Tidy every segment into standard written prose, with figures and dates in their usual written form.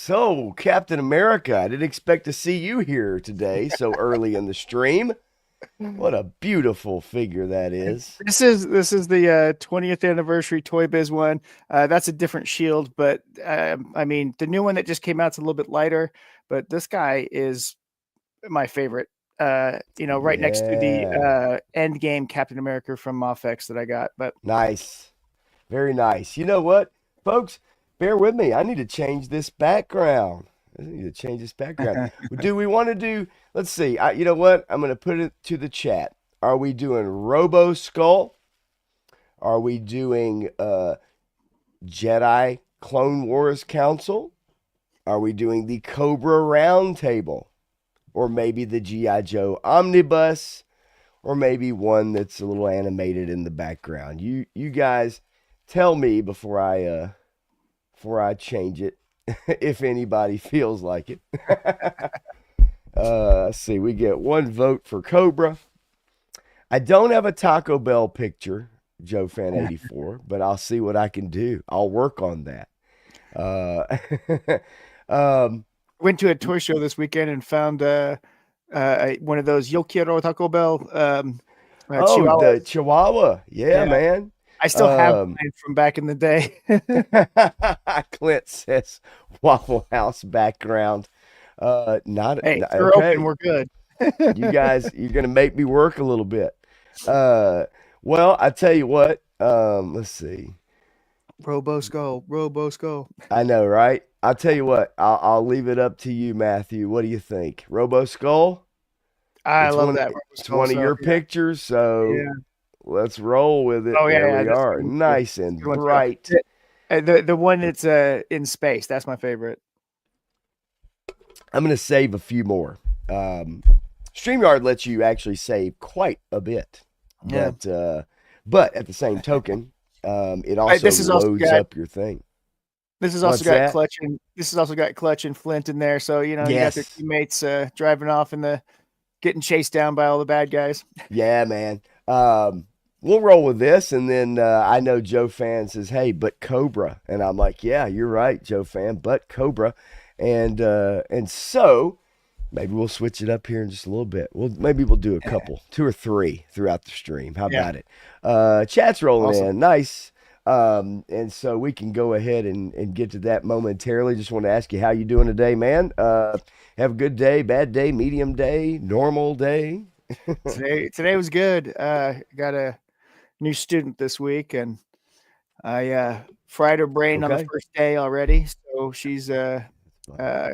So, Captain America, I didn't expect to see you here today so early in the stream. What a beautiful figure that is. This is the 20th anniversary Toy Biz one. That's a different shield, but I mean the new one that just came out is a little bit lighter. But this guy is my favorite. Right next to the Yeah. End Game Captain America from Mofex that I got. But Nice. Very nice. You know what, folks? Bear with me. I need to change this background. I need to change this background. Do we want to do, let's see. You know what? I'm going to put it to the chat. Are we doing Robo Skull? Are we doing Jedi Clone Wars Council? Are we doing the Cobra Roundtable? Or maybe the G.I. Joe Omnibus? Or maybe one that's a little animated in the background? You guys tell me before I change it, if anybody feels like it. Let's see, we get one vote for Cobra. I don't have a Taco Bell picture, Joe Fan 84, but I'll see what I can do. I'll work on that. Uh, um, went to a toy show this weekend and found one of those Yo Quiero Taco Bell oh, the Chihuahuas. Chihuahua. Yeah, Yeah, man. I still have Um, mine from back in the day. Clint says Waffle House background. Not Hey, if they're open, okay. we're good. You guys, you're gonna make me work a little bit. Uh, well, I tell you what. Let's see. Robo Skull, Robo Skull. I know, right? I'll tell you what. I'll leave it up to you, Matthew. What do you think? Robo Skull? I It's love one. that Robo It's Skull. one of So your pictures. So yeah. let's roll with it. Oh There yeah, we that's a are. good one too. Nice That's a and good one too. bright. The one that's in space. That's my favorite. I'm gonna save a few more. Um, StreamYard lets you actually save quite a bit, Yeah. but at the same token, it also This has also loads got up your thing. This has also What's got that? Clutch and this has also got Clutch and Flint in there. So you got their Yes. teammates driving off in the getting chased down by all the bad guys. Yeah, man. We'll roll with this, and then I know Joe Fan says, "Hey, but Cobra," and I'm like, "Yeah, you're right, Joe Fan, but Cobra," and so maybe we'll switch it up here in just a little bit. Maybe we'll do a couple, two or three throughout the stream. How Yeah, about it? Chat's rolling awesome. in, nice. And so we can go ahead and get to that momentarily. Just want to ask you how you doing today, man. Have a good day, bad day, medium day, normal day. Today was good. Got a new student this week, and I fried her brain on the Okay. first day already. So uh,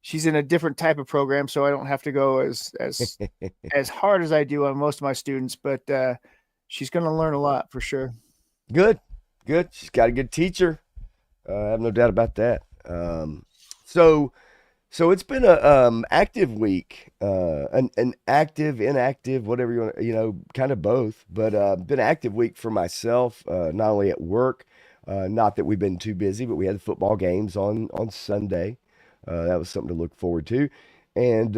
she's in a different type of program, so I don't have to go as hard as I do on most of my students. But she's going to learn a lot for sure. Good, good. She's got a good teacher. I have no doubt about that. So so it's been a active week, an active, inactive, whatever you want, kind of both. But been an active week for myself, not only at work, not that we've been too busy, but we had football games on Sunday. That was something to look forward to, and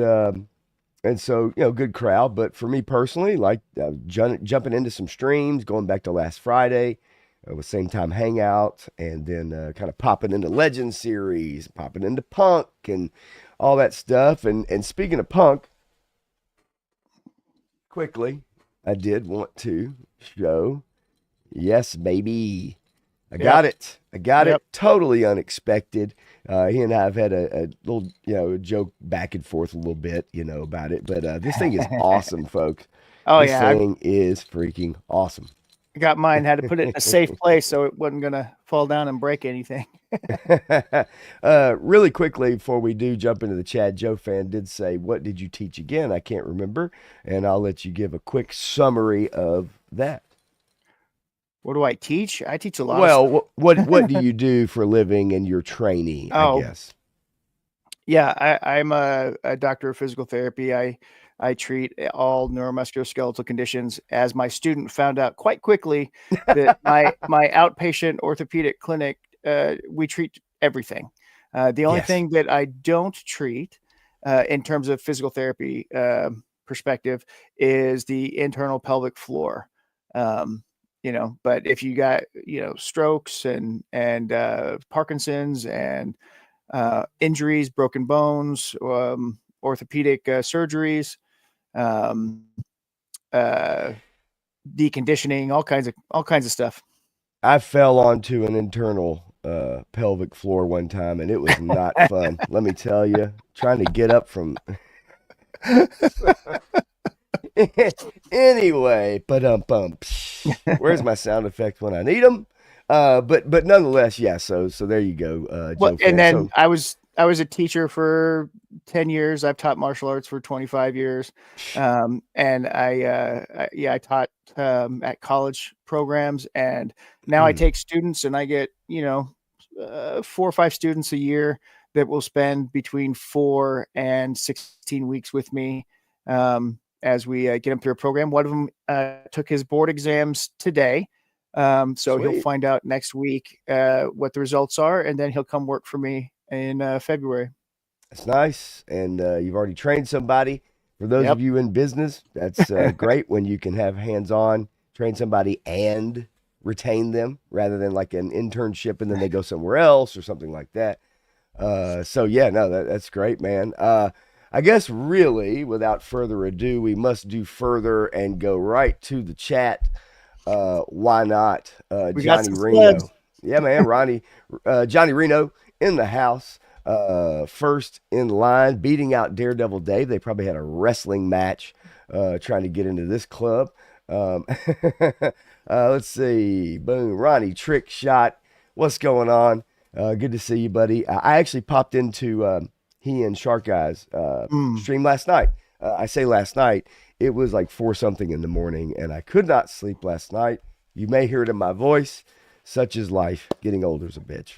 so good crowd. But for me personally, like jumping into some streams, going back to last Friday. With same time hangout, and then kind of popping into Legend series, popping into Punk, and all that stuff. And speaking of Punk, quickly, I did want to show. Yes, baby. I Yep. got it. I got Yep. it. Totally unexpected. He and I have had a little, joke back and forth a little bit, about it. But this thing is awesome, folks. Oh This yeah, thing is freaking awesome. I got mine. Had to put it in a safe place so it wasn't gonna fall down and break anything. Really quickly before we do jump into the chat, Joe Fan did say, "What did you teach again?" I can't remember, and I'll let you give a quick summary of that. What do I teach? I teach a lot of Well, stuff. what do you do for a living and your training? I Oh, guess. yeah, I'm a doctor of physical therapy. I treat all neuromusculoskeletal conditions. As my student found out quite quickly that my outpatient orthopedic clinic, we treat everything. The only Yes. thing that I don't treat in terms of physical therapy perspective is the internal pelvic floor. Um, but if you got strokes and Parkinson's and injuries, broken bones, orthopedic surgeries, um, uh, deconditioning, all kinds of stuff. I fell onto an internal pelvic floor one time, and it was not fun. Let me tell you, trying to get up from. Anyway, but where's my sound effect when I need them? But nonetheless, yeah. So there you go, Well, Joe and fan. then So I was a teacher for 10 years. I've taught martial arts for 25 years. And I taught at college programs, and now I take students and I get, 4 or 5 students a year that will spend between 4 and 16 weeks with me. As we get them through a program. One of them took his board exams today. So he'll sweet. find out next week what the results are, and then he'll come work for me in February. That's nice. And you've already trained somebody. For those of Yep. you in business, that's great when you can have hands on, train somebody and retain them rather than like an internship and then they go somewhere else or something like that. So yeah, no, that's great, man. I guess really, without further ado, we must do further and go right to the chat. Why not? We got Johnny some slugs. Reno. Yeah, man, Johnny Reno in the house. First in line, beating out Daredevil Dave. They probably had a wrestling match trying to get into this club. Um, let's see. Boom. Ronnie, trick shot. What's going on? Good to see you, buddy. I actually popped into he and Shark Guys Mm. stream last night. I say last night. It was like 4 something in the morning, and I could not sleep last night. You may hear it in my voice. Such is life. Getting older is a bitch.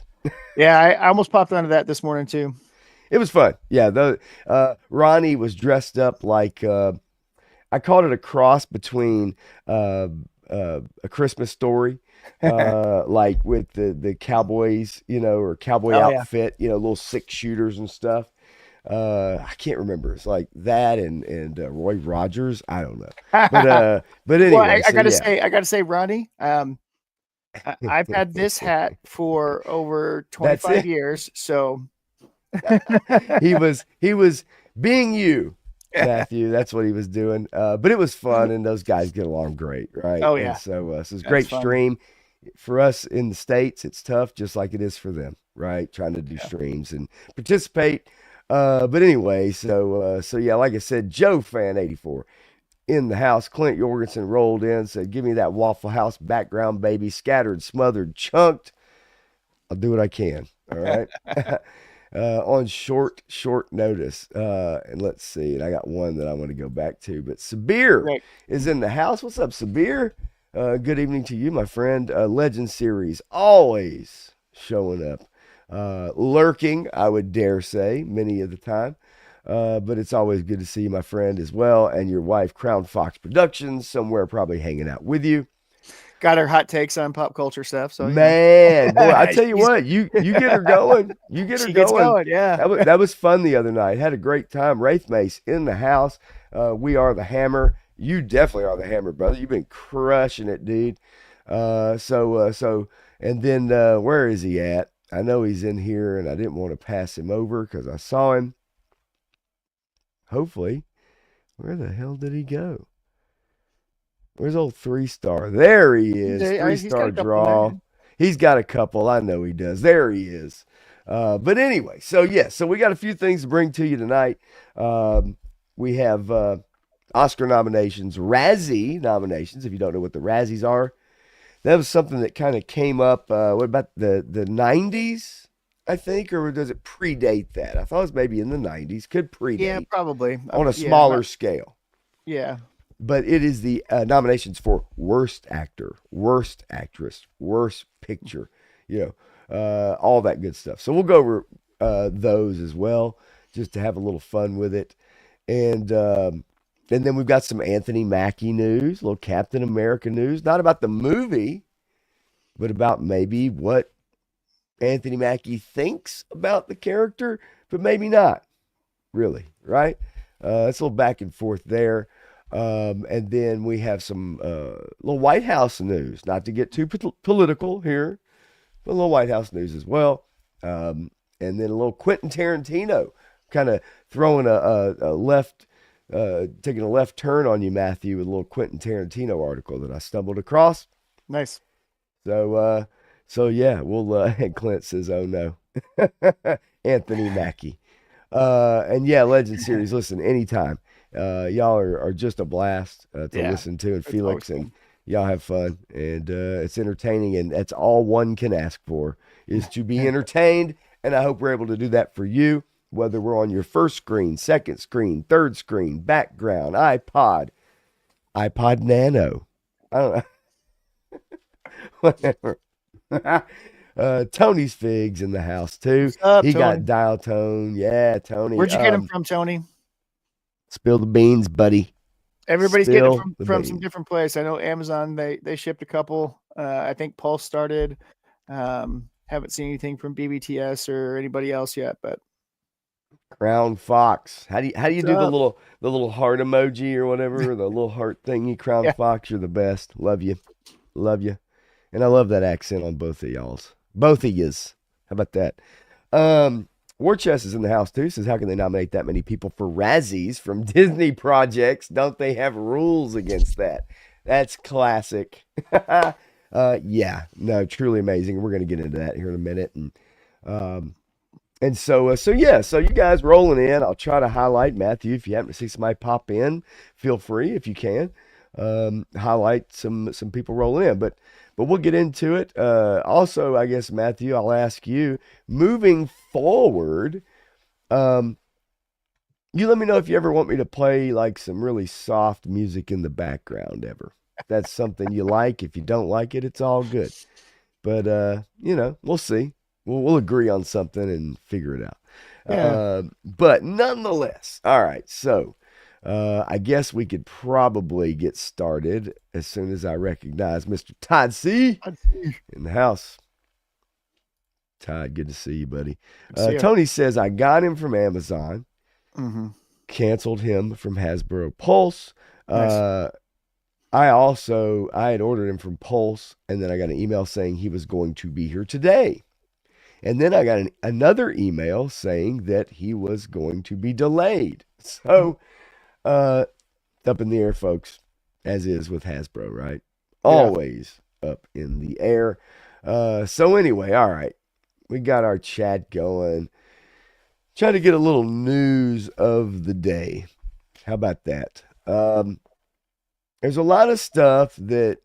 Yeah, I almost popped onto that this morning too. It was fun. Yeah, the Ronnie was dressed up like I called it a cross between uh, a Christmas story, like with the cowboys, or cowboy Oh yeah. outfit, little 6 shooters and stuff. I can't remember. It's like that and Roy Rogers. I don't know, but Well, anyway. So yeah, I gotta say, Ronnie, I've had this hat for over that's 25 it. years, so He was being you, Matthew. That's what he was doing. But it was fun, and those guys get along great, right? oh And yeah, so it's a that's great fun. stream for us in the states. It's tough, just like it is for them, right? Trying to do streams and participate. But anyway, so yeah, like I said, Joe fan 84 in the house. Clint Jorgensen rolled in, said, "Give me that Waffle House background, baby. Scattered, smothered, chunked. I'll do what I can." All right. On short notice. And let's see. And I got one that I want to go back to. But Sabir Right. is in the house. What's up, Sabir? Good evening to you, my friend. Legend series always showing up, lurking. I would dare say many of the time. But it's always good to see you, my friend, as well, and your wife, Crown Fox Productions, somewhere probably hanging out with you. Got her hot takes on pop culture stuff, so Man, boy, I tell you she's what, you get her going. You get her she gets going. going. Yeah. That was fun the other night. Had a great time. Wraith Mace in the house. We are the Hammer. You definitely are the Hammer, brother. You've been crushing it, dude. So and then where is he at? I know he's in here, and I didn't want to pass him over because I saw him. Hopefully, where the hell did he go? Where's old 3 star? There he is. Three He's got star a couple in there. draw. He's got a couple. I know he does. There he is. But anyway, so yeah, so we got a few things to bring to you tonight. We have Oscar nominations, Razzie nominations. If you don't know what the Razzies are, that was something that kind of came up. What about the 90s? I think, or does it predate that? I thought it was maybe in the 90s. Could Yeah, predate probably. on a Yeah, smaller scale, yeah. but it is the nominations for worst actor, worst actress, worst picture, all that good stuff. So we'll go over those as well, just to have a little fun with it, and then we've got some Anthony Mackie news, a little Captain America news, not about the movie, but about maybe what Anthony Mackie thinks about the character, but maybe not really, right? It's a little back and forth there. And then we have some little White House news, not to get too political here, but a little White House news as well. and then a little Quentin Tarantino, kind of throwing a left, taking a left turn on you, Matthew, with a little Quentin Tarantino article that I stumbled across. Nice. So yeah, we'll. And Clint says, "Oh no," Anthony Mackie. And yeah, Legend Series. Listen, anytime. Y'all are just a blast to Yeah. listen to, and It's always Felix, and fun. y'all have fun, and it's entertaining, and that's all one can ask for is to be entertained. And I hope we're able to do that for you, whether we're on your first screen, second screen, third screen, background, iPod Nano. I don't know, whatever. Tony's Figs in the house too. What's up, He Tony? got dial tone. Yeah, Tony. Where'd you get them from, Tony? Spill the beans, buddy. Everybody's getting it Spill the from some beans. different place. I know Amazon, they shipped a couple. I think Pulse started. Haven't seen anything from BBTS or anybody else yet, but Crown Fox. How do you what's do up? the little heart emoji or whatever, the little heart thingy? Crown Yeah. Fox, you're the best. Love you. Love you. And I love that accent on both of y'all's. Both of yous. How about that? War Chest is in the house too. Says, how can they nominate that many people for Razzies from Disney projects? Don't they have rules against that? That's classic. Yeah, no, truly amazing. We're gonna get into that here in a minute, um, so yeah, so you guys rolling in. I'll try to highlight Matthew. If you happen to see somebody pop in, feel free if you can highlight some people rolling in. But we'll get into it. Also, I guess Matthew, I'll ask you moving forward. Um, you let me know if you ever want me to play like some really soft music in the background ever. If that's something you like. If you don't like it, it's all good. But we'll see. We'll agree on something and figure it out. Yeah. But nonetheless, all right. So I guess we could probably get started as soon as I recognize Mr. Todd C. Let's see. in the house. Todd, good to see you, buddy. See ya. Tony says I got him from Amazon, Mm-hmm. canceled him from Hasbro Pulse. Nice. I had ordered him from Pulse, and then I got an email saying he was going to be here today. And then I got another email saying that he was going to be delayed. So, up in the air, folks, as is with Hasbro, right? Yeah. Always up in the air. So anyway, all right. We got our chat going. Try to get a little news of the day. How about that? There's a lot of stuff that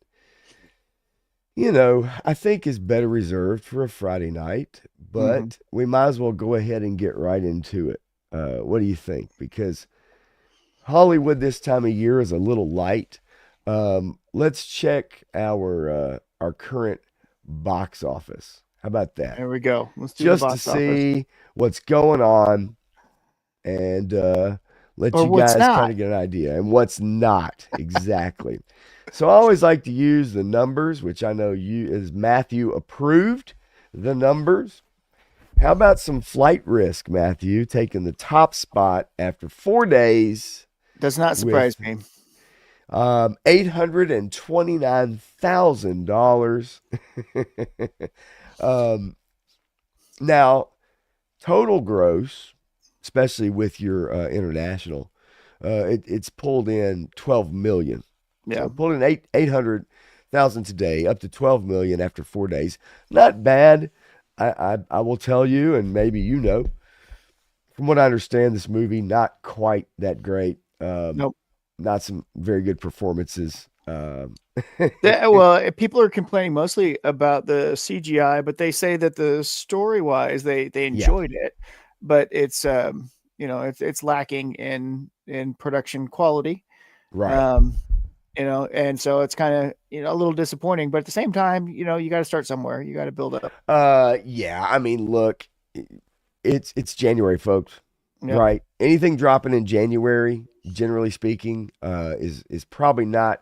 I think is better reserved for a Friday night, but we might as well go ahead and get right into it. What do you think? Because Hollywood this time of year is a little light. Let's check our current box office. How about that? There we go. Let's do the Just to box office. see what's going on and let Or you what's guys not. kind of get an idea and what's not exactly. So I always like to use the numbers, which I know you as Matthew approved the numbers. How about some flight risk, Matthew, taking the top spot after 4 days Does not surprise with me. $829,000. Now, total gross, especially with your international, it's pulled in 12 million. Yeah. So pulled in 800,000 today, up to 12 million after 4 days. Not bad. I will tell you, and maybe from what I understand, this movie not quite that great. Nope. Not some very good performances. Well, people are complaining mostly about the CGI, but they say that the story wise, they Yeah, enjoyed it, but it's it's lacking in production quality. right. Um, and so it's kind of a little disappointing, but at the same time, you got to start somewhere. You got to build up. Yeah. I mean, look, it's January, folks. Yep. Right. Anything dropping in January, generally speaking, is probably not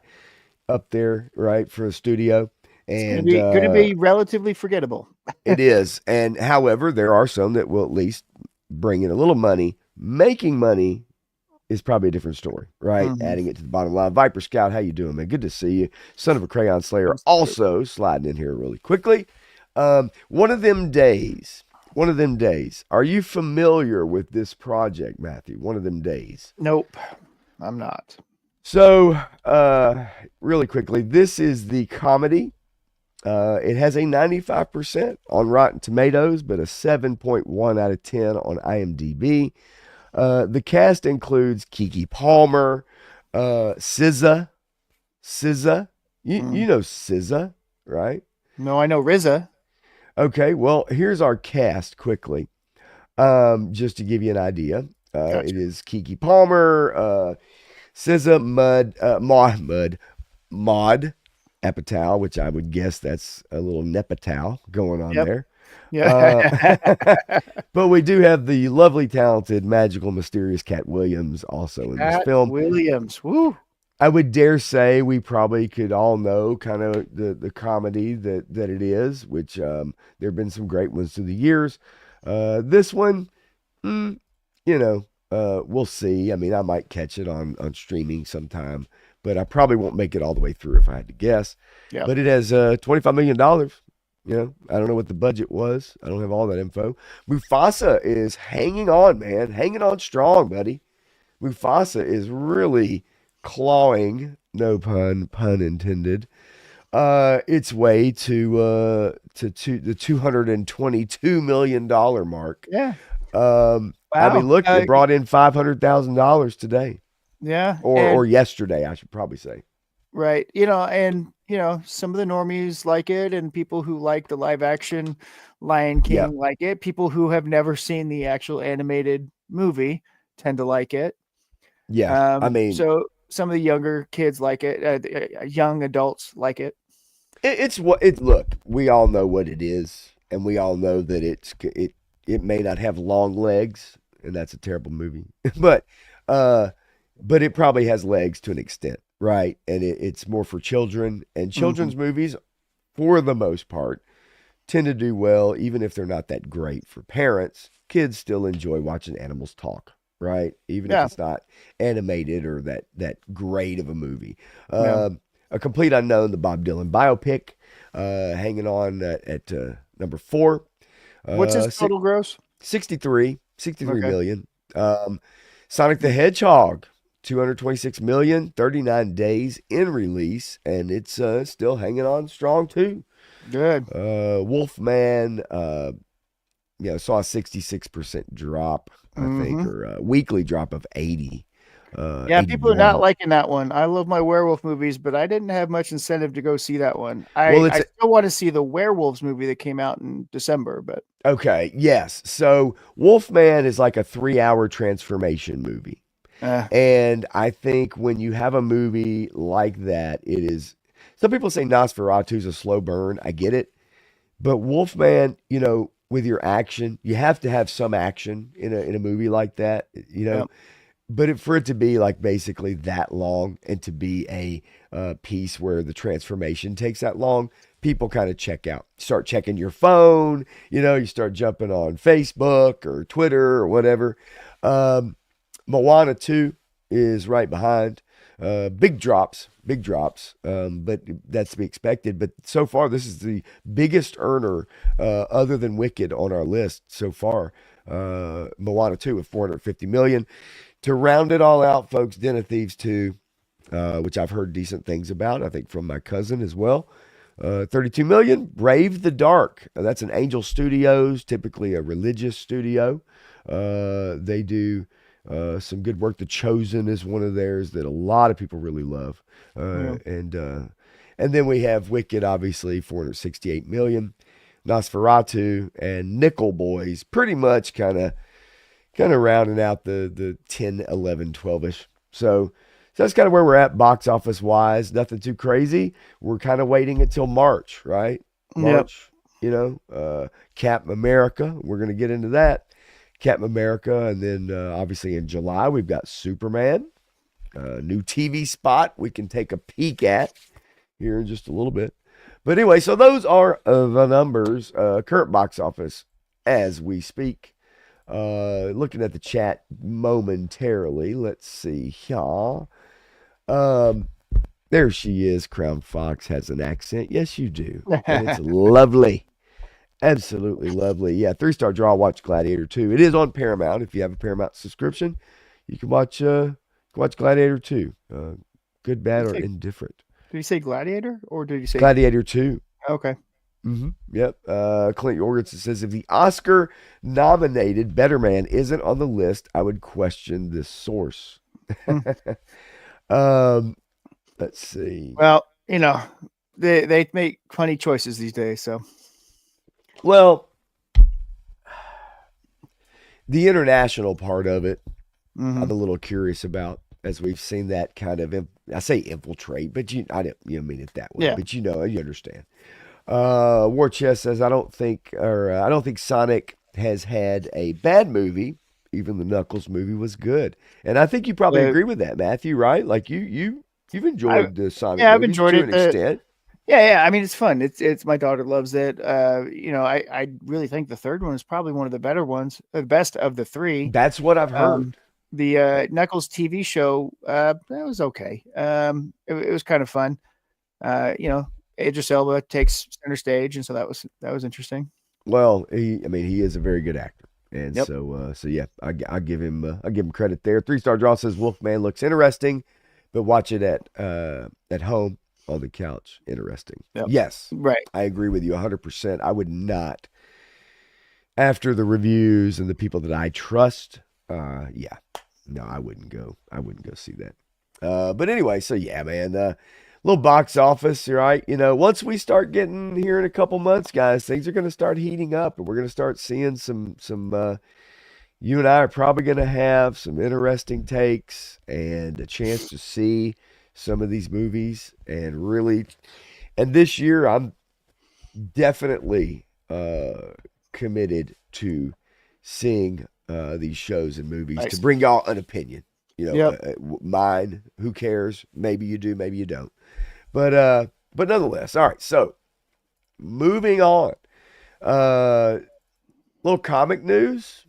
up there, right, for a studio. It's going to And be relatively forgettable. it is. And however, there are some that will at least bring in a little money. Making money is probably a different story, right? Mhm. Adding it to the bottom line. Viper Scout, how you doing, man? Good to see you. Son of a Crayon Slayer also sliding in here really quickly. One of them days One of them days. Are you familiar with this project, Matthew? One of them days. Nope, I'm not. So, really quickly, this is the comedy. It has a 95% on Rotten Tomatoes, but a 7.1 out of 10 on IMDb. The cast includes Kiki Palmer, SZA. SZA. You Mm. know SZA, right? No, I know RZA. Okay, well, here's our cast quickly, just to give you an idea. It Gotcha. is Kiki Palmer, SZA, Maud Apatow, which I would guess that's a little Nepatow going on Yep. there. Uh, Yeah. but we do have the lovely, talented, magical, mysterious Cat Williams also in this Cat film. Williams. Woo. I would dare say we probably could all know kind of the comedy that it is, which there have been some great ones through the years. This one, mm, we'll see. I mean, I might catch it on streaming sometime, but I probably won't make it all the way through if I had to guess. Yep. But it has $25 million. I don't know what the budget was. I don't have all that info. Mufasa is hanging on, man, hanging on strong, buddy. Mufasa is really clawing, no pun intended, its way to the $222 million mark. Yeah. I mean, Wow. look, it brought in $500,000 today, Yeah. or And yesterday, I should probably say. right. Some of the normies like it, and people who like the live action Lion Yep. King like it. People who have never seen the actual animated movie tend to like it. Yeah. I mean, So some of the younger kids like it, young adults like it. it's what it look. We all know what it is, and we all know that it may not have long legs, and that's a terrible movie, but uh, but it probably has legs to an extent, right? And it's more for children, and Hmm. children's movies, for the most part, tend to do well, even if they're not that great for parents. Kids still enjoy watching animals talk, right? Even if Yeah. it's not animated or that great of a movie. Yeah. A Complete Unknown, the Bob Dylan biopic, hanging on at number four. What's his Six, total gross? 63 Okay. million. Um, Sonic the Hedgehog, 226 million, 39 days in release, and it's still hanging on strong too. Good. Wolfman, saw a 66% drop, I think, Hmm. or a weekly drop of 80, Yeah, people are not 81. liking that one. I love my werewolf movies, but I didn't have much incentive to go see that one. Well, I it's still want to see the werewolves movie that came out in December, but okay. Yes. So Wolfman is like a 3 hour transformation movie. uh, And I think when you have a movie like that, it is. Some people say Nosferatu is a slow burn. I get it. But Wolfman, with your action, you have to have some action in a movie like that, yeah, But for it to be like basically that long and to be a piece where the transformation takes that long, people kind of check out. Start checking your phone, you start jumping on Facebook or Twitter or whatever. Um, Moana 2 is right behind. Big drops, big drops, but that's to be expected. But so far, this is the biggest earner, other than Wicked, on our list so far. Moana 2 with 450 million. To round it all out, folks, Den of Thieves 2, which I've heard decent things about, I think from my cousin as well. 32 million. Brave the Dark. That's an Angel Studios, typically a religious studio. They do some good work. The Chosen is one of theirs that a lot of people really love. yeah. And then we have Wicked, obviously, 468 million. Nosferatu and Nickel Boys, pretty much kind of rounding out the 10, 11, 12ish. So that's kind of where we're at box office wise. Nothing too crazy. We're kind of waiting until March, right? Yep. March, Captain America. We're going to get into that. Captain America. And then obviously in July, we've got Superman, new TV spot we can take a peek at here in just a little bit. But anyway, so those are the numbers, current box office as we speak. Looking at the chat momentarily. Let's see here. Um, there she is. Crown Fox has an accent. Yes, you do. And it's lovely. Absolutely lovely. Yeah, 3-star draw. Watch Gladiator 2. It is on Paramount. If you have a Paramount subscription, you can watch Gladiator 2. Good, Did bad, you or say, indifferent. did you say Gladiator or did you say Gladiator 2. okay? Yep. Clint Jorgensen says if the Oscar nominated Better Man isn't on the list, I would question this source. Hmm. um, let's see. Well, they make funny choices these days. So Well, the international part of it, I'm hmm a little curious about, as we've seen that kind of, I say infiltrate, but I don't mean it that way, yeah, but you understand. War Chest says I don't think Sonic has had a bad movie. Even the Knuckles movie was good, and I think you probably uh, agree with that, Matthew. Right? Like you've I enjoyed the Sonic yeah I've movies enjoyed to it. an extent. Yeah. I mean, it's fun. It's my daughter loves it. I really think the third one is probably one of the better ones, the best of the three. That's what I've Um, heard. the Uh, Knuckles TV show, that was okay. It was kind of fun. Idris Elba takes center stage, and so that was interesting. Well, I mean, he is a very good actor, and Yep. so yeah, I give him credit there. 3-star draw says Wolfman looks interesting, but watch it at home on the couch. Interesting. Yep. Yes, Right. I agree with you 100%. I would not, after the reviews and the people that I trust. Yeah, no, I wouldn't go. I wouldn't go see that. But anyway, so yeah, man. Little box office, right? Once we start getting here in a couple months, guys, things are going to start heating up, and we're going to start seeing some. You and I are probably going to have some interesting takes and a chance to see some of these movies, and really. And this year, I'm definitely committed to seeing these shows and movies to Nice. bring y'all an opinion. Yep. Mine. Who cares? Maybe you do, maybe you don't. But nonetheless, all right. So moving on. Uh, little comic news.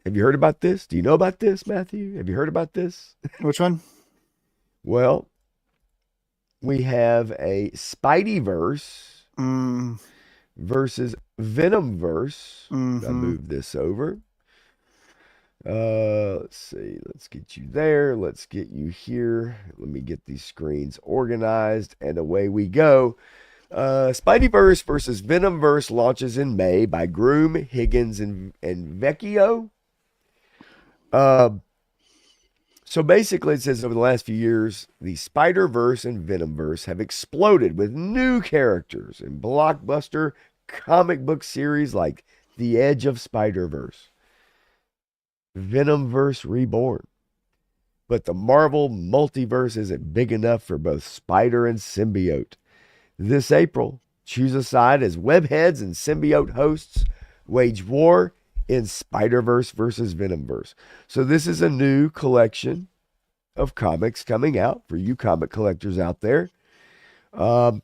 Have you heard about this? Do you know about this, Matthew? Have you heard about this? Which one? Well, we have a Spideyverse Mm, versus Venomverse. I hmm moved this over. Let's see. Let's get you there. Let's get you here. Let me get these screens organized, and away we go. Spideyverse versus Venomverse launches in May by Groom, Higgins, and Vecchio. Uh, so basically, it says over the last few years, the Spider-Verse and Venomverse have exploded with new characters in blockbuster comic book series like The Edge of Spider-Verse, Venomverse Reborn. But the Marvel multiverse isn't big enough for both Spider and Symbiote. This April, choose a side as webheads and symbiote hosts wage war in Spider-Verse versus Venomverse. So this is a new collection of comics coming out for you comic collectors out there. Um,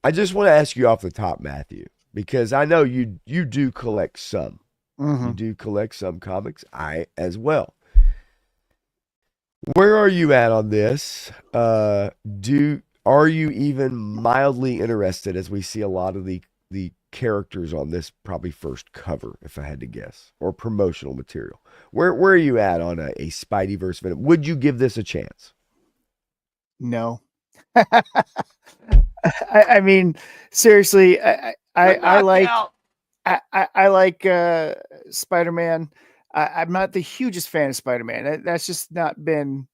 I just want to ask you off the top, Matthew, because I know you do collect some. You hmm do collect some comics. I as well. Where are you at on this? Do Are you even mildly interested as we see a lot of the characters on this probably first cover, if I had to guess, or promotional material? Where are you at on a Spideyverse Venom? Would you give this a chance? No. I mean, seriously, The I like knockout. I like Spider-Man. I'm not the hugest fan of Spider-Man. That's just not been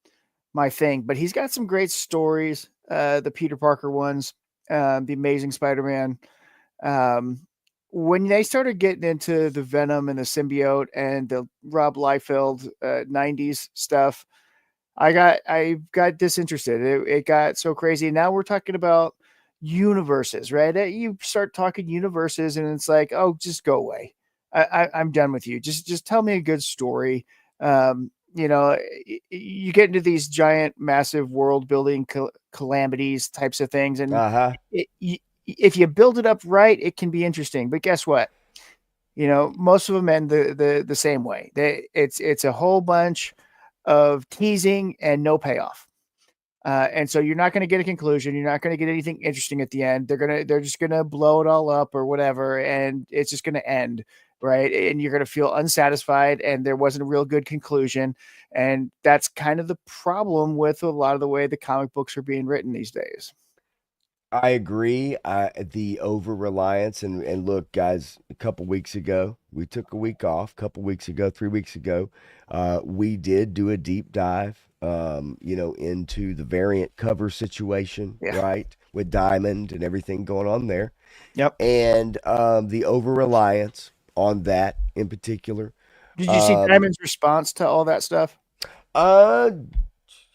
my thing. But he's got some great stories. The Peter Parker ones, the Amazing Spider-Man. Um, when they started getting into the Venom and the symbiote and the Rob Liefeld '90s stuff, I got disinterested. It got so crazy. Now we're talking about universes, right? You start talking universes, and it's like, oh, just go away. I'm done with you. Just tell me a good story. You get into these giant, massive world building calamities types of things, and Uh huh. if you build it up right, it can be interesting. But guess what? Most of them end the same way. It's a whole bunch of teasing and no payoff. And so you're not going to get a conclusion. You're not going to get anything interesting at the end. They're just going to blow it all up or whatever, and it's just going to end, right? And you're going to feel unsatisfied, and there wasn't a real good conclusion. And that's kind of the problem with a lot of the way the comic books are being written these days. I agree. The over reliance and look, guys, a couple weeks ago, we took a week off. A couple weeks ago, 3 weeks ago, we did do a deep dive, into the variant cover situation, Yeah. right, with Diamond and everything going on there, Yep. and the over reliance on that in particular. Did you see Um, Diamond's response to all that stuff? uh,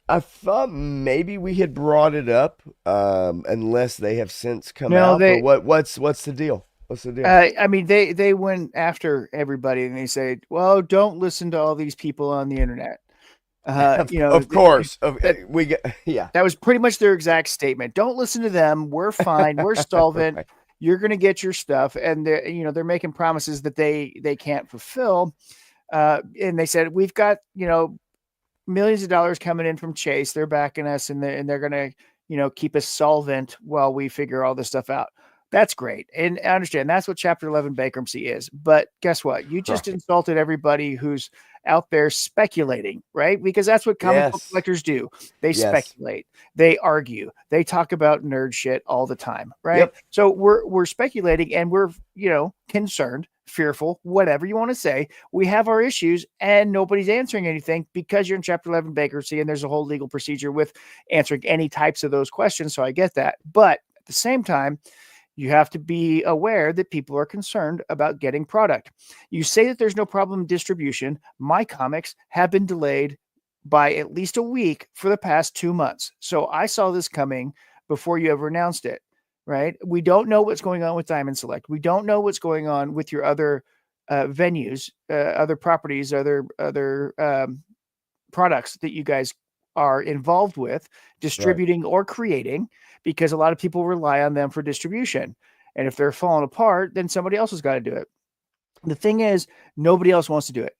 I thought maybe we had brought it up, unless they have since come No, out. But they what's the deal? What's the deal? I mean, they went after everybody and they say, "Well, don't listen to all these people on the internet." Of, You know, of course, of that we get yeah, that was pretty much their exact statement. Don't listen to them. We're fine. We're solvent. right, You're going to get your stuff, and they're making promises that they can't fulfill. And they said, "We've got millions of dollars coming in from Chase. They're backing us, and they're going to keep us solvent while we figure all this stuff out." That's great. And I understand that's what Chapter 11 bankruptcy is. But guess what? You just right. insulted everybody who's out there speculating, right? Because that's what comic book Yes, collectors do. They yes, speculate, they argue, they talk about nerd shit all the time, right? yep. So we're speculating and we're, concerned, fearful, whatever you want to say. We have our issues and nobody's answering anything because you're in Chapter 11 bankruptcy and there's a whole legal procedure with answering any types of those questions. So I get that. But at the same time, you have to be aware that people are concerned about getting product. You say that there's no problem in distribution. My comics have been delayed by at least a week for the past 2 months. So I saw this coming before you ever announced it, right? We don't know what's going on with Diamond Select. We don't know what's going on with your other venues, other properties, other products that you guys are involved with Right. distributing or creating, because a lot of people rely on them for distribution. And if they're falling apart, then somebody else has got to do it. The thing is, nobody else wants to do it.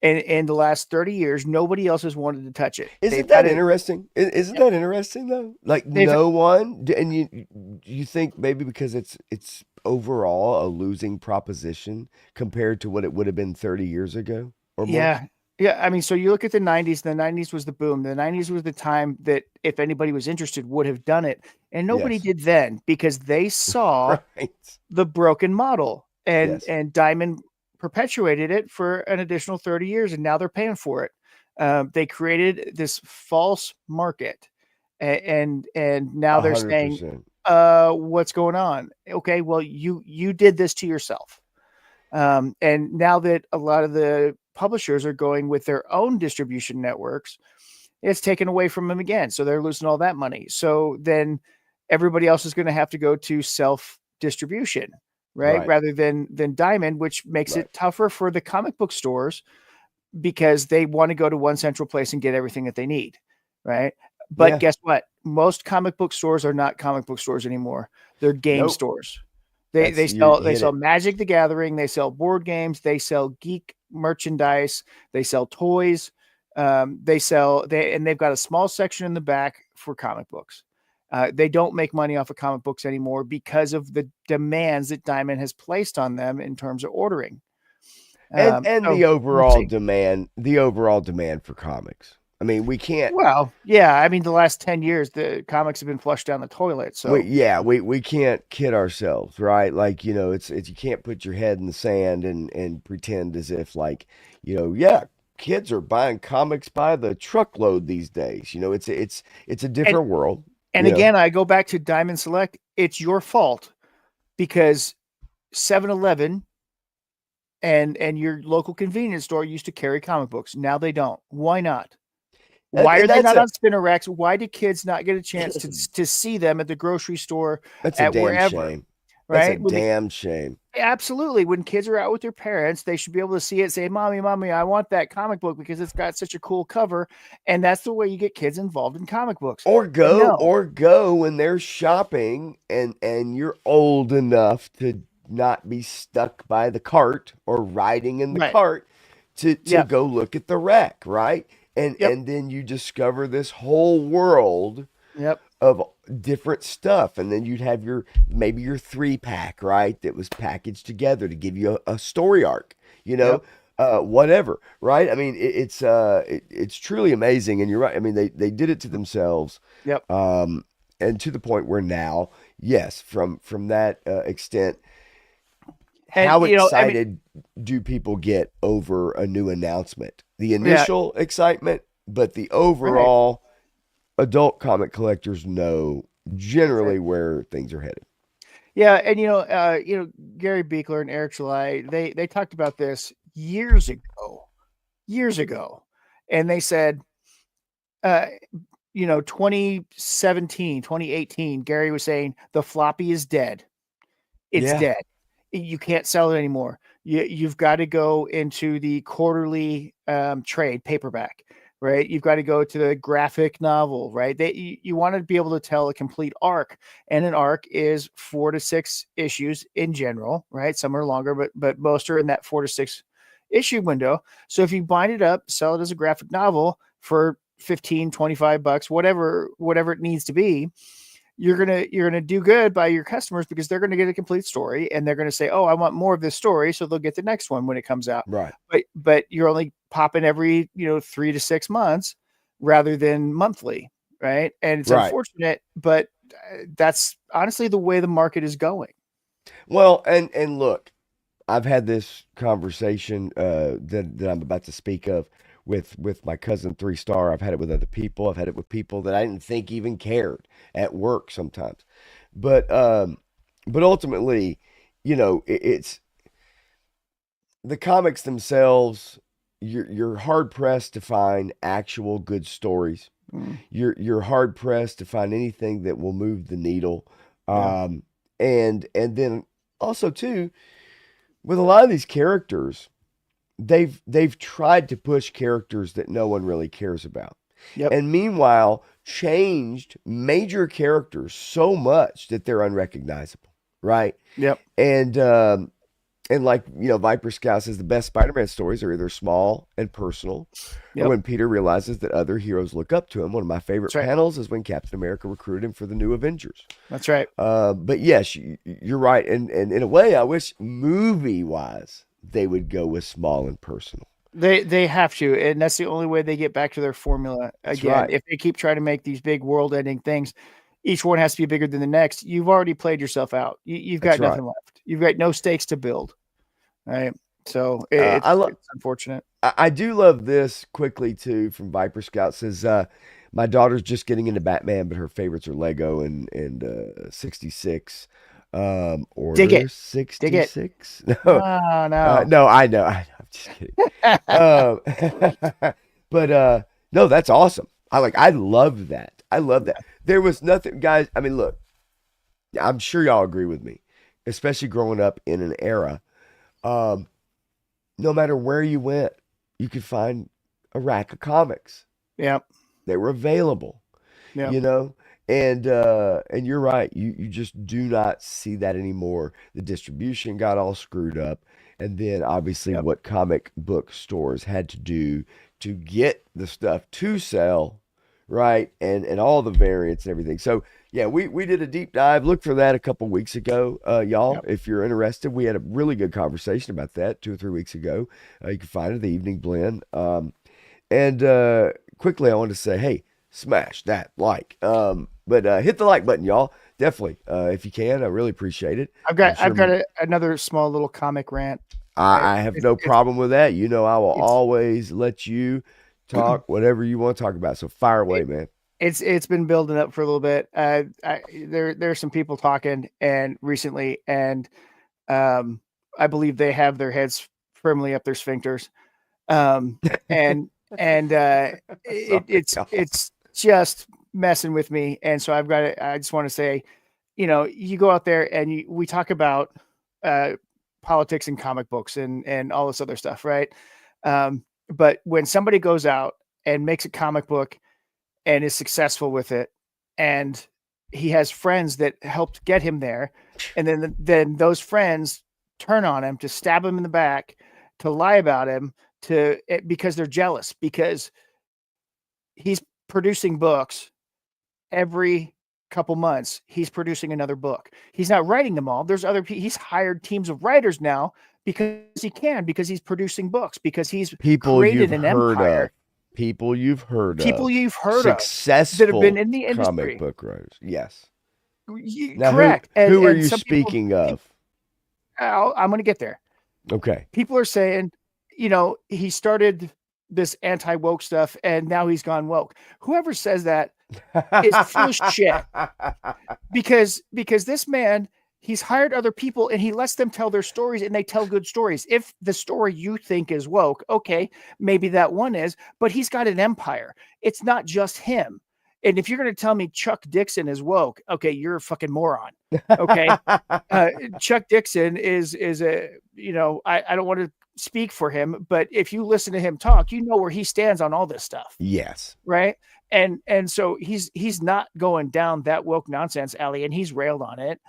And in the last 30 years, nobody else has wanted to touch it. Isn't that interesting? Isn't that interesting though? Like They've no one, and you think maybe because it's overall a losing proposition compared to what it would have been 30 years ago or more. Yeah. Yeah. I mean, so you look at the 90s, the 90s was the boom. The 90s was the time that if anybody was interested would have done it. And nobody Yes. did then because they saw Right. the broken model, and Yes. Diamond perpetuated it for an additional 30 years, and now they're paying for it. They created this false market, and now A they're hundred saying, percent. what's going on? Okay, well, you did this to yourself. And now that a lot of the publishers are going with their own distribution networks, it's taken away from them again. So they're losing all that money. So then everybody else is going to have to go to self distribution, right? Right. Rather than Diamond, which makes Right. it tougher for the comic book stores because they want to go to one central place and get everything that they need, right? But Yeah. guess what? Most comic book stores are not comic book stores anymore. They're game Nope. stores. They That's they you sell they hit sell it. Magic the Gathering, they sell board games, they sell geek merchandise, they sell toys, they've got a small section in the back for comic books. They don't make money off of comic books anymore because of the demands that Diamond has placed on them in terms of ordering. And So we'll see. the overall demand for comics. I mean, we can't. Well, yeah, I mean, the last 10 years, the comics have been flushed down the toilet. We So, yeah, we can't kid ourselves, right? Like, it's you can't put your head in the sand and pretend as if like, yeah, kids are buying comics by the truckload these days. It's a and, different world, and you know. again, I go back to Diamond Select. It's your fault because 7-Eleven and your local convenience store used to carry comic books. Now they don't. Why not? And, Why are and they that's not a on spinner racks? Why do kids not get a chance to see them at the grocery store, that's a at damn wherever? shame. That's a Right? When the damn shame. Absolutely, when kids are out with their parents, they should be able to see it. Say, "Mommy, mommy, I want that comic book because it's got such a cool cover." And that's the way you get kids involved in comic books. Or But go no, or go when they're shopping and you're old enough to not be stuck by the cart or riding in the right? cart to Yeah, go look at the rack, right? Yep. and then you discover this whole world Yep. of different stuff, and then you'd have your maybe your 3 pack, right, that was packaged together to give you a story arc, you know, Yep. whatever, right? I mean, it's truly amazing, and you're right. I mean, they did it to themselves, Yep. um, and to the point where now, yes, from that extent, And how I mean, excited do people get over a new announcement? The yeah, initial excitement, but the right. overall adult comic collectors know That's right. generally where things are headed. Yeah, and Gary Beekler and Eric July, they talked about this years ago, and they said, uh, 2017, 2018, Gary was saying the floppy is dead. It's Yeah, dead. You can't sell it anymore. You've got to go into the quarterly trade paperback, right? You've got to go to the graphic novel, right? You want to be able to tell a complete arc, and an arc is 4 to 6 issues in general, right? Some are longer, but most are in that 4 to 6 issue window. So if you bind it up, sell it as a graphic novel for 15, $25, whatever it needs to be, you're gonna do good by your customers because they're gonna get a complete story and they're gonna say, "Oh, I want more of this story," so they'll get the next one when it comes out. right, But you're only popping every 3 to 6 months rather than monthly, right? And it's right. unfortunate, but that's honestly the way the market is going. Well, and look, I've had this conversation that I'm about to speak of with my cousin 3 Star. I've had it with other people. I've had it with people that I didn't think even cared at work sometimes. But but ultimately, it's the comics themselves. You're hard pressed to find actual good stories. Mm, You're hard pressed to find anything that will move the needle. yeah, Um, and then also too, with a lot of these characters, they've tried to push characters that no one really cares about. yep, And meanwhile, changed major characters so much that they're unrecognizable, right? yep, And and like, Viper Scout says the best Spider-Man stories are either small and personal, or yep. when Peter realizes that other heroes look up to him. One of my That's favorite right. panels is when Captain America recruited him for the new Avengers. That's right. But yes, you're right, and in a way, I wish movie-wise they would go with small and personal. They have to, and that's the only way they get back to their formula That's again. right. If they keep trying to make these big world-ending things, each one has to be bigger than the next. You've already played yourself out. You've That's got right. nothing left. You've got no stakes to build. Right. So I love. it's unfortunate. I do love this quickly too from Viper Scout says my daughter's just getting into Batman, but her favorites are Lego and 66. Dig it. Order Dig it. 66? No. No, no. No, I know. I'm just kidding. Um, but no, that's awesome. I love that. I love that. There was nothing, guys. I mean, look, I'm sure y'all agree with me, especially growing up in an era. Um, no matter where you went, you could find a rack of comics. Yep. They were available, Yep. you know? And you're right. You just do not see that anymore. The distribution got all screwed up. And then obviously Yep. what comic book stores had to do to get the stuff to sell, right? And all the variants and everything. So yeah, we did a deep dive. Look for that a couple weeks ago, y'all. Yep. If you're interested, we had a really good conversation about that 2 or 3 weeks ago. You can find it the Evening Blend. And quickly, I want to say, hey, smash that like. But hit the like button, y'all. Definitely, if you can, I really appreciate it. I'm I've got sure another small little comic rant. I have no It's problem with that. I will it's always let you talk whatever you want to talk about. So fire away, man. it's been building up for a little bit. There's some people talking and recently, and um, I believe they have their heads firmly up their sphincters. Um, and and Sorry, y'all. it's just messing with me. And so I've got to, I just want to say, you go out there and we talk about uh, politics and comic books and all this other stuff, right? But when somebody goes out and makes a comic book and is successful with it, and he has friends that helped get him there, and then those friends turn on him to stab him in the back, to lie about him, because they're jealous because he's producing books every couple months. He's producing another book. He's not writing them all. There's other people. He's hired teams of writers now because he can, because he's producing books, because he's People you've created an heard empire. of. People you've heard People of. you've heard of that have been Successful in the comic industry. book writers. Yes. Now, Correct. who are And you some people, speaking of? I'm going to get there. Okay. People are saying, he started this anti-woke stuff and now he's gone woke. Whoever says that is full of shit, because this man, he's hired other people and he lets them tell their stories, and they tell good stories. If the story you think is woke, okay, maybe that one is, but he's got an empire. It's not just him. And if you're going to tell me Chuck Dixon is woke, okay, you're a fucking moron. Okay. Chuck Dixon is a, I don't want to speak for him, but if you listen to him talk, you know where he stands on all this stuff. Yes. Right. And so he's not going down that woke nonsense alley, and he's railed on it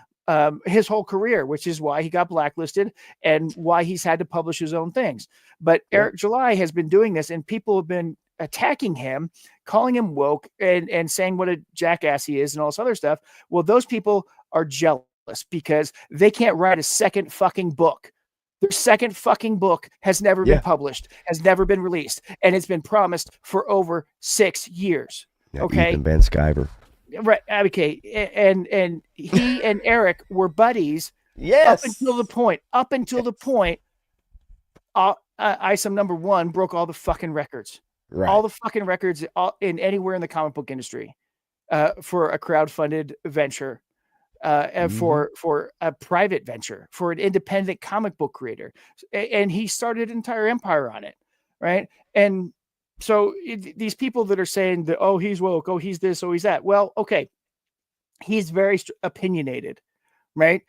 his whole career, which is why he got blacklisted and why he's had to publish his own things. But Eric July has been doing this, and people have been attacking him, calling him woke, and saying what a jackass he is and all this other stuff. Well, those people are jealous because they can't write a second fucking book. Their second fucking book has never been published, has never been released, and it's been promised for over 6 years. Okay, Ethan Van Sciver. Right. Okay. And he and Eric were buddies. Yes. Up until the point, ISOM #1 broke all the fucking records. Right. All the fucking records in anywhere in the comic book industry for a crowdfunded venture. And for a private venture, for an independent comic book creator. And he started an entire empire on it, right? And so these people that are saying that, oh, he's woke, oh, he's this, oh, he's that. Well, okay, he's very opinionated, right?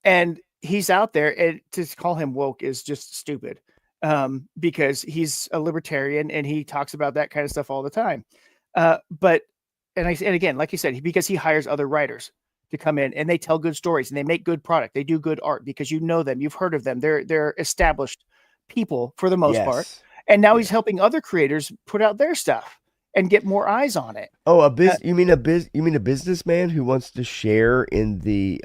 And he's out there, and to call him woke is just stupid because he's a libertarian and he talks about that kind of stuff all the time. And again, like you said, because he hires other writers to come in, and they tell good stories, and they make good product. They do good art because you know them, you've heard of them. They're established people for the most part. And now he's helping other creators put out their stuff and get more eyes on it. Oh, you mean a businessman who wants to share in the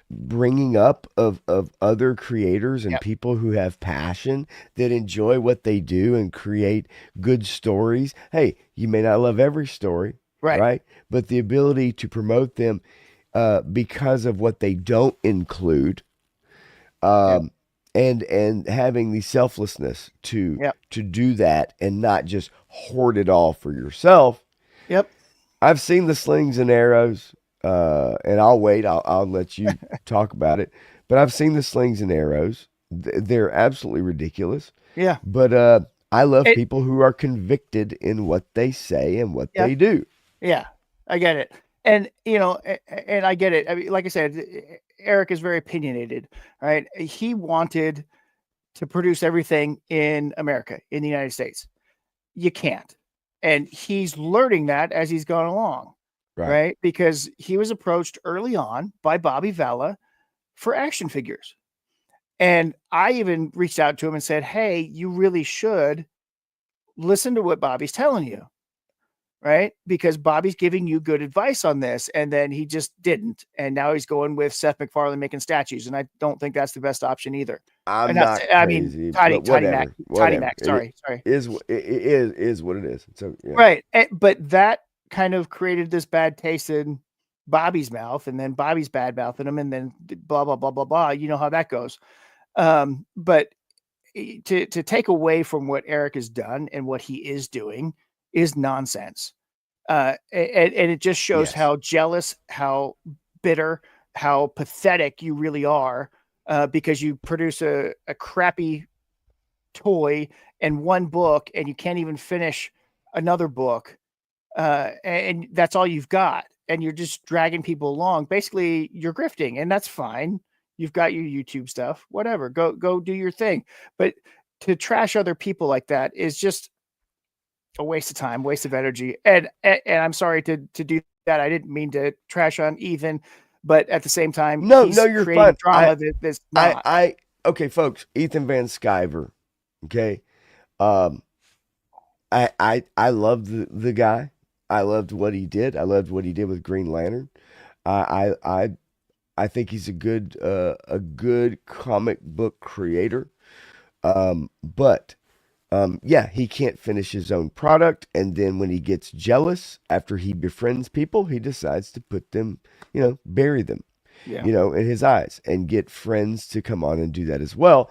bringing up of other creators and people who have passion, that enjoy what they do and create good stories. Hey, you may not love every story, right? But the ability to promote them because of what they don't include, and having the selflessness to do that and not just hoard it all for yourself. I've seen the slings and arrows, and I'll wait. I'll let you talk about it. But I've seen the slings and arrows. They're absolutely ridiculous. But I love people who are convicted in what they say and what they do. I get it. And, and I get it. I mean, like I said, Eric is very opinionated, right? He wanted to produce everything in America, in the United States. You can't. And he's learning that as he's gone along, right? Because he was approached early on by Bobby Valla for action figures. And I even reached out to him and said, hey, you really should listen to what Bobby's telling you. Right? Because Bobby's giving you good advice on this, and then he just didn't. And now he's going with Seth MacFarlane making statues. And I don't think that's the best option either. I'm not crazy, I mean, Tiny Mac. Sorry. It is what it is. So, right. But that kind of created this bad taste in Bobby's mouth, and then Bobby's bad mouthing him, and then blah, blah, blah, blah, blah. You know how that goes. But to take away from what Eric has done and what he is doing is nonsense. And it just shows how jealous, how bitter, how pathetic you really are, because you produce a crappy toy and one book, and you can't even finish another book. And that's all you've got. And you're just dragging people along. Basically, you're grifting, and that's fine. You've got your YouTube stuff, whatever, go do your thing. But to trash other people like that is just a waste of time, waste of energy. And I'm sorry to do that. I didn't mean to trash on Ethan, but at the same time, no, you're fine. Drama that's not. Okay, folks, Ethan Van Sciver. Okay. I loved the guy. I loved what he did. I loved what he did with Green Lantern. I think he's a good comic book creator. But yeah, he can't finish his own product, and then when he gets jealous after he befriends people, he decides to put them, bury them, Yeah. in his eyes, and get friends to come on and do that as well.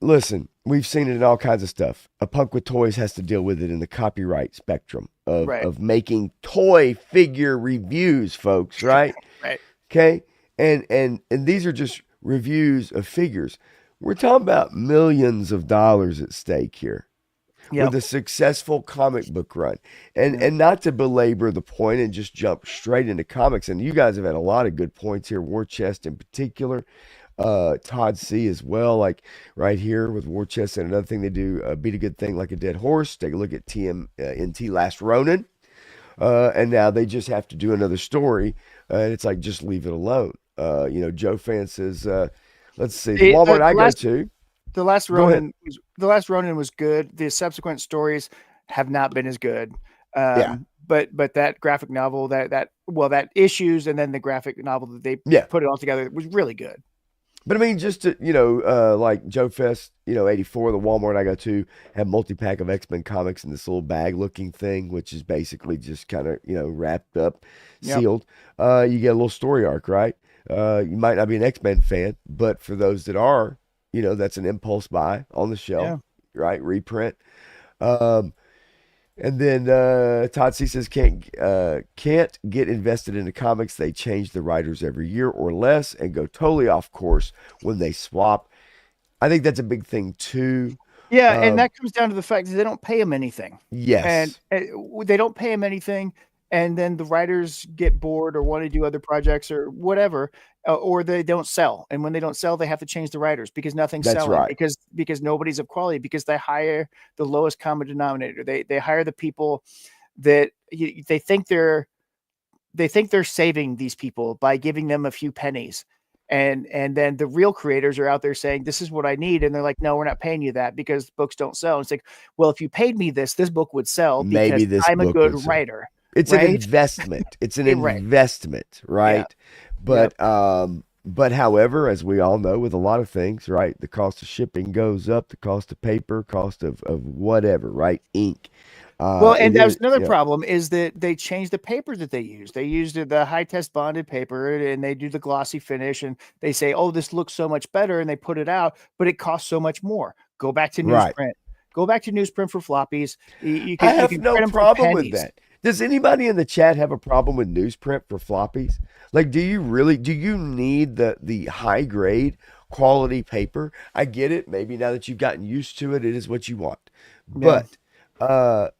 Listen, we've seen it in all kinds of stuff. A punk with toys has to deal with it in the copyright spectrum of Right. of making toy figure reviews, folks, right? Right. Okay? And these are just reviews of figures. We're talking about millions of dollars at stake here with Yep. a successful comic book run. And Yep. and not to belabor the point and just jump straight into comics. And you guys have had a lot of good points here, War Chest in particular. Todd C as well, like right here with War Chest. And another thing they do, beat a good thing like a dead horse. Take a look at TMNT Last Ronin. And now they just have to do another story. And it's like, just leave it alone. Joe Fan says, let's see, the The, Walmart the, I the go last to. the last Go ahead. Ronin was good. The subsequent stories have not been as good. Yeah. But that graphic novel, that issues, and then the graphic novel that they Yeah. put it all together was really good. But I mean, just to, like Joe Fest, 84, the Walmart I go to have multi-pack of X-Men comics in this little bag looking thing, which is basically just kind of, wrapped up, Yep. sealed. You get a little story arc, right? You might not be an X-Men fan, but for those that are, that's an impulse buy on the shelf, Yeah. right? Reprint. Um, and then Todd C says can't get invested into comics. They change the writers every year or less and go totally off course when they swap. I think that's a big thing too. Yeah, and Um, that comes down to the fact that they don't pay him anything, and yes, they don't pay him anything, and then the writers get bored or want to do other projects or whatever, or they don't sell, and when they don't sell, they have to change the writers because nothing's that's selling right. because nobody's of quality because they hire the lowest common denominator. They hire the people that they think they're saving these people by giving them a few pennies. And then the real creators are out there saying, this is what I need. And they're like, no, we're not paying you that because books don't sell. And it's like, well, if you paid me this book would sell because Maybe this I'm a book good would sell. writer. It's an Right. investment. It's an Right. investment, Yeah. right? Yep. But however, as we all know, with a lot of things, right, the cost of shipping goes up, the cost of paper, cost of whatever, right? Ink. Well, It and that was is, another problem is that they changed the paper that they use. They used the high test bonded paper and they do the glossy finish and they say, oh, this looks so much better. And they put it out, but it costs so much more. Go back to right. newsprint. Go back to newsprint for floppies. You I you have can no print them for problem with pennies. that. Does anybody in the chat have a problem with newsprint for floppies? Like, do you need the high grade quality paper? I get it. Maybe now that you've gotten used to it, it is what you want. Yeah. But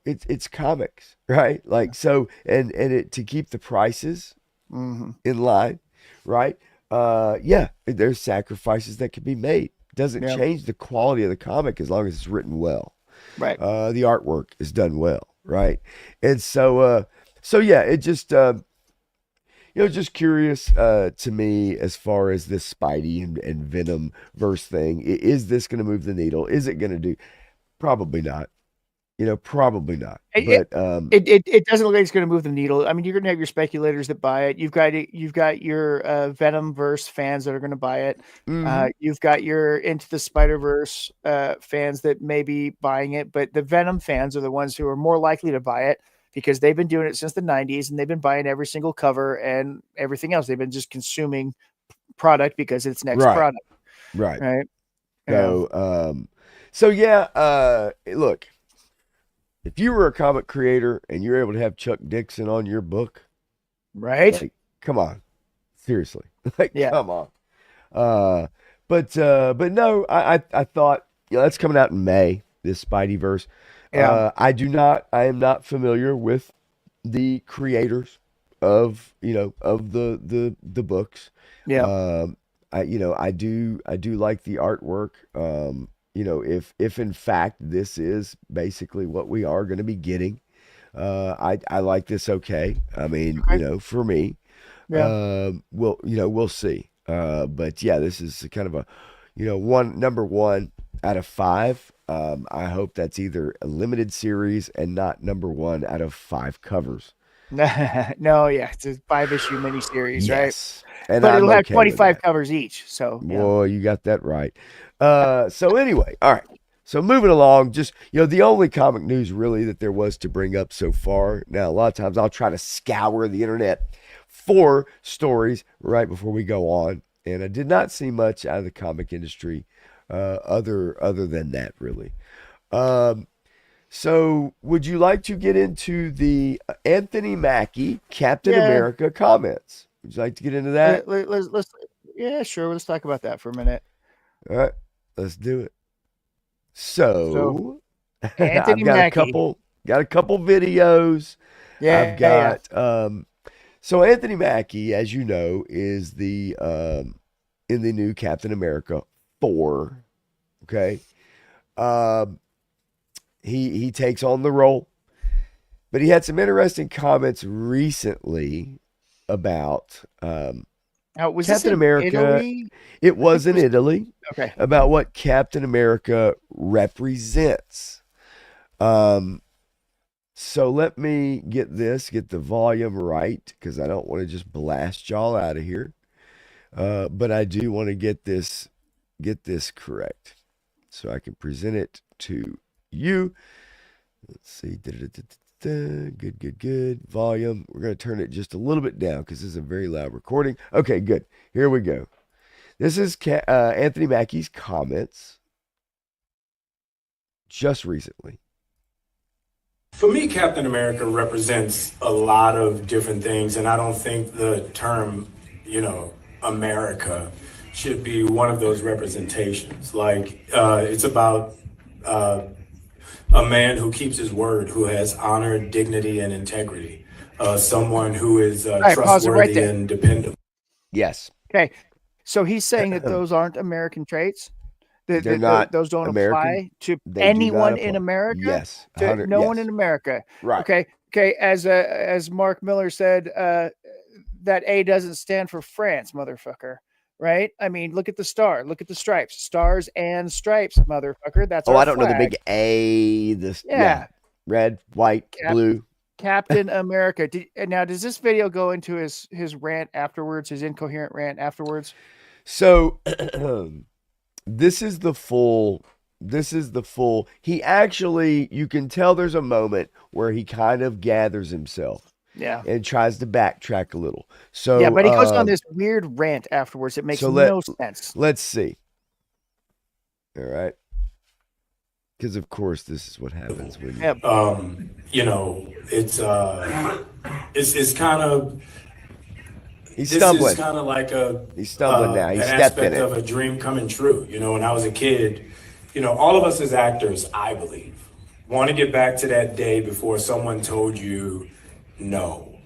it's comics, right? Like so, and it to keep the prices Hmm. in line, right? Yeah, there's sacrifices that can be made. Doesn't Yeah. change the quality of the comic as long as it's written well. Right. The artwork is done well, right? And so yeah, it just just curious to me as far as this Spidey and Venom verse thing. Is this going to move the needle? Is it going to do? Probably not. Probably not. It, But it doesn't look like it's going to move the needle. I mean, you're going to have your speculators that buy it. You've got your Venomverse fans that are going to buy it. mhm, You've got your Into the Spider Verse fans that may be buying it, but the Venom fans are the ones who are more likely to buy it because they've been doing it since the '90s and they've been buying every single cover and everything else. They've been just consuming product because it's next right, product, right. right? Yeah, So so yeah, look, if you were a comic creator and you're able to have Chuck Dixon on your book, right. like, come on, seriously, like, Yeah, come on. Uh, but no, I thought, that's coming out in May, this Spideyverse. yeah, I am not familiar with the creators of the books. yeah. Um, I do like the artwork. If in fact this is basically what we are going to be getting, I like this. Okay, I mean, Okay. for me, Yeah. we'll see. But yeah, this is kind of a, one number one out of five. I hope that's either a limited series and not number one out of 5 covers. No, yeah, it's a 5-issue miniseries, right? Yes. And But I'm it'll have okay with 25 that. covers each. So yeah. Boy, you got that right. So anyway, all right. So moving along, just the only comic news really that there was to bring up so far. Now, a lot of times I'll try to scour the internet for stories right before we go on, and I did not see much out of the comic industry, other than that really. Um, so would you like to get into the Anthony Mackie Captain Yeah. America comments? Would you like to get into that? Let's yeah, sure. Let's talk about that for a minute. All right, let's do it. So So I've Anthony Mackie. got a couple videos. I've Yeah, yeah. got so Anthony Mackie, as you know, is the in the new Captain America 4. Okay. Um he takes on the role, but he had some interesting comments recently about Now, was this Captain in America. Italy? It I think was it in was Italy, okay. about what Captain America represents. Um, so let me get the volume right because I don't want to just blast y'all out of here. But I do want to get this correct so I can present it to you. Let's see. Good, good, good. Volume. We're going to turn it just a little bit down because this is a very loud recording. Okay, good. Here we go. This is Anthony Mackie's comments just recently. For me, Captain America represents a lot of different things, and I don't think the term, America should be one of those representations. Like, it's about a man who keeps his word, who has honor, dignity, and integrity, someone who is All right, pause it right trustworthy there. and dependable. Yes. Okay. So he's saying that those aren't American traits. They're not Those don't American. apply to They do not anyone in apply. America. Yes. To 100. no one in Yes. America. Right. Okay. Okay. As Mark Miller said, that A doesn't stand for France, motherfucker. Right? I mean, look at the star. Look at the stripes. Stars and stripes, motherfucker. That's Oh, our I don't know the flag. big A. This, yeah. Yeah. Red, white, blue. Captain America. Now, does this video go into his rant afterwards? His incoherent rant afterwards? So this is the full. He actually, you can tell there's a moment where he kind of gathers himself. Yeah. And tries to backtrack a little. So yeah, but he goes on this weird rant afterwards. It makes no sense. Let's see. All right. Because of course this is what happens when It's kind of he's stumbling. This is kind of like he's stumbling now. He an stepped in aspect it. of a dream coming true. When I was a kid, all of us as actors, I believe, want to get back to that day before someone told you no.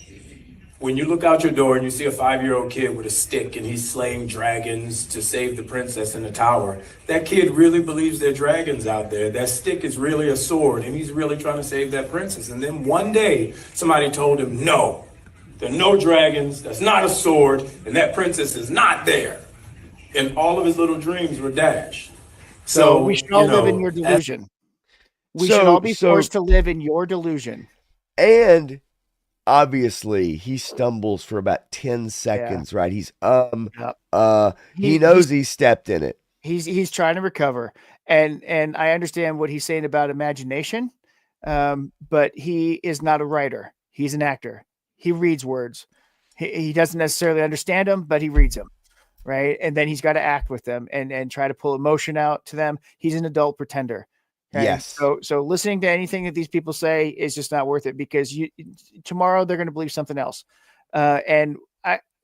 When you look out your door and you see a 5-year-old kid with a stick and he's slaying dragons to save the princess in the tower, that kid really believes there are dragons out there. That stick is really a sword and he's really trying to save that princess. And then one day somebody told him, no, there are no dragons, that's not a sword, and that princess is not there. And all of his little dreams were dashed. So we should all live in your delusion. We should all be forced to live in your delusion. And obviously he stumbles for about 10 seconds, right? He's he knows he stepped in it. He's trying to recover. And I understand what he's saying about imagination. But he is not a writer. He's an actor. He reads words. He doesn't necessarily understand them, but he reads them. Right. And then he's got to act with them and try to pull emotion out to them. He's an adult pretender. Okay? Yes. So listening to anything that these people say is just not worth it because tomorrow they're going to believe something else. But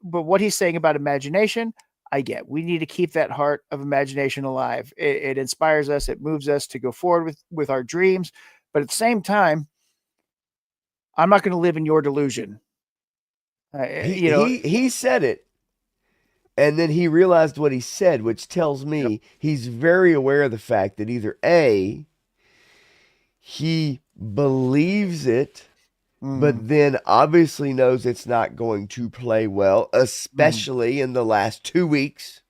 what he's saying about imagination, I get. We need to keep that heart of imagination alive. It inspires us. It moves us to go forward with our dreams. But at the same time, I'm not going to live in your delusion. He said it. And then he realized what he said, which tells me he's very aware of the fact that either A, he believes it, but then obviously knows it's not going to play well, especially in the last 2 weeks.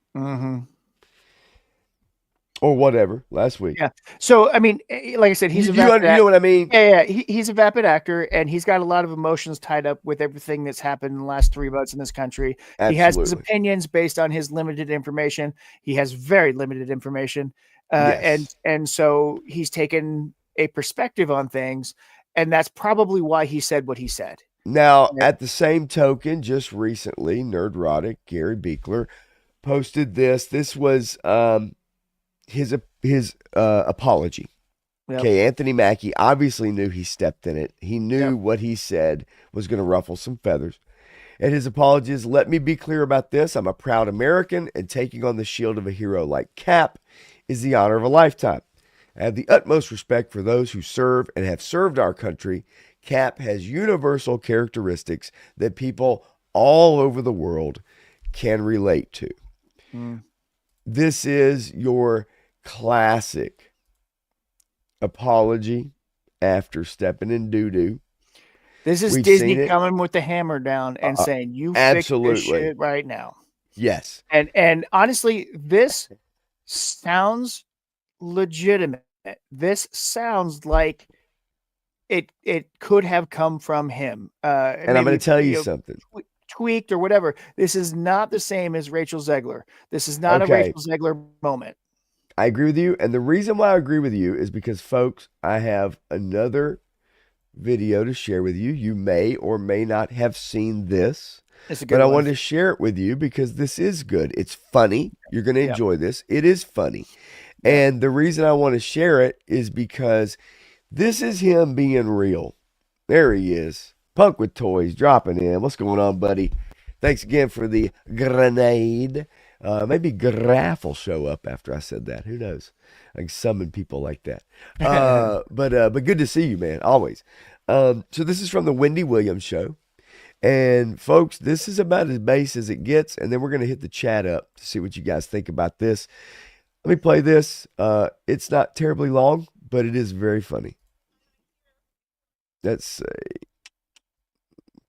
or whatever last week. Yeah. So I mean, like I said, he's you know what I mean? Yeah. He's a vapid actor, and he's got a lot of emotions tied up with everything that's happened in the last 3 months in this country. Absolutely. He has his opinions based on his limited information. He has very limited information, Yes. and so he's taken a perspective on things, and that's probably why he said what he said. Now, at the same token, just recently, Nerdrotic Gary Beekler posted this. This was his apology. Yep. Okay, Anthony Mackie obviously knew he stepped in it. He knew what he said was going to ruffle some feathers. And his apology is, let me be clear about this. I'm a proud American, and taking on the shield of a hero like Cap is the honor of a lifetime. I have the utmost respect for those who serve and have served our country. Cap has universal characteristics that people all over the world can relate to. This is your classic apology after stepping in doo-doo. This is Disney coming with the hammer down and saying, you fix this shit right now. Yes. And honestly, this sounds legitimate. This sounds like it could have come from him. And I'm going to tell you something. Tweaked or whatever. This is not the same as Rachel Zegler. This is not a Rachel Zegler moment. I agree with you. And the reason why I agree with you is because, folks, I have another video to share with you. You may or may not have seen this, but I wanted to share it with you because this is good. It's funny. You're going to enjoy this. It is funny. And the reason I want to share it is because this is him being real. There he is. Punk with Toys dropping in. What's going on, buddy? Thanks again for the grenade. Maybe Graf will show up after I said that. Who knows? I can summon people like that. But good to see you, man. Always. So this is from the Wendy Williams show. And folks, this is about as base as it gets. And then we're going to hit the chat up to see what you guys think about this. Let me play this. It's not terribly long, but it is very funny. Let's say,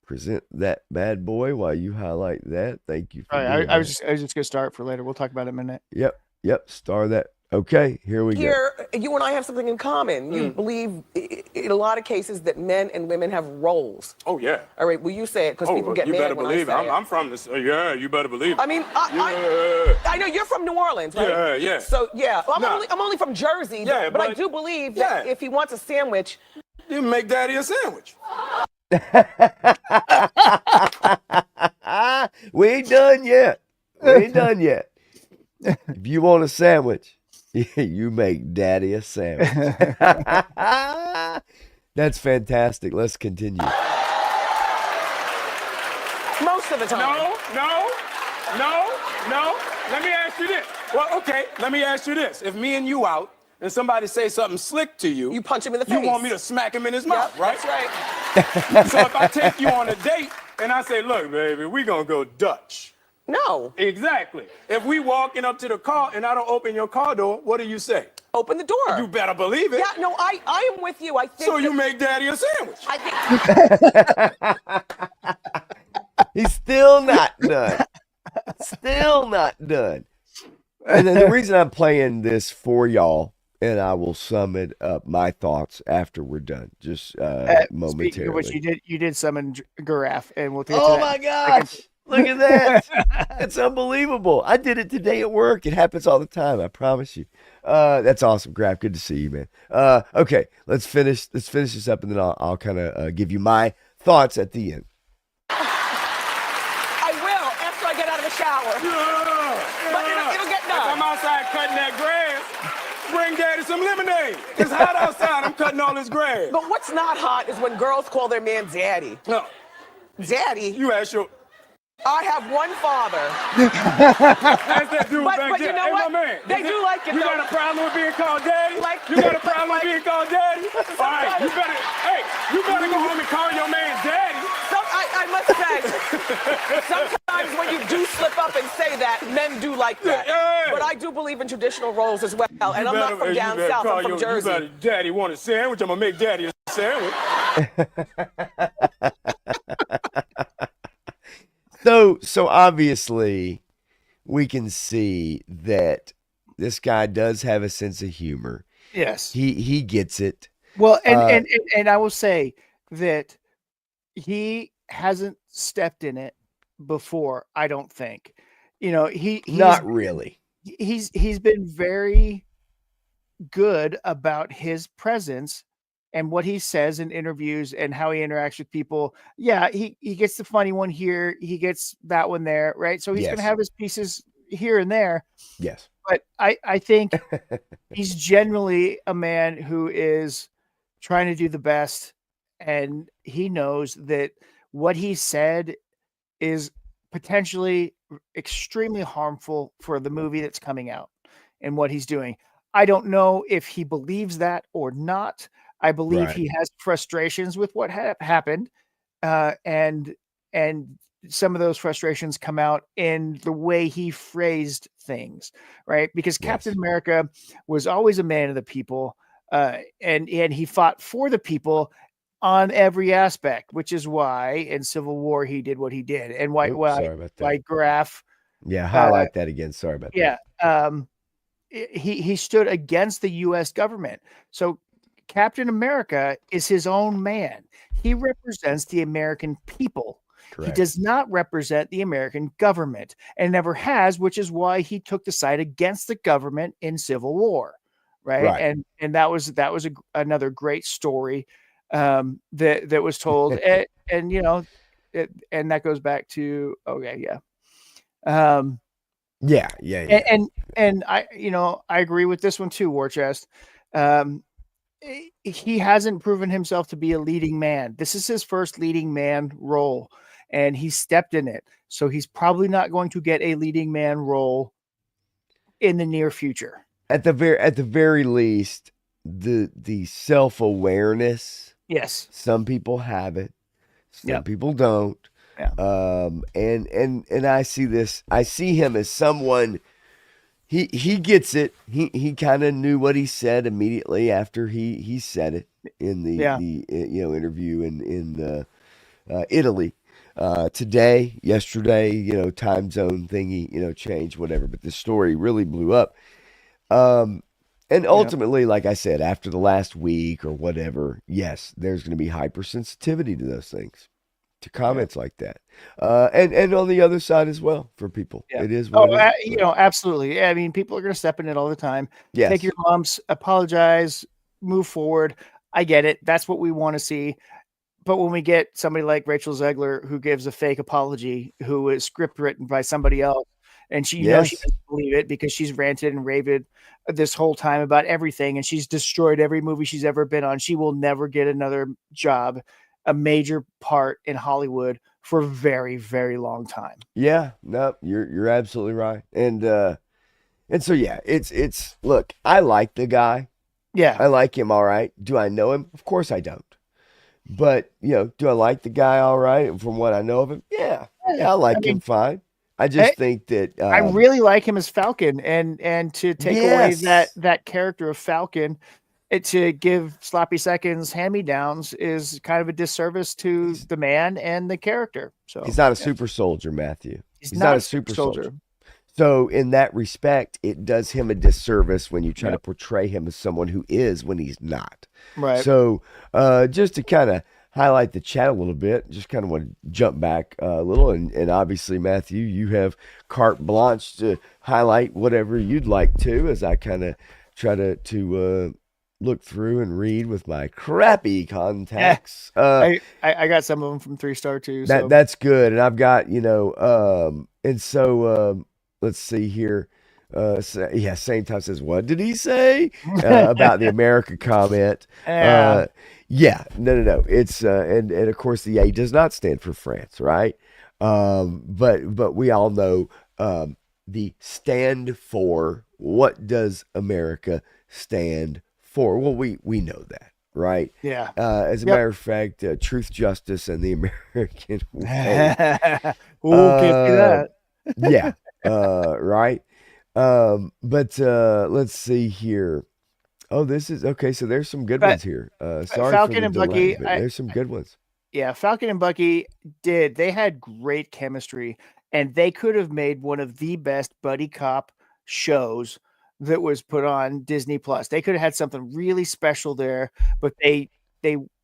present that bad boy while you highlight that. Thank you. For I was just gonna start for later. We'll talk about it in a minute. Yep. Star that. Okay, here we go. You and I have something in common. You believe in a lot of cases that men and women have roles. Oh, yeah. All right, will you say it? Because people get mad when I say it. I'm from this. Yeah, you better believe it. I mean, I know you're from New Orleans, right? Yeah. So, yeah. Well, I'm only from Jersey, Yeah, but I do believe that if he wants a sandwich, you make daddy a sandwich. We ain't done yet. If you want a sandwich, you make daddy a sandwich. That's fantastic. Let's continue. most of the time. No. Let me ask you this. Well, okay, let me ask you this. If me and you out and somebody say something slick to you, You punch him in the face. you want me to smack him in his mouth, Yep, right? That's right. So if I take you on a date and I say, look, baby, we gonna go Dutch. No. Exactly. If we walking up to the car and I don't open your car door, what do you say? Open the door. You better believe it. Yeah, no, I am with you. I think So you make daddy a sandwich. I think He's still not done. Still not done. And then the reason I'm playing this for y'all, and I will sum it up my thoughts after we're done, just momentarily. Speaking of which, you did summon Giraffe, and we'll take Oh my gosh! Look at that! It's unbelievable. I did it today at work. It happens all the time. I promise you. That's awesome, Graf. Good to see you, man. Okay, let's finish this up, and then I'll kind of give you my thoughts at the end. I will after I get out of the shower. But it'll get If done. I'm outside cutting that grass, bring daddy some lemonade. It's hot outside. I'm cutting all this grass. But what's not hot is when girls call their man daddy. No, Daddy, you ask your... I have one father. Ask that dude But- back but you there. know Hey, what? my man. They do like it, You though. got a problem with being called daddy? Like- You got a problem like- with being called daddy? All right, you better go home and call your man daddy. I must say, sometimes when you do slip up and say that, men do like that. Yeah. But I do believe in traditional roles as well. And You I'm not better- from you down better south, call I'm from your- Jersey. You better, daddy want a sandwich, I'm going to make daddy a sandwich. So obviously we can see that This guy does have a sense of humor. Yes. He gets it. Well, and I will say that he hasn't stepped in it before, I don't think. You know, Not really. he's been very good about his presence and what he says in interviews and how he interacts with people. Yeah, he gets the funny one here, he gets that one there, right? So he's going to Yes. have his pieces here and there. Yes. But I think he's generally a man who is trying to do the best, and he knows that what he said is potentially extremely harmful for the movie that's coming out and what he's doing. I don't know if he believes that or not. I believe Right. he has frustrations with what happened, and some of those frustrations come out in the way he phrased things, right? Because Captain Yes. America was always a man of the people, and he fought for the people on every aspect, which is why in Civil War he did what he did, and Oops, sorry about why that. Graf, Yeah, highlight that again. Sorry about yeah, that. he stood against the U.S. government. So Captain America is his own man. He represents the American people. He Correct. does not represent the American government and never has, which is why he took the side against the government in Civil War, right? Right. And that was another great story that was told, and you know, and that goes back to okay, yeah. Yeah. And I, you know, I agree with this one too, War Chest. Um, he hasn't proven himself to be a leading man. This is his first leading man role, and he stepped in it. So he's probably not going to get a leading man role in the near future. At the very least, the self-awareness, Yes. some people have it, some Yep. people don't. Yeah. And I see him as someone, he gets it. He kind of knew what he said immediately after he said it in the Yeah. interview in Italy. Today, yesterday, time zone thingy, changed, whatever. But the story really blew up. And ultimately, like I said, after the last week or whatever, yes, there's going to be hypersensitivity to those things, to comments like that. And on the other side as well for people. Yeah. It is what it is. you know, absolutely. I mean, people are going to step in it all the time. Yes. Take your lumps, apologize, move forward. I get it. That's what we want to see. But when we get somebody like Rachel Zegler who gives a fake apology, who is script written by somebody else, and she knows she Yes. doesn't believe it because she's ranted and raved this whole time about everything, and she's destroyed every movie she's ever been on. She will never get another job, a major part in Hollywood for a very, very long time. Yeah. No, you're absolutely right. And so yeah, it's look, I like the guy. Yeah. I like him all right. Do I know him? Of course I don't. But, do I like the guy all right from what I know of him? Yeah. Yeah, I like him fine. I just think that I really like him as Falcon, and to take away that character of Falcon, to give sloppy seconds hand-me-downs is kind of a disservice to the man and the character. So he's not a super soldier, Matthew. He's not a super soldier. So in that respect, it does him a disservice when you try to portray him as someone who is when he's not. Right. So just to kind of highlight the chat a little bit, just kind of want to jump back a little. And obviously, Matthew, you have carte blanche to highlight whatever you'd like to, as I kind of try to look through and read with my crappy contacts. I got some of them from 3-star too. So. That's good. And I've got, and so let's see here. Same time says, what did he say about the America comment? No. It's and of course the A does not stand for France, right? But we all know the stand for. What does America stand for? Well, we know that, right? Yeah. As a matter of fact, truth, justice, and the American way. Can't do that. Yeah. Right. But let's see here. Oh, this is okay. So there's some good ones here. Sorry Falcon for the and delay, Bucky. but there's some good ones. Yeah, Falcon and Bucky they had great chemistry, and they could have made one of the best buddy cop shows that was put on Disney Plus. They could have had something really special there, but they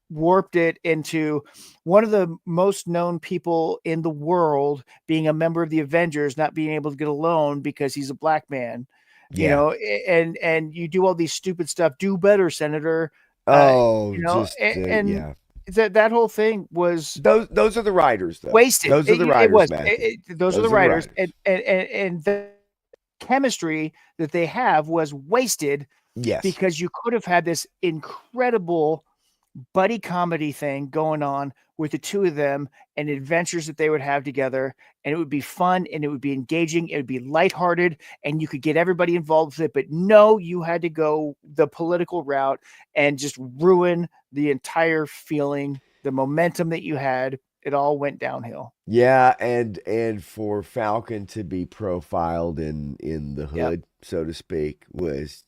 warped it into one of the most known people in the world being a member of the Avengers, not being able to get a loan because he's a black man. You Yeah. know, and you do all these stupid stuff. Do better, Senator. Oh, You know, just and yeah. that whole thing was Those are the writers, though. wasted. Those are the It writers, was. Matthew. Those are the Those are the writers, writers. and the chemistry that they have was wasted Yes. because you could have had this incredible buddy comedy thing going on with the two of them and adventures that they would have together, and it would be fun and it would be engaging, it would be lighthearted, and you could get everybody involved with it. But no, you had to go the political route and just ruin the entire feeling, the momentum that you had. It all went downhill. Yeah, and for Falcon to be profiled in the Yep. hood, so to speak, was,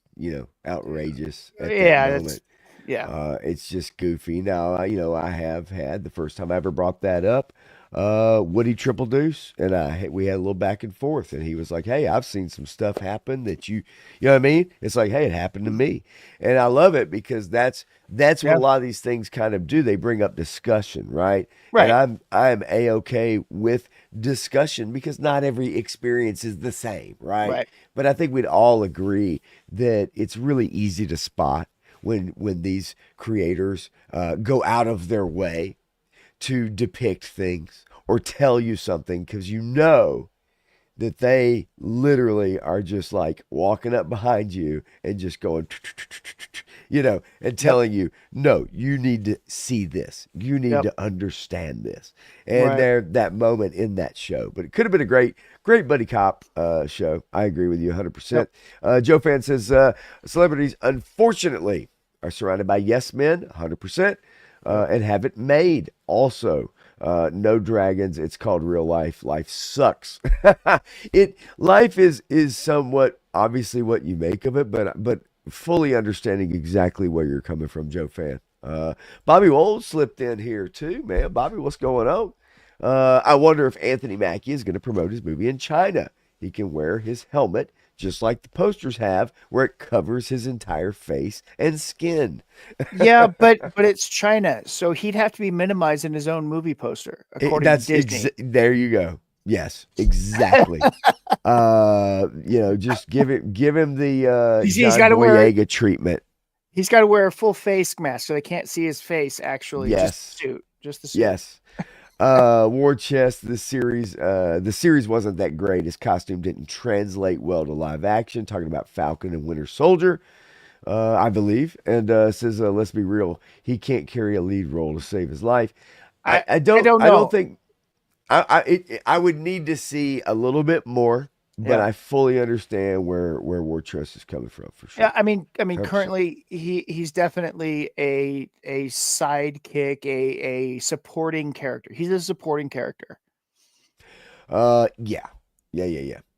outrageous at that Yeah, moment. It's just goofy. Now, I have had the first time I ever brought that up, Woody Triple Deuce, and we had a little back and forth, and he was like, "Hey, I've seen some stuff happen that you know what I mean?" It's like, "Hey, it happened to me," and I love it because that's what Yeah. a lot of these things kind of do. They bring up discussion, right? Right. And I'm a-okay with discussion because not every experience is the same, right? Right. But I think we'd all agree that it's really easy to spot when these creators go out of their way to depict things or tell you something because that they literally are just like walking up behind you and just going, and telling you, no, you need to see this. You need to understand this. And Right. there, that moment in that show. But it could have been a great buddy cop show. I agree with you 100%. Joe Fan says, celebrities, unfortunately, are surrounded by yes men, 100%, and have it made also. No dragons. It's called real life. Life sucks. Life is somewhat obviously what you make of it, but fully understanding exactly where you're coming from, Joe Fan. Bobby Wold slipped in here too, man. Bobby, what's going on? I wonder if Anthony Mackie is going to promote his movie in China. He can wear his helmet just like the posters have, where it covers his entire face and skin. Yeah, but it's China, so he'd have to be minimized in his own movie poster, according to Disney. There you go. Yes, exactly. Just give him the He's John gotta wear- Boyega treatment. He's got to wear a full face mask so they can't see his face. Actually, Yes. just the suit. Yes. War Chest, the series wasn't that great. His costume didn't translate well to live action. Talking about Falcon and Winter Soldier, I believe. And says, let's be real, he can't carry a lead role to save his life. I don't know. think I would need to see a little bit more, but I fully understand where War Chest is coming from for sure. Yeah, I mean, 100%. currently he's definitely a sidekick, a supporting character. He's a supporting character. Yeah.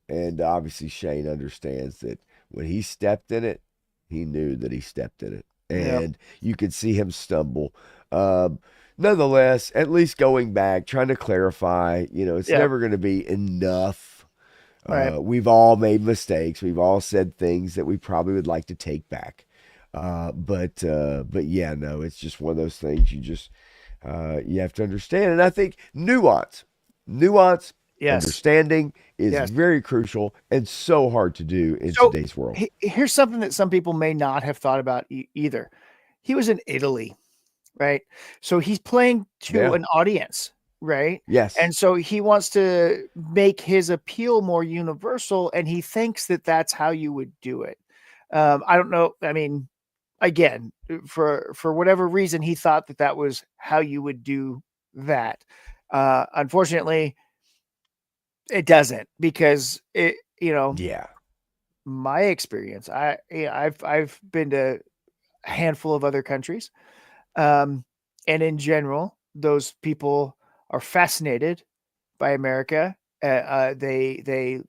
And obviously Shane understands that when he stepped in it, he knew that he stepped in it, and you could see him stumble. Nonetheless, at least going back, trying to clarify, it's never going to be enough. Right. We've all made mistakes. We've all said things that we probably would like to take back. But yeah, no, it's just one of those things you just, you have to understand. And I think nuance, understanding is very crucial and so hard to do in today's world. Here's something that some people may not have thought about either. He was in Italy, right? So he's playing to an audience, right? Yes. And so he wants to make his appeal more universal, and he thinks that that's how you would do it. I don't know. I mean, again, for whatever reason, he thought that was how you would do that. Unfortunately, it doesn't, because my experience, I've been to a handful of other countries, and in general, those people are fascinated by America. They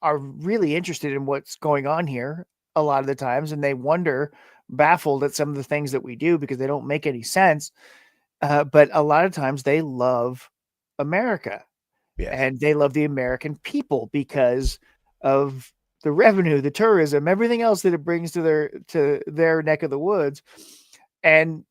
are really interested in what's going on here a lot of the times, and they wonder, baffled at some of the things that we do because they don't make any sense. But a lot of times they love America. Yes. And they love the American people because of the revenue, the tourism, everything else that it brings to their neck of the woods. And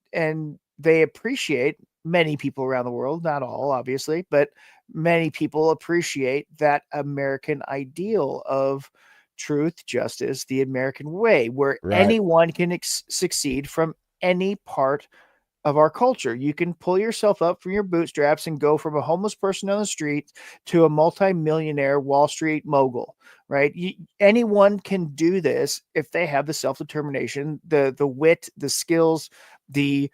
they appreciate, many people around the world, not all obviously, but many people appreciate that American ideal of truth, justice, the American way, where Right. anyone can succeed from any part of our culture. You can pull yourself up from your bootstraps and go from a homeless person on the street to a multi-millionaire Wall Street mogul, right? Anyone can do this if they have the self-determination, the wit, the skills, the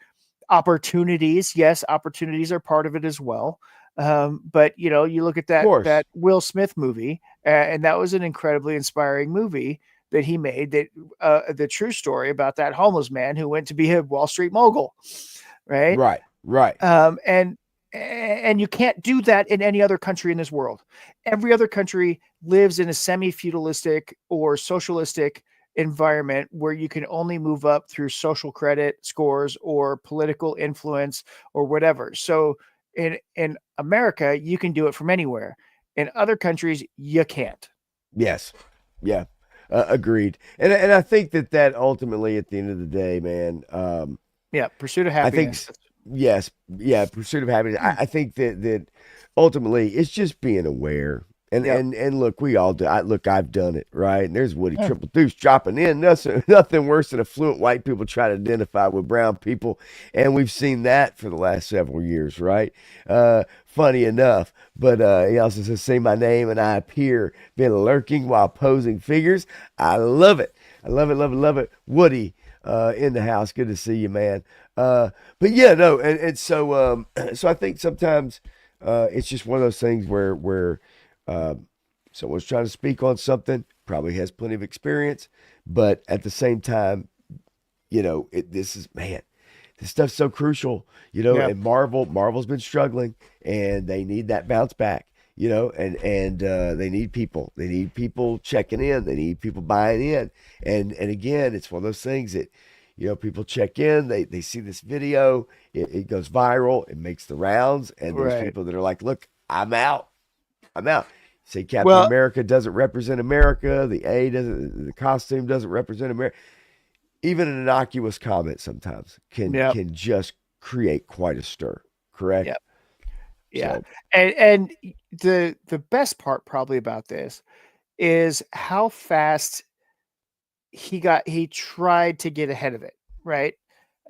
opportunities. Yes, opportunities are part of it as well. But you look at that Will Smith movie, and that was an incredibly inspiring movie that he made, that the true story about that homeless man who went to be a Wall Street mogul. Right. And you can't do that in any other country in this world. Every other country lives in a semi-feudalistic or socialistic environment where you can only move up through social credit scores or political influence or whatever. So in America, you can do it from anywhere. In other countries, you can't. Yes. Yeah. Agreed. And I think that ultimately, at the end of the day, man, pursuit of happiness. I think, yes. Yeah. Pursuit of happiness. I think that ultimately it's just being aware. And look, we all do. I've done it, right? And there's Woody Triple Deuce dropping in. Nothing worse than affluent white people try to identify with brown people, and we've seen that for the last several years, right? Funny enough, but he also says, "Say my name, and I appear." Been lurking while posing figures. I love it. I love it. Love it. Love it. Woody in the house. Good to see you, man. But yeah, no, and so so I think sometimes it's just one of those things where someone's trying to speak on something, probably has plenty of experience, but at the same time, this stuff's so crucial, and Marvel's been struggling, and they need that bounce back, and they need people checking in, they need people buying in, and again, it's one of those things that, people check in, they see this video, it goes viral, it makes the rounds, and there's people that are like, look, I'm out. Say Captain America doesn't represent America. The costume doesn't represent America. Even an innocuous comment sometimes can just create quite a stir. Correct? Yep. Yeah. So. And the best part probably about this is how fast he tried to get ahead of it. Right.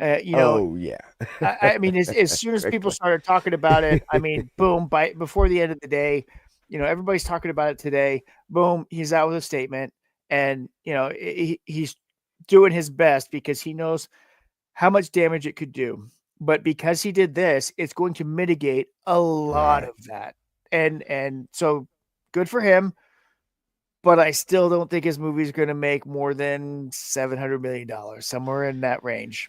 Oh yeah. I mean, as soon as people started talking about it, I mean, boom, before the end of the day, everybody's talking about it today. Boom, he's out with a statement, and he's doing his best because he knows how much damage it could do. But because he did this, it's going to mitigate a lot of that, and so good for him. But I still don't think his movie is going to make more than $700 million, somewhere in that range.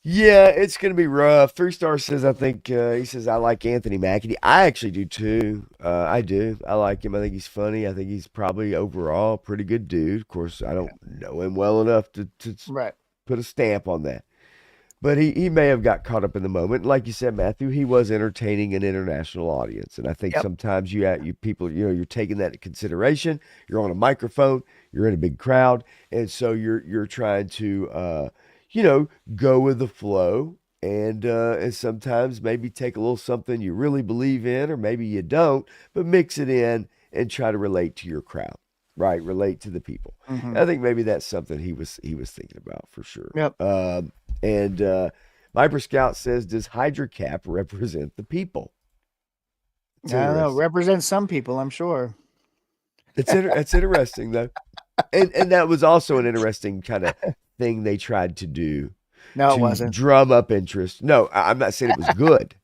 Yeah, it's going to be rough. 3 Star says, I think, he says, I like Anthony Mackie. I actually do too. I do. I like him. I think he's funny. I think he's probably overall a pretty good dude. Of course, I don't know him well enough to put a stamp on that. But he may have got caught up in the moment. Like you said, Matthew, he was entertaining an international audience. And I think sometimes you people, you're taking that into consideration. You're on a microphone. You're in a big crowd. And so you're trying to go with the flow, and sometimes maybe take a little something you really believe in, or maybe you don't, but mix it in and try to relate to your crowd, right? Relate to the people. Mm-hmm. I think maybe that's something he was thinking about for sure. Yep. And Viper Scout says, does Hydra Cap represent the people? I don't know. Represent some people, I'm sure. It's interesting though, and that was also an interesting kind of thing they tried to do. No, it wasn't. Drum up interest. No, I'm not saying it was good.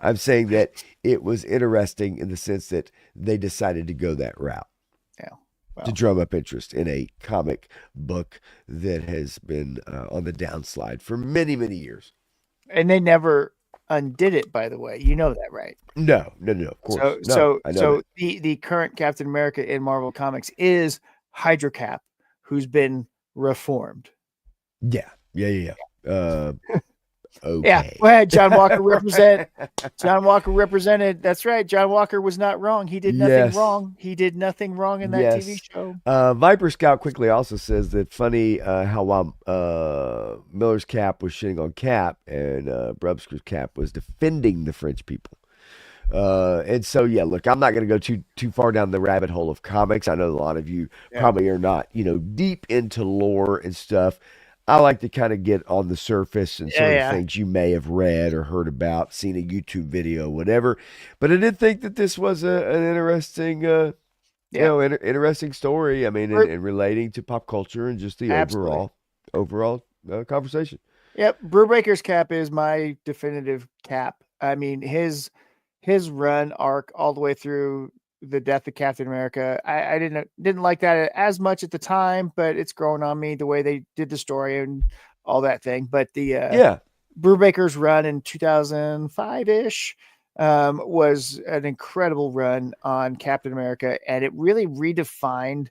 I'm saying that it was interesting in the sense that they decided to go that route. Yeah. Well, to drum up interest in a comic book that has been on the downslide for many, many years. And they never undid it, by the way. You know that, right? No, of course. So the current Captain America in Marvel Comics is Hydra Cap, who's been reformed. Yeah. okay. Yeah, go ahead. John Walker represent. John Walker represented. That's right. John Walker was not wrong. He did nothing Yes. wrong. He did nothing wrong in that TV show. Viper Scout quickly also says that funny how while Miller's Cap was shitting on Cap and Brubsker's Cap was defending the French people. And so, yeah, look, I'm not going to go too far down the rabbit hole of comics. I know a lot of you probably are not, deep into lore and stuff. I like to kind of get on the surface and sort of things you may have read or heard about, seen a YouTube video, whatever. But I did think that this was an interesting, interesting story. I mean, in relating to pop culture and just the overall conversation. Yep, Brubaker's Cap is my definitive Cap. I mean, his run arc all the way through the death of Captain America. I didn't like that as much at the time, but it's grown on me the way they did the story and all that thing. But the Brubaker's run in 2005-ish was an incredible run on Captain America, and it really redefined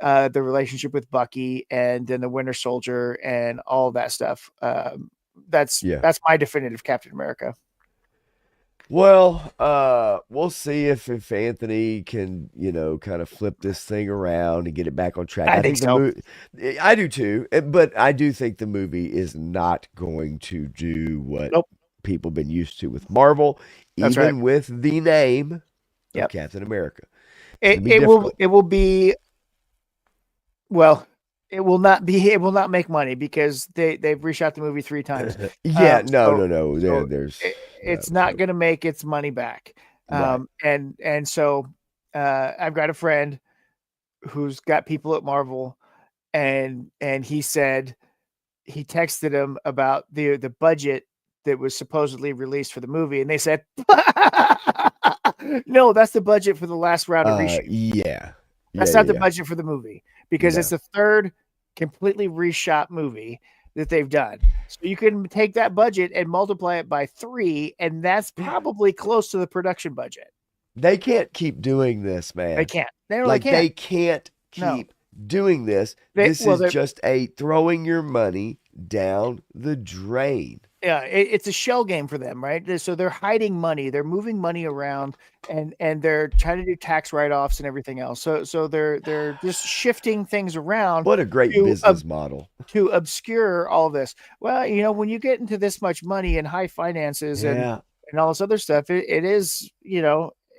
the relationship with Bucky and then the Winter Soldier and all that stuff. That's my definitive Captain America. Well, we'll see if Anthony can, kind of flip this thing around and get it back on track. I think so. I do too, but I do think the movie is not going to do what people have been used to with Marvel, even with the name of Captain America. It will be. Well, it will not make money because they've reshot the movie 3 times. No. It's not going to make its money back. And so I've got a friend who's got people at Marvel, and he said he texted him about the budget that was supposedly released for the movie, and they said, no, that's the budget for the last round of reshoot. That's not the budget for the movie, because it's the 3rd completely reshot movie that they've done. So you can take that budget and multiply it by 3, and that's probably close to the production budget. They can't keep doing this, man. They can't. They can't keep doing this. This is just a throwing your money down the drain. Yeah, it's a shell game for them, right? So they're hiding money, they're moving money around, and they're trying to do tax write-offs and everything else. So they're just shifting things around. What a great business model to obscure all this. Well, when you get into this much money and high finances and all this other stuff, it is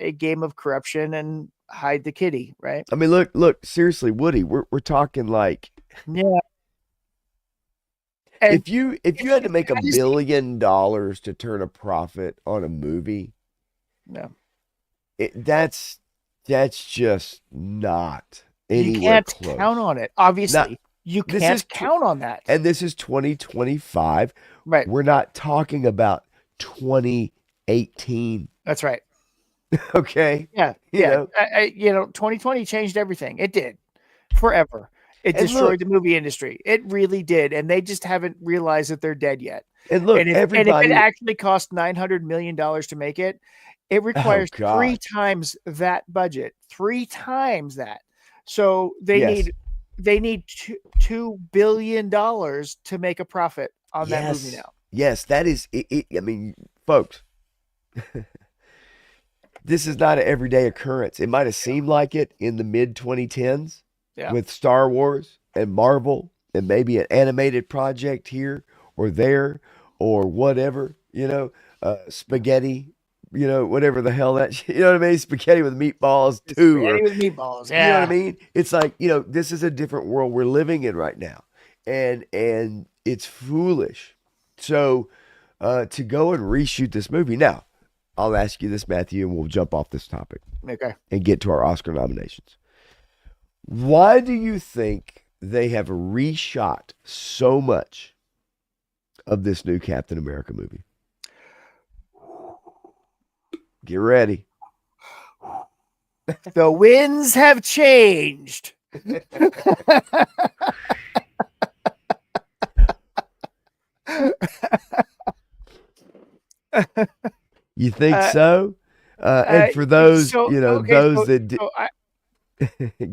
a game of corruption and hide the kitty, right? I mean, look, seriously, Woody, we're talking like And if you had to make $1 billion to turn a profit on a movie, that's just not anywhere close. You can't count on it. Obviously, you can't count on that. And this is 2025. Right. We're not talking about 2018. That's right. Okay. Yeah. 2020 changed everything. It did forever. It destroyed the movie industry. It really did. And they just haven't realized that they're dead yet. And look, and if it actually cost $900 million to make it, it requires 3 times that budget, 3 times that. So they need $2 billion to make a profit on that movie now. Yes, that is it. I mean, folks, this is not an everyday occurrence. It might have seemed like it in the mid 2010s. With Star Wars and Marvel and maybe an animated project here or there or whatever, spaghetti, whatever the hell that, what I mean? Spaghetti with meatballs too. Spaghetti with meatballs, You know what I mean? It's like, this is a different world we're living in right now. And it's foolish. So to go and reshoot this movie. Now, I'll ask you this, Matthew, and we'll jump off this topic. Okay. And get to our Oscar nominations. Why do you think they have reshot so much of this new Captain America movie? Get ready. The winds have changed. You think so? And for those, that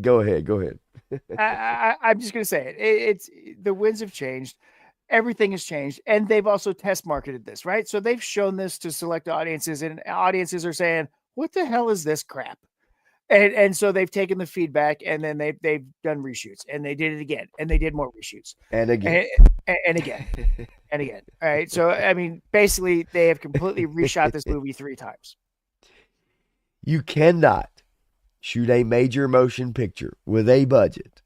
go ahead. I'm just going to say it. It's the winds have changed. everything has changed, and they've also test marketed this, right? So they've shown this to select audiences, and audiences are saying, "What the hell is this crap?" And so they've taken the feedback, and then they've done reshoots, and they did it again, and they did more reshoots, And again. and again, and again. All right. So I mean, basically, they have completely reshot this movie 3 times. You cannot shoot a major motion picture with a budget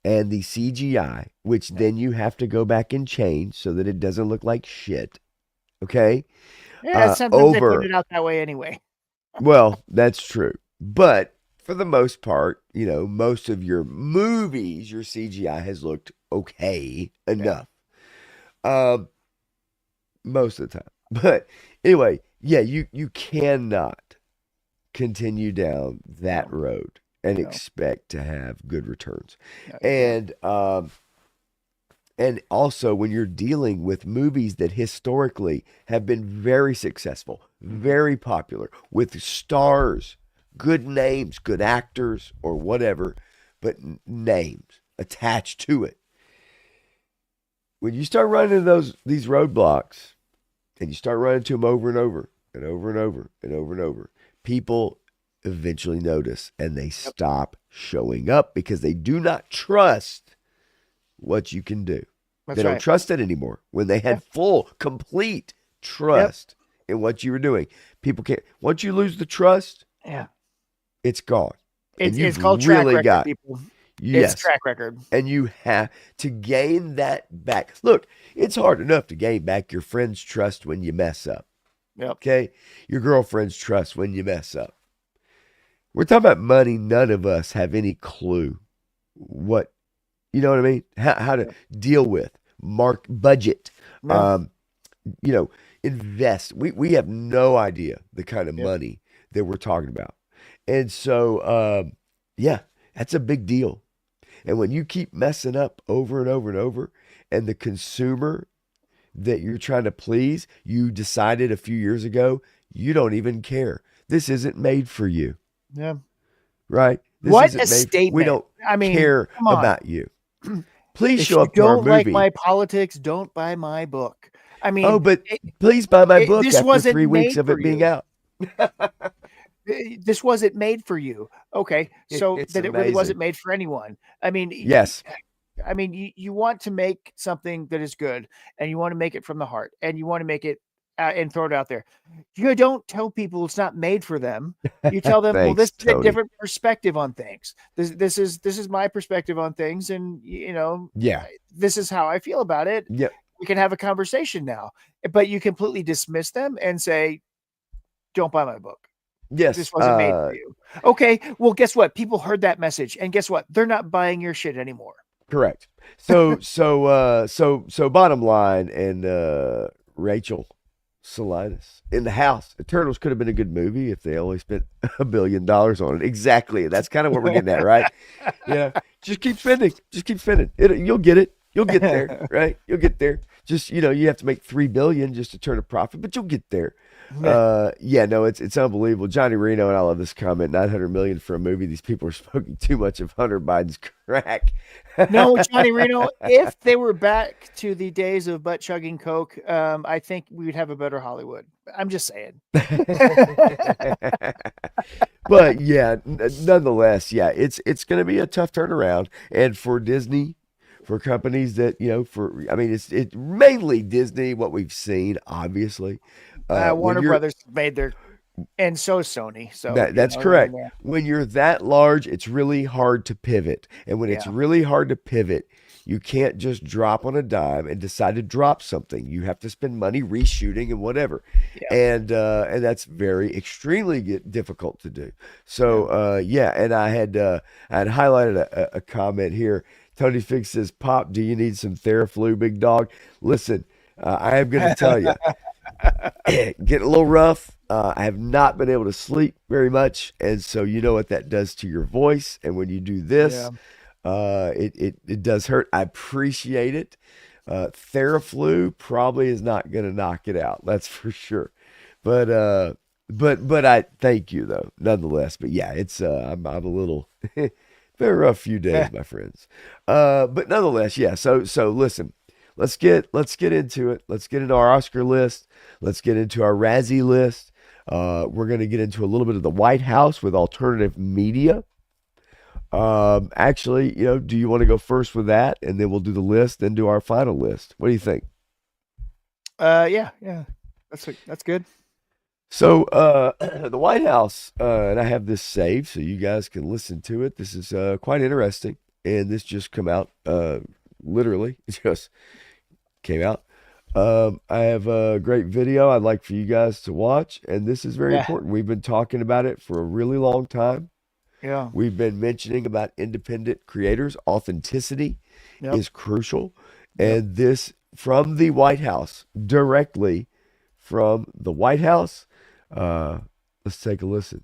and the CGI, which then you have to go back and change so that it doesn't look like shit. Okay? Yeah, sometimes they put it out that way anyway. Well, that's true. But for the most part, you know, most of your movies, your CGI has looked okay enough. Most of the time. But anyway, yeah, you cannot continue down that road and expect to have good returns. And also when you're dealing with movies that historically have been very successful, very popular, with stars, good names, good actors, or whatever, but names attached to it. When you start running into these roadblocks, and you start running to them over and over and over and over and over and over, people eventually notice and they stop showing up because they do not trust what you can do. They don't trust it anymore. When they had full, complete trust in what you were doing, people can't. Once you lose the trust, it's gone. It's called track record, people. Yes. It's track record. And you have to gain that back. Look, it's hard enough to gain back your friend's trust when you mess up. Okay? Your girlfriend's trust when you mess up. We're talking about money. None of us have any clue what, you know what I mean? How to deal with, budget, invest. We have no idea the kind of money that we're talking about. And so, that's a big deal. And when you keep messing up over and over and over, and the consumer that you're trying to please, you decided a few years ago, you don't even care. This isn't made for you. Yeah. Right? What a statement. We don't care about you. Please show up to our movie. If you don't like my politics, don't buy my book. I mean, but please buy my book after 3 weeks of it being out. This wasn't made for you. Okay. So that it really wasn't made for anyone. I mean, yes. I mean, you want to make something that is good, and you want to make it from the heart, and you want to make it and throw it out there. You don't tell people it's not made for them. You tell them, Thanks, well, this is Tony. a different perspective on things. This is my perspective on things. And this is how I feel about it. Yep. We can have a conversation now, but you completely dismiss them and say, don't buy my book. Yes. This wasn't made for you. Okay. Well, guess what? People heard that message, and guess what? They're not buying your shit anymore. Correct. So bottom line, and Rachel Salinas in the house. Eternals could have been a good movie if they only spent $1 billion on it. Exactly. That's kind of what we're getting at, right? Yeah. Just keep spending. Just keep spending. You'll get it. You'll get there, right? You'll get there. Just, you have to make $3 billion just to turn a profit, but you'll get there. It's unbelievable. Johnny Reno, and I love this comment, $900 million for a movie. These people are smoking too much of Hunter Biden's crack. No, Johnny Reno, if they were back to the days of butt chugging coke, I think we would have a better Hollywood. I'm just saying. But nonetheless, it's going to be a tough turnaround. And for Disney, for companies that, it's mainly Disney, what we've seen, obviously. Warner Brothers made their, and so Sony. So that's correct. When you're that large, it's really hard to pivot. And when it's really hard to pivot, you can't just drop on a dime and decide to drop something. You have to spend money reshooting and whatever. And that's extremely difficult to do. So, and I had highlighted a comment here. Tony Fix says, Pop, do you need some Theraflu, big dog? Listen, I am going to tell you, getting a little rough. I have not been able to sleep very much. And so you know what that does to your voice. And when you do this, it does hurt. I appreciate it. Theraflu probably is not going to knock it out. That's for sure. But I thank you though, nonetheless. But yeah, it's, I'm a little, very rough few days, my friends. But nonetheless, so listen, let's get into it. Let's get into our Oscar list. Let's get into our Razzie list. We're going to get into a little bit of the White House with alternative media. Actually, do you want to go first with that, and then we'll do the list, then do our final list? What do you think? Yeah, that's good. So, the White House, and I have this saved so you guys can listen to it. This is quite interesting, and this just come out. Literally, it just came out. I have a great video I'd like for you guys to watch, and this is very important. We've been talking about it for a really long time. Yeah. We've been mentioning about independent creators. Authenticity is crucial. And this from the White House, directly from the White House. Let's take a listen.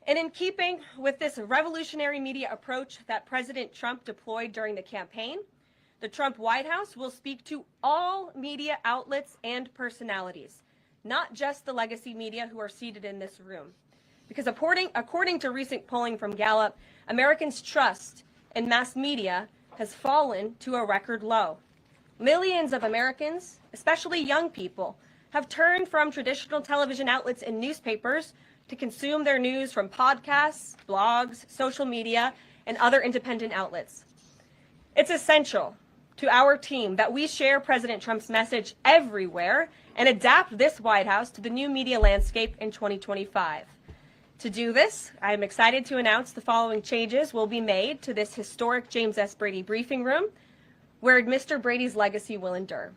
And in keeping with this revolutionary media approach that President Trump deployed during the campaign, the Trump White House will speak to all media outlets and personalities, not just the legacy media who are seated in this room. Because according to recent polling from Gallup, Americans' trust in mass media has fallen to a record low. Millions of Americans, especially young people, have turned from traditional television outlets and newspapers to consume their news from podcasts, blogs, social media, and other independent outlets. It's essential to our team that we share President Trump's message everywhere and adapt this White House to the new media landscape in 2025. To do this, I am excited to announce the following changes will be made to this historic James S. Brady briefing room, where Mr. Brady's legacy will endure.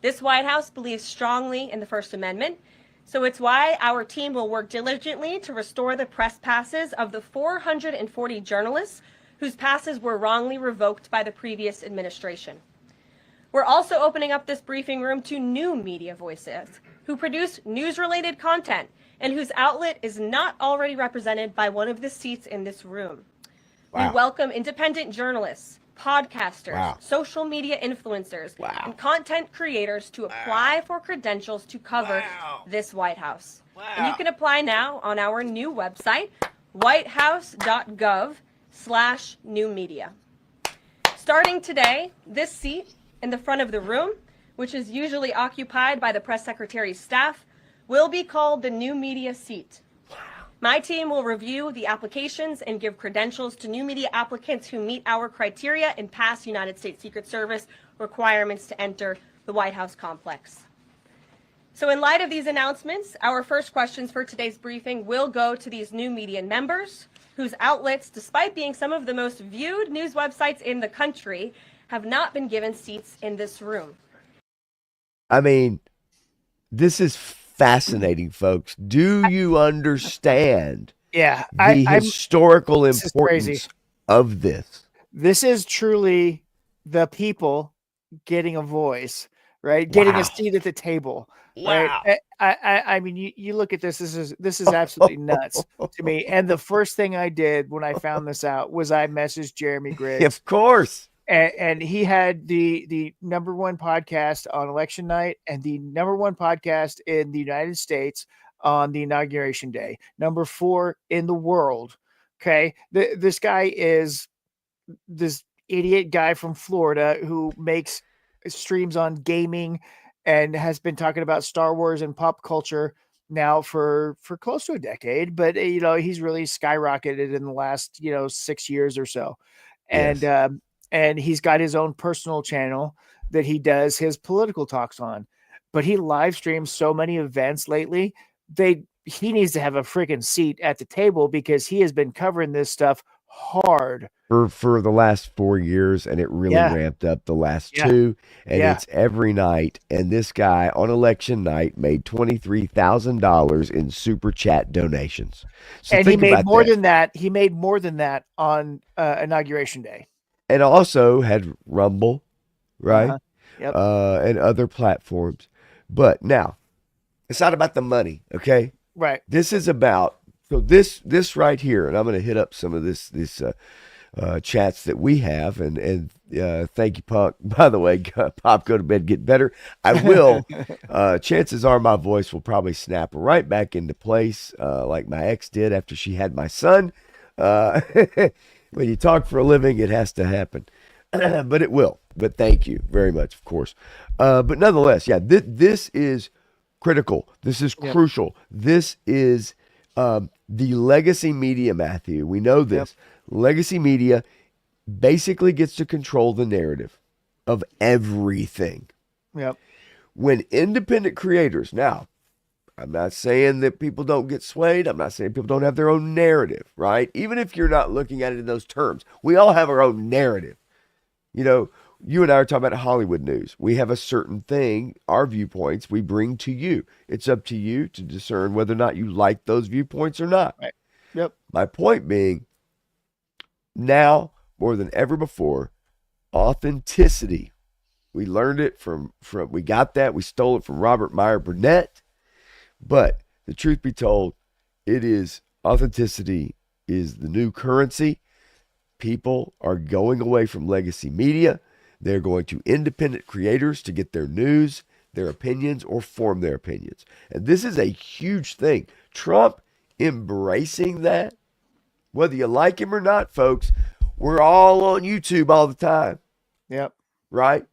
This White House believes strongly in the First Amendment, so it's why our team will work diligently to restore the press passes of the 440 journalists whose passes were wrongly revoked by the previous administration. We're also opening up this briefing room to new media voices who produce news-related content and whose outlet is not already represented by one of the seats in this room. Wow. We welcome independent journalists, podcasters, Wow. social media influencers, Wow. and content creators to apply for credentials to cover this White House. And you can apply now on our new website, whitehouse.gov/new media. Starting today, this seat in the front of the room, which is usually occupied by the press secretary's staff, will be called the new media seat. My team will review the applications and give credentials to new media applicants who meet our criteria and pass United States Secret Service requirements to enter the White House complex. So in light of these announcements, our first questions for today's briefing will go to these new media members whose outlets, despite being some of the most viewed news websites in the country, have not been given seats in this room. I mean, this is fascinating, folks. Do you understand Yeah, the historical this is crazy. importance of this? This is truly the people getting a voice, right? Getting a seat at the table. Wow. Right? I mean, you look at this. This is absolutely nuts to me. And the first thing I did when I found this out was I messaged Jeremy Griggs. Of course. And he had the number one podcast on election night and the number one podcast in the United States on the inauguration day, number 4 in the world. Okay. This guy is this idiot guy from Florida who makes streams on gaming and has been talking about Star Wars and pop culture now for close to a decade, but he's really skyrocketed in the last 6 years or so. And and he's got his own personal channel that he does his political talks on. But he live streams so many events lately. He needs to have a freaking seat at the table because he has been covering this stuff hard for the last 4 years, and it really ramped up the last 2, and it's every night. And this guy on election night made $23,000 in super chat donations. So and he made more than that. He made more than that on inauguration day. And also had Rumble, right? Yep. And other platforms. But now, it's not about the money, okay? Right. This is about, so this right here, and I'm going to hit up some of this chats that we have, and thank you, Punk. By the way, Pop, go to bed, get better. I will. Chances are my voice will probably snap right back into place, like my ex did after she had my son. When you talk for a living, it has to happen. but it will. But thank you very much, of course. But nonetheless, yeah, this is critical. This is Yep. crucial. This is the legacy media, Matthew. We know this. Legacy media basically gets to control the narrative of everything. Yep. When independent creators, now, I'm not saying that people don't get swayed. I'm not saying people don't have their own narrative, right? Even if you're not looking at it in those terms, we all have our own narrative. You know, you and I are talking about Hollywood news. We have a certain thing, our viewpoints we bring to you. It's up to you to discern whether or not you like those viewpoints or not. Right. Yep. My point being, now more than ever before, authenticity. We learned it from we got that. We stole it from Robert Meyer Burnett. But the truth be told, it is authenticity is the new currency. People are going away from legacy media. They're going to independent creators to get their news, their opinions, or form their opinions. And this is a huge thing. Trump embracing that, whether you like him or not, folks, we're all on YouTube all the time, Yep. right?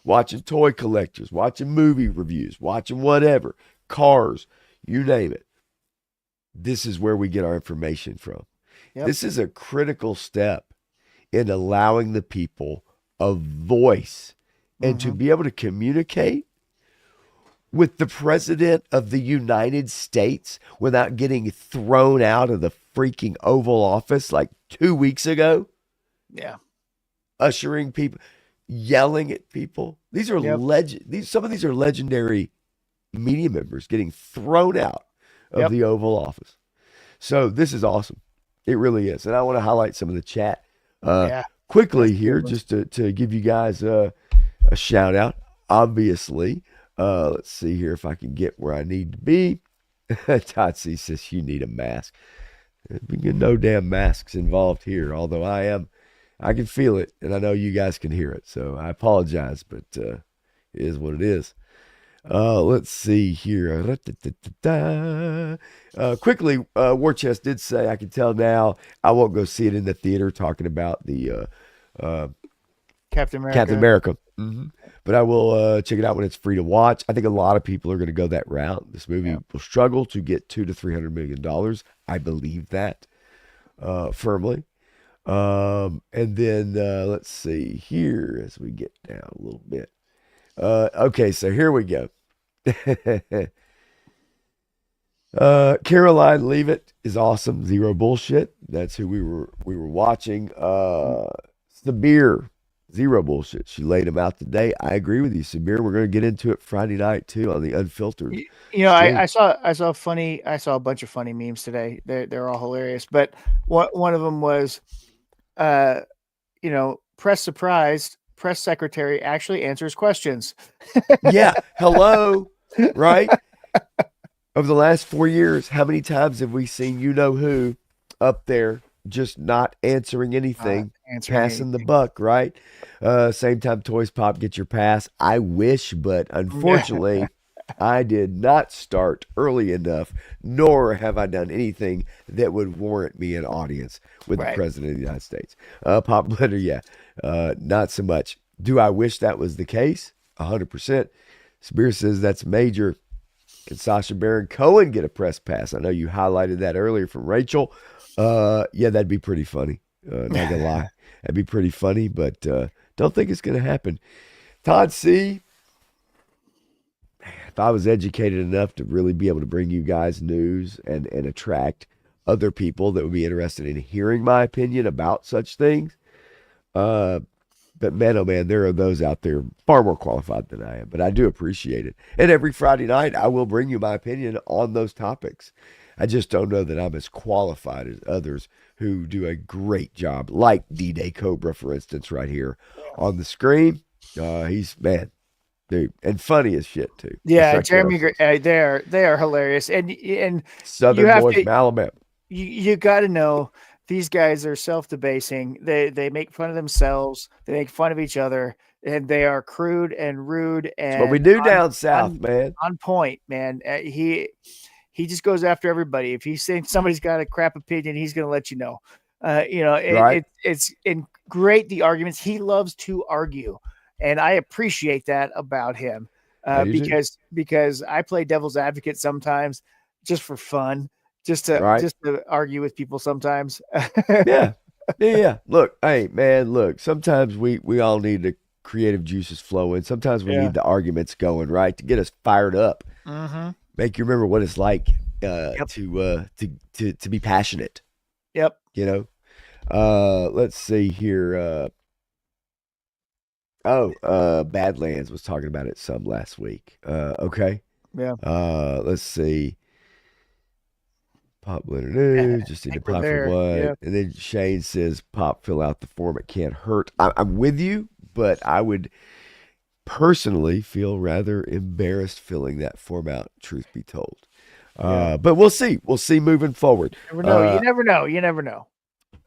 Watching toy collectors, watching movie reviews, watching whatever, cars, you name it. This is where we get our information from. Yep. This is a critical step in allowing the people a voice and to be able to communicate with the president of the United States without getting thrown out of the freaking Oval Office like 2 weeks ago, Yeah. ushering people, yelling at people. These are some of these are legendary media members getting thrown out of the Oval Office. So this is awesome. It really is. And I want to highlight some of the chat quickly here just to give you guys a shout out. Obviously, let's see here if I can get where I need to be. Totsy says you need a mask. We get no damn masks involved here, although I can feel it, and I know you guys can hear it. So I apologize, but it is what it is. Let's see here. Quickly, War Chest did say, I can tell now, I won't go see it in the theater, talking about the Captain America. Captain America. But I will check it out when it's free to watch. I think a lot of people are going to go that route. This movie will struggle to get $200 to $300 million. I believe that firmly. And then let's see here as we get down a little bit. Okay, so here we go. Caroline Leave It is awesome. Zero bullshit. That's who we were watching. Sabir, zero bullshit. She laid him out today. I agree with you, Sabir. We're gonna get into it Friday night too on the Unfiltered. You know, I saw a bunch of funny memes today. They're all hilarious. But one of them was, press surprised. Press secretary actually answers questions. Yeah. Hello. Right. Over the last 4 years, how many times have we seen who up there just not answering anything, passing the buck, right? Same time Toys Pop, get your pass. I wish, but unfortunately, I did not start early enough, nor have I done anything that would warrant me an audience with the President of the United States. Pop Glitter, not so much. Do I wish that was the case? 100%. Spear says that's major. Can Sacha Baron Cohen get a press pass? I know you highlighted that earlier from Rachel. Yeah, that'd be pretty funny. Not gonna lie. That'd be pretty funny, but don't think it's gonna happen. Todd C., if I was educated enough to really be able to bring you guys news and attract other people that would be interested in hearing my opinion about such things. But man, oh man, there are those out there far more qualified than I am, but I do appreciate it. And every Friday night, I will bring you my opinion on those topics. I just don't know that I'm as qualified as others who do a great job, like D-Day Cobra, for instance, right here on the screen. He's, man, dude, and funny as shit, too. Yeah, Jeremy, they are hilarious. And Southern boys from Alabama. You got to know, these guys are self-debasing. They make fun of themselves. They make fun of each other, and they are crude and rude. And that's what we do down south, man. On point, man. He just goes after everybody. If he thinks somebody's got a crap opinion, he's going to let you know. Right. It's great, the arguments. He loves to argue, and I appreciate that about him. I do too. Because I play devil's advocate sometimes just for fun, Right. just to argue with people sometimes. Yeah. Yeah. Look, hey, man, look, sometimes we all need the creative juices flowing. Sometimes we Yeah. need the arguments going, right? To get us fired up. Mm-hmm. Make you remember what it's like Yep. to be passionate, Yep. you know? Let's see here. Badlands was talking about it some last week. Okay. Yeah. Let's see. Pop winner I news. Just need to think we're apply for there. what? Yeah. And then Shane says, "Pop, fill out the form. It can't hurt." I'm with you, but I would personally feel rather embarrassed filling that form out. Truth be told, Yeah. but we'll see. We'll see moving forward. Never know. You never know. You never know.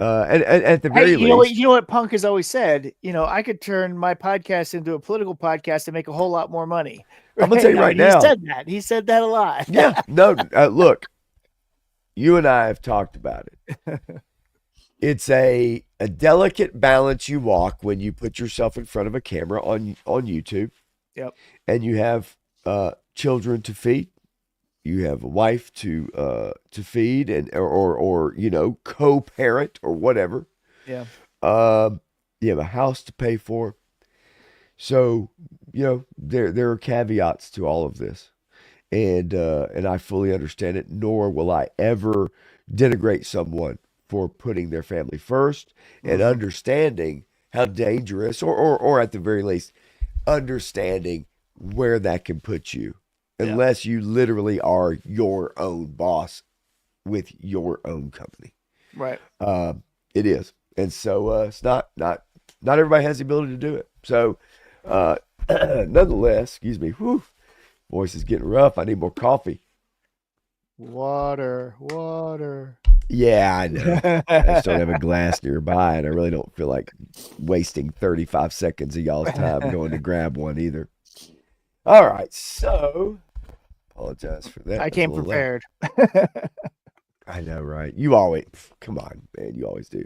And at the Hey, very least, you know what Punk has always said? I could turn my podcast into a political podcast and make a whole lot more money. I'm gonna tell you right He now. said that. He said that a lot. Yeah, no, look, you and I have talked about it. It's a delicate balance you walk when you put yourself in front of a camera on YouTube. Yep. And you have children to feed. You have a wife to feed and or co-parent or whatever. Yeah. You have a house to pay for. So, there are caveats to all of this. And I fully understand it, nor will I ever denigrate someone for putting their family first and understanding how dangerous or at the very least understanding where that can put you. Unless you literally are your own boss with your own company. Right. It is. And so it's not everybody has the ability to do it. So nonetheless, excuse me, voice is getting rough. I need more coffee. Water. Yeah, I know. I just don't have a glass nearby, and I really don't feel like wasting 35 seconds of y'all's time going to grab one either. All right, so apologize for that. I came prepared. I know, right? You always, come on, man. You always do.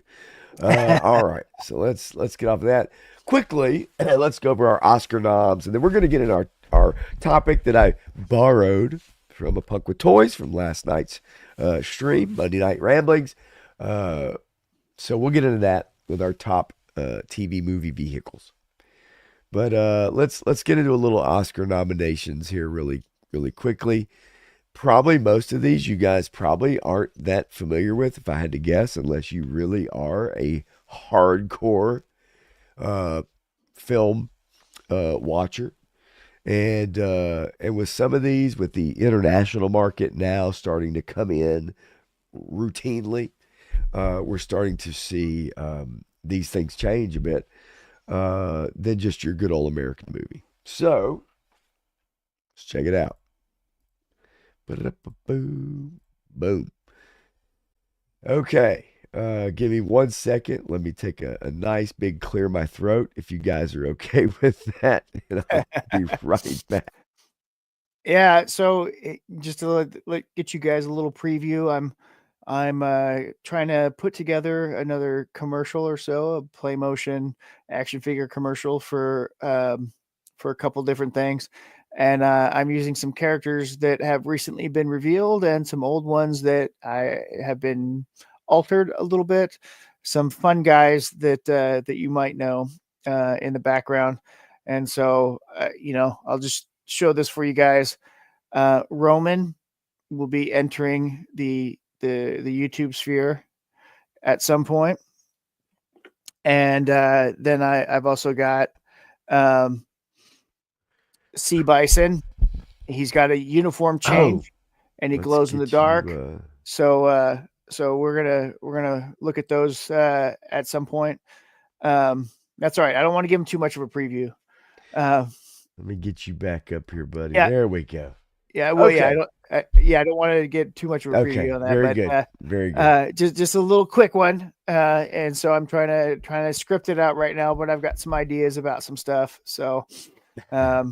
All right, so let's get off of that quickly. Let's go over our Oscar noms, and then we're going to get in our topic that I borrowed from A Punk with Toys from last night's stream, Monday Night Ramblings. So we'll get into that with our top TV movie vehicles. But let's get into a little Oscar nominations here really quickly. Probably most of these you guys probably aren't that familiar with, if I had to guess, unless you really are a hardcore film watcher. And with some of these, with the international market now starting to come in routinely, we're starting to see these things change a bit than just your good old American movie. So let's check it out. Boom. Okay. Give me 1 second. Let me take a nice big clear my throat if you guys are okay with that. And I'll be right back. Yeah. So just to get you guys a little preview, I'm trying to put together another commercial or so, a play motion action figure commercial for a couple different things. And I'm using some characters that have recently been revealed and some old ones that I have been altered a little bit. Some fun guys that you might know in the background. And so, I'll just show this for you guys. Roman will be entering the YouTube sphere at some point. And then I've also got Sea Bison. He's got a uniform change and he glows in the dark. So we're gonna look at those at some point. That's all right. I don't want to give him too much of a preview. Let me get you back up here, buddy. Yeah. There we go. Yeah, well, Okay. I don't want to get too much of a Okay, preview on that. very but, good. Very good. Just a little quick one. And so I'm trying to script it out right now, but I've got some ideas about some stuff. So, I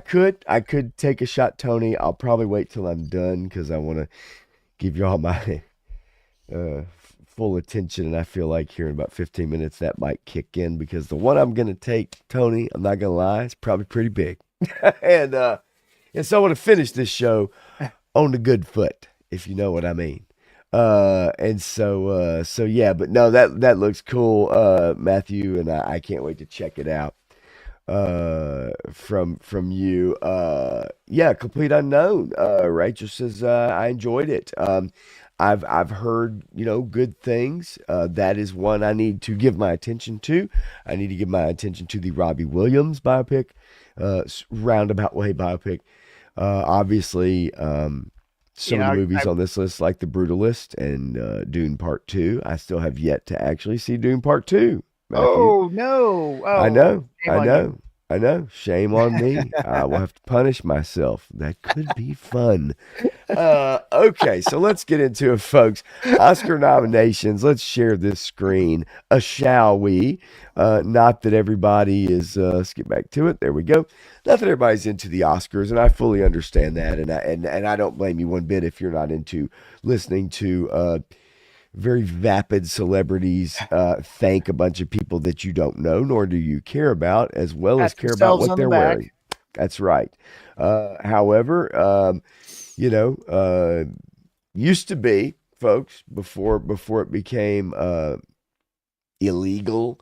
could take a shot, Tony. I'll probably wait till I'm done because I want to give y'all my full attention, and I feel like here in about 15 minutes that might kick in, because the one I'm going to take, Tony, I'm not going to lie, it's probably pretty big. and so I want to finish this show on the good foot, if you know what I mean. So yeah, but no, that looks cool, Matthew, and I can't wait to check it out from you. Yeah, Complete Unknown. Rachel says I enjoyed it. I've heard, good things. That is one I need to give my attention to. I need to give my attention to the Robbie Williams biopic, roundabout way biopic. Obviously, some of the movies on this list, like The Brutalist and Dune Part 2. I still have yet to actually see Dune Part 2, Matthew. Oh, no. Oh, I know. shame on you. I know. Shame on me. I will have to punish myself. That could be fun. Okay, so let's get into it, folks. Oscar nominations. Let's share this screen. Shall we? Not that everybody is. Let's get back to it. There we go. Not that everybody's into the Oscars, and I fully understand that, and I don't blame you one bit if you're not into listening to very vapid celebrities thank a bunch of people that you don't know, nor do you care about, as well as care about what they're wearing. That's right. However, used to be, folks, before it became illegal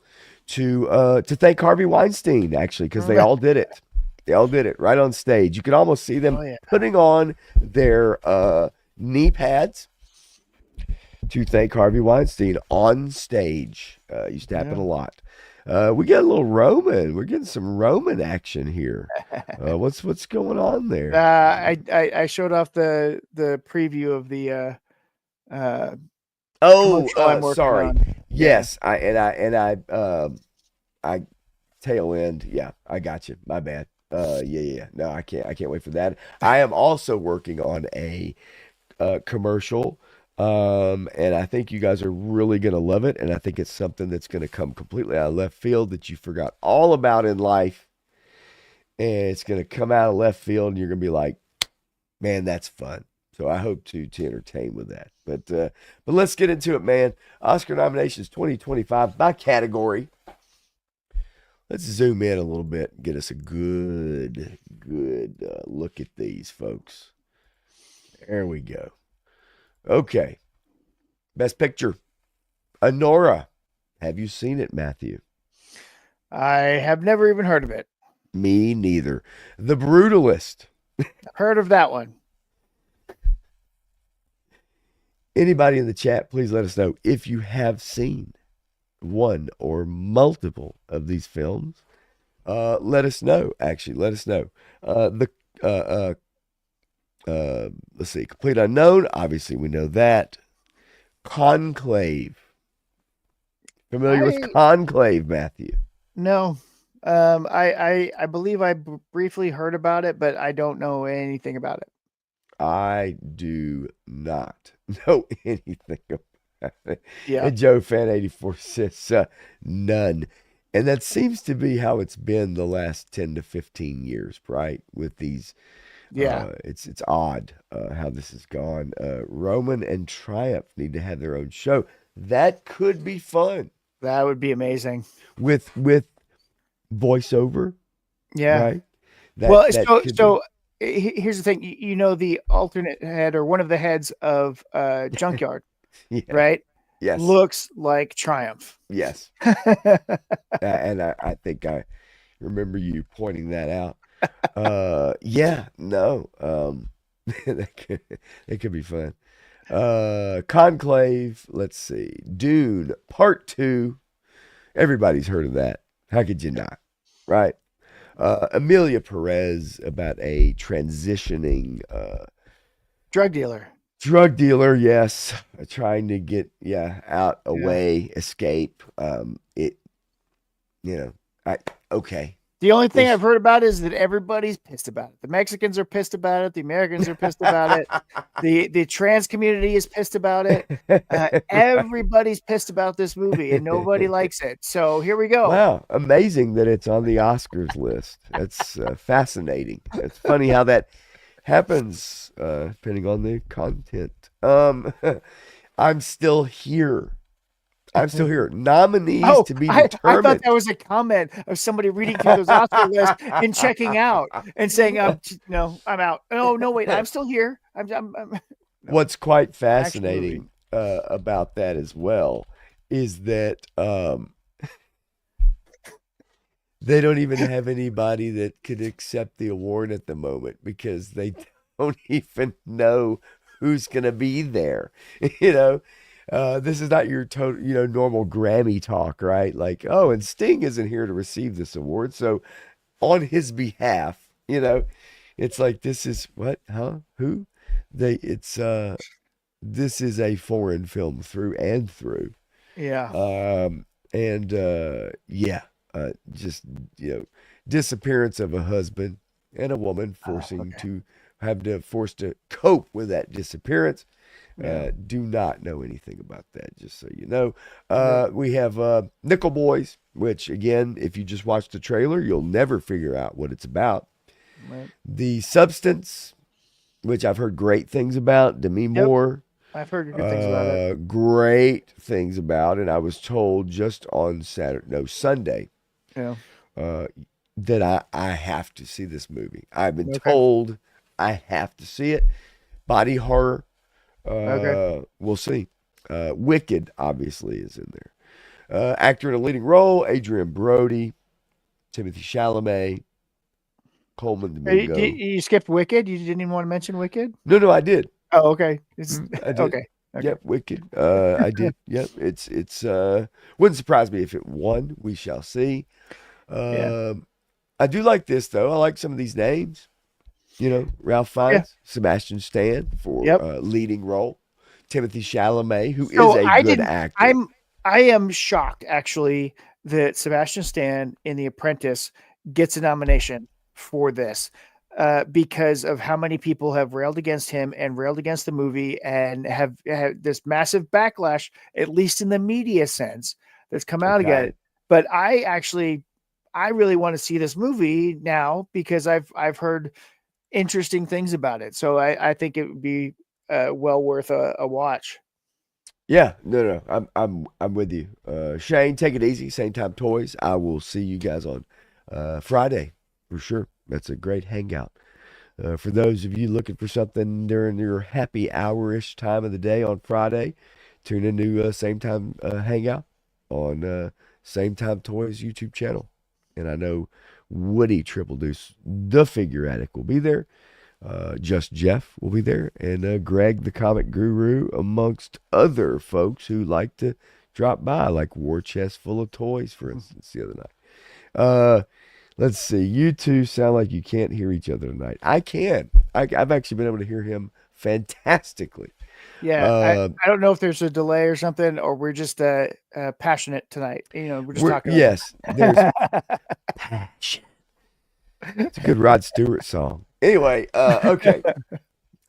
to thank Harvey Weinstein, actually, because they all did it. They all did it right on stage. You could almost see them putting on their knee pads to thank Harvey Weinstein on stage. Used to happen a lot. We get a little Roman. We're getting some Roman action here. What's going on there? I showed off the preview of the sorry. On. Yes, I tail end. Yeah, I got you. My bad. Yeah. No, I can't wait for that. I am also working on a commercial. And I think you guys are really going to love it. And I think it's something that's going to come completely out of left field that you forgot all about in life. And it's going to come out of left field and you're going to be like, man, that's fun. So I hope to entertain with that. But let's get into it, man. Oscar nominations 2025 by category. Let's zoom in a little bit and get us a good look at these, folks. There we go. Okay. Best Picture. Anora. Have you seen it, Matthew? I have never even heard of it. Me neither. The Brutalist. Heard of that one. Anybody in the chat, please let us know if you have seen one or multiple of these films. Let us know. Actually, let us know. Let's see. Complete Unknown. Obviously, we know that. Conclave. Familiar with Conclave, Matthew? No. I believe I briefly heard about it, but I don't know anything about it. I do not know anything about it. Yeah. And Joe Fan 84 says none. And that seems to be how it's been the last 10 to 15 years, right? With these. Yeah. It's odd how this has gone. Roman and Triumph need to have their own show. That could be fun. That would be amazing. With voiceover. Yeah. Right? Here's the thing. The alternate head or one of the heads of Junkyard, right? Yes. Looks like Triumph. Yes. And I think I remember you pointing that out. That could be fun. Conclave, let's see. Dune Part 2. Everybody's heard of that. How could you not? Right? Amelia Perez, about a transitioning drug dealer. Drug dealer, yes. Trying to get out, away, escape. Okay. The only thing I've heard about is that everybody's pissed about it. The Mexicans are pissed about it. The Americans are pissed about it. The trans community is pissed about it. Everybody's pissed about this movie, and nobody likes it. So here we go. Wow, amazing that it's on the Oscars list. That's fascinating. It's funny how that happens, depending on the content. I'm Still Here. I'm still here. Nominees Oh, to be I thought determined. that was a comment of somebody reading through those Oscar lists and checking out and saying, no, I'm out. Oh, no, wait, I'm still here. I'm no, What's quite action movie. fascinating about that as well is that they don't even have anybody that could accept the award at the moment because they don't even know who's going to be there. You know, this is not your total, normal Grammy talk, right? Like, oh, and Sting isn't here to receive this award. So on his behalf, it's like, this is what, huh? Who? This is a foreign film through and through. Yeah. Just disappearance of a husband and a woman forced to cope with that disappearance. Yeah. Do not know anything about that, just so you know. We have Nickel Boys, which again, if you just watch the trailer, you'll never figure out what it's about. Right. The Substance, which I've heard great things about. Demi Moore. I've heard good things about it. Great things about, and I was told just on Sunday, Yeah. that I have to see this movie. I've been told I have to see it. Body horror. We'll see. Wicked obviously is in there. Actor in a leading role: Adrian Brody, Timothy Chalamet, Coleman Domingo. You skipped Wicked. You didn't even want to mention Wicked. No, I did. Oh, okay. I did. Okay. Yep, Wicked. I did. Yep. It's wouldn't surprise me if it won. We shall see. I do like this though. I like some of these names. Ralph Fiennes, Sebastian Stan for leading role. Timothy Chalamet, who is a good actor. I am shocked actually that Sebastian Stan in The Apprentice gets a nomination for this. Because of how many people have railed against him and railed against the movie and have this massive backlash, at least in the media sense, that's come out again. But I really want to see this movie now because I've heard interesting things about it. So I think it would be well worth a watch. Yeah, no, I'm with you. Shane, take it easy. Same time toys. I will see you guys on Friday for sure. That's a great hangout. For those of you looking for something during your happy hour-ish time of the day on Friday, tune into Same Time Hangout on Same Time Toys YouTube channel. And I know Woody Triple Deuce, the figure addict, will be there. Just Jeff will be there. And Greg, the comic guru, amongst other folks who like to drop by, like War Chest Full of Toys, for instance, the other night. Let's see. You two sound like you can't hear each other tonight. I can. I've actually been able to hear him fantastically. Yeah, I don't know if there's a delay or something, or we're just passionate tonight. We're just talking. Yes, there's passion. It's a good Rod Stewart song. Anyway, okay.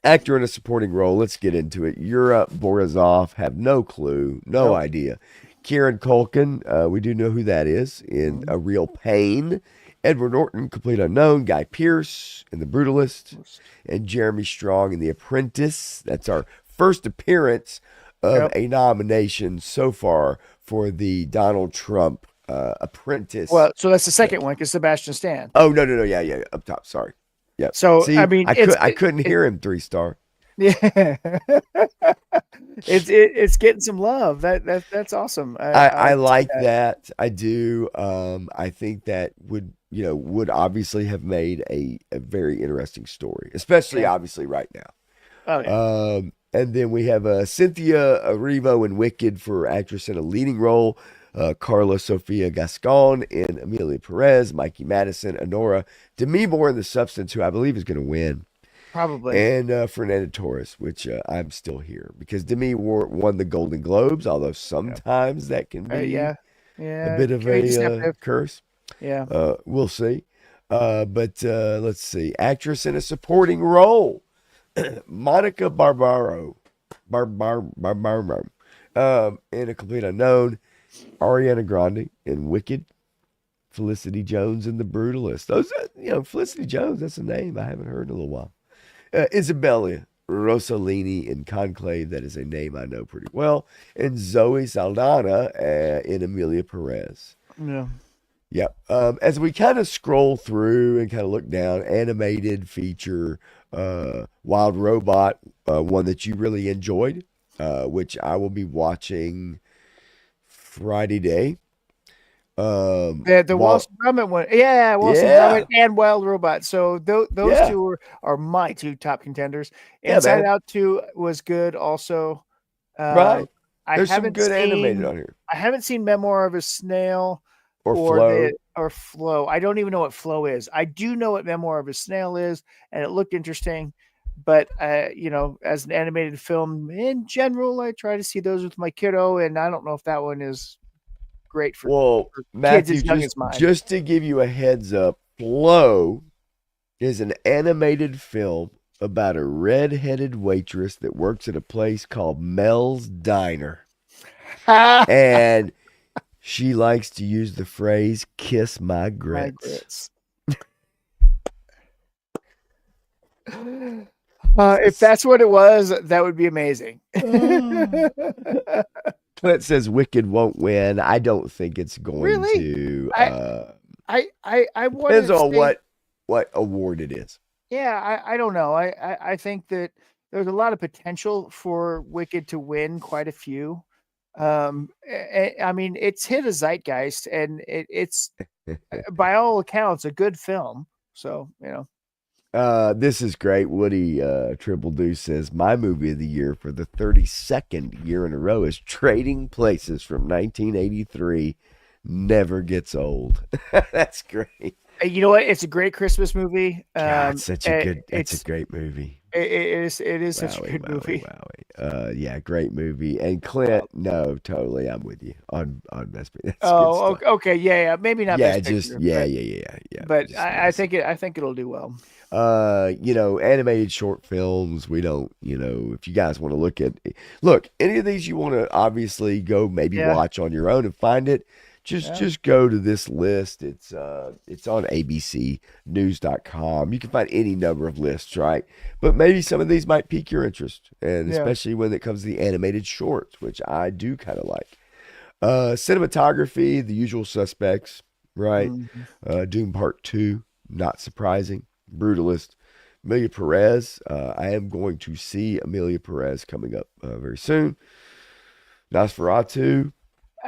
Actor in a supporting role. Let's get into it. Yura Borazov. Have no clue. No idea. Kieran Culkin. We do know who that is in A Real Pain. Edward Norton, Complete Unknown. Guy Pearce in The Brutalist. And Jeremy Strong in The Apprentice. That's our first appearance of a nomination so far for the Donald Trump Apprentice. Well, so that's the second one because Sebastian Stan. Oh, no. Yeah. Up top. Sorry. Yeah. So, see, I mean, I couldn't hear him 3-star. Yeah. It's getting some love. That's awesome. I like that. I do. I think that would obviously have made a very interesting story, especially obviously right now. Oh, yeah. And then we have Cynthia Erivo in Wicked for actress in a leading role. Carla Sofia Gascon in Amelia Perez, Mikey Madison, Honora Demi Moore in The Substance, who I believe is going to win. Probably. And Fernanda Torres, which I'm still here because Demi Moore won the Golden Globes, although sometimes that can be a bit of a curse. Yeah. We'll see. But let's see. Actress in a supporting role. Monica Barbaro. In A Complete Unknown. Ariana Grande in Wicked. Felicity Jones in The Brutalist. Those, Felicity Jones, that's a name I haven't heard in a little while. Isabella Rossellini in Conclave. That is a name I know pretty well. And Zoe Saldana in Amelia Perez. Yeah. Yep. As we kind of scroll through and kind of look down, animated feature, Wild Robot, one that you really enjoyed, which I will be watching Friday day. The Wallace and Gromit one. Yeah, Wallace and Gromit and Wild Robot. So those two are my two top contenders. Inside Out 2 was good also. Right. There's some good animated on here. I haven't seen Memoir of a Snail or Flow. Or Flow. I don't even know what Flow is. I do know what Memoir of a Snail is, and it looked interesting. But as an animated film in general, I try to see those with my kiddo, and I don't know if that one is great for Matthew, kids as young as mine. Just to give you a heads up, Flow is an animated film about a red-headed waitress that works at a place called Mel's Diner. And she likes to use the phrase, kiss my grits. If that's what it was, that would be amazing. Clint says Wicked won't win. I don't think it's going to. I depends on what award it is. Yeah, I don't know. I think that there's a lot of potential for Wicked to win quite a few. I mean, it's hit a zeitgeist, and it's by all accounts a good film. So this is great. Woody Triple Deuce says my movie of the year for the 32nd year in a row is Trading Places from 1983. Never gets old. That's great. You know what? It's a great Christmas movie. It's such a good. It's a great movie. It is such a good movie. Yeah, great movie. And Clint, no, totally, I'm with you on Best Picture. Okay, yeah, maybe not. Yeah, Best Picture, yeah. But I think it'll do well. Animated short films. We don't, if you guys want to look, any of these you want to obviously go maybe watch on your own and find it. Just go to this list. It's on abcnews.com. You can find any number of lists, right? But maybe some of these might pique your interest, and especially when it comes to the animated shorts, which I do kind of like. Cinematography, The Usual Suspects, right? Mm-hmm. Doom Part 2, not surprising. Brutalist. Amelia Perez. I am going to see Amelia Perez coming up very soon. Nosferatu.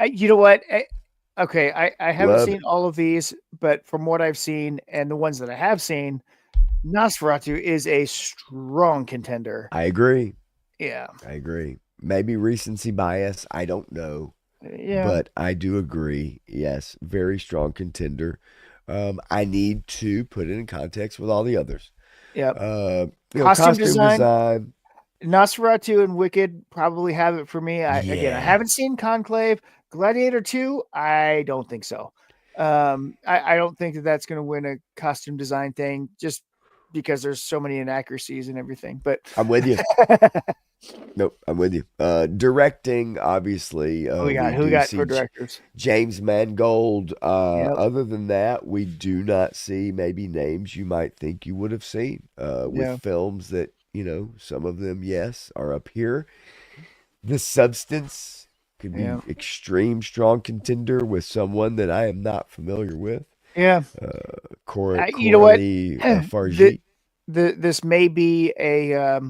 You know what? Okay, I haven't seen all of these, but from what I've seen and the ones that I have seen, Nosferatu is a strong contender. I agree. Yeah. I agree. Maybe recency bias. I don't know. Yeah. But I do agree. Yes, very strong contender. I need to put it in context with all the others. Yeah. Costume design. Nosferatu and Wicked probably have it for me. Again, I haven't seen Conclave. Gladiator 2, I don't think so. I don't think that's going to win a costume design thing just because there's so many inaccuracies and everything. But I'm with you. Nope, I'm with you. Directing, obviously. Who we got for directors? James Mangold. Other than that, we do not see maybe names you might think you would have seen with films that, some of them, yes, are up here. The Substance could be extreme strong contender with someone that I am not familiar with. Yeah. You know what? Farji. This may be a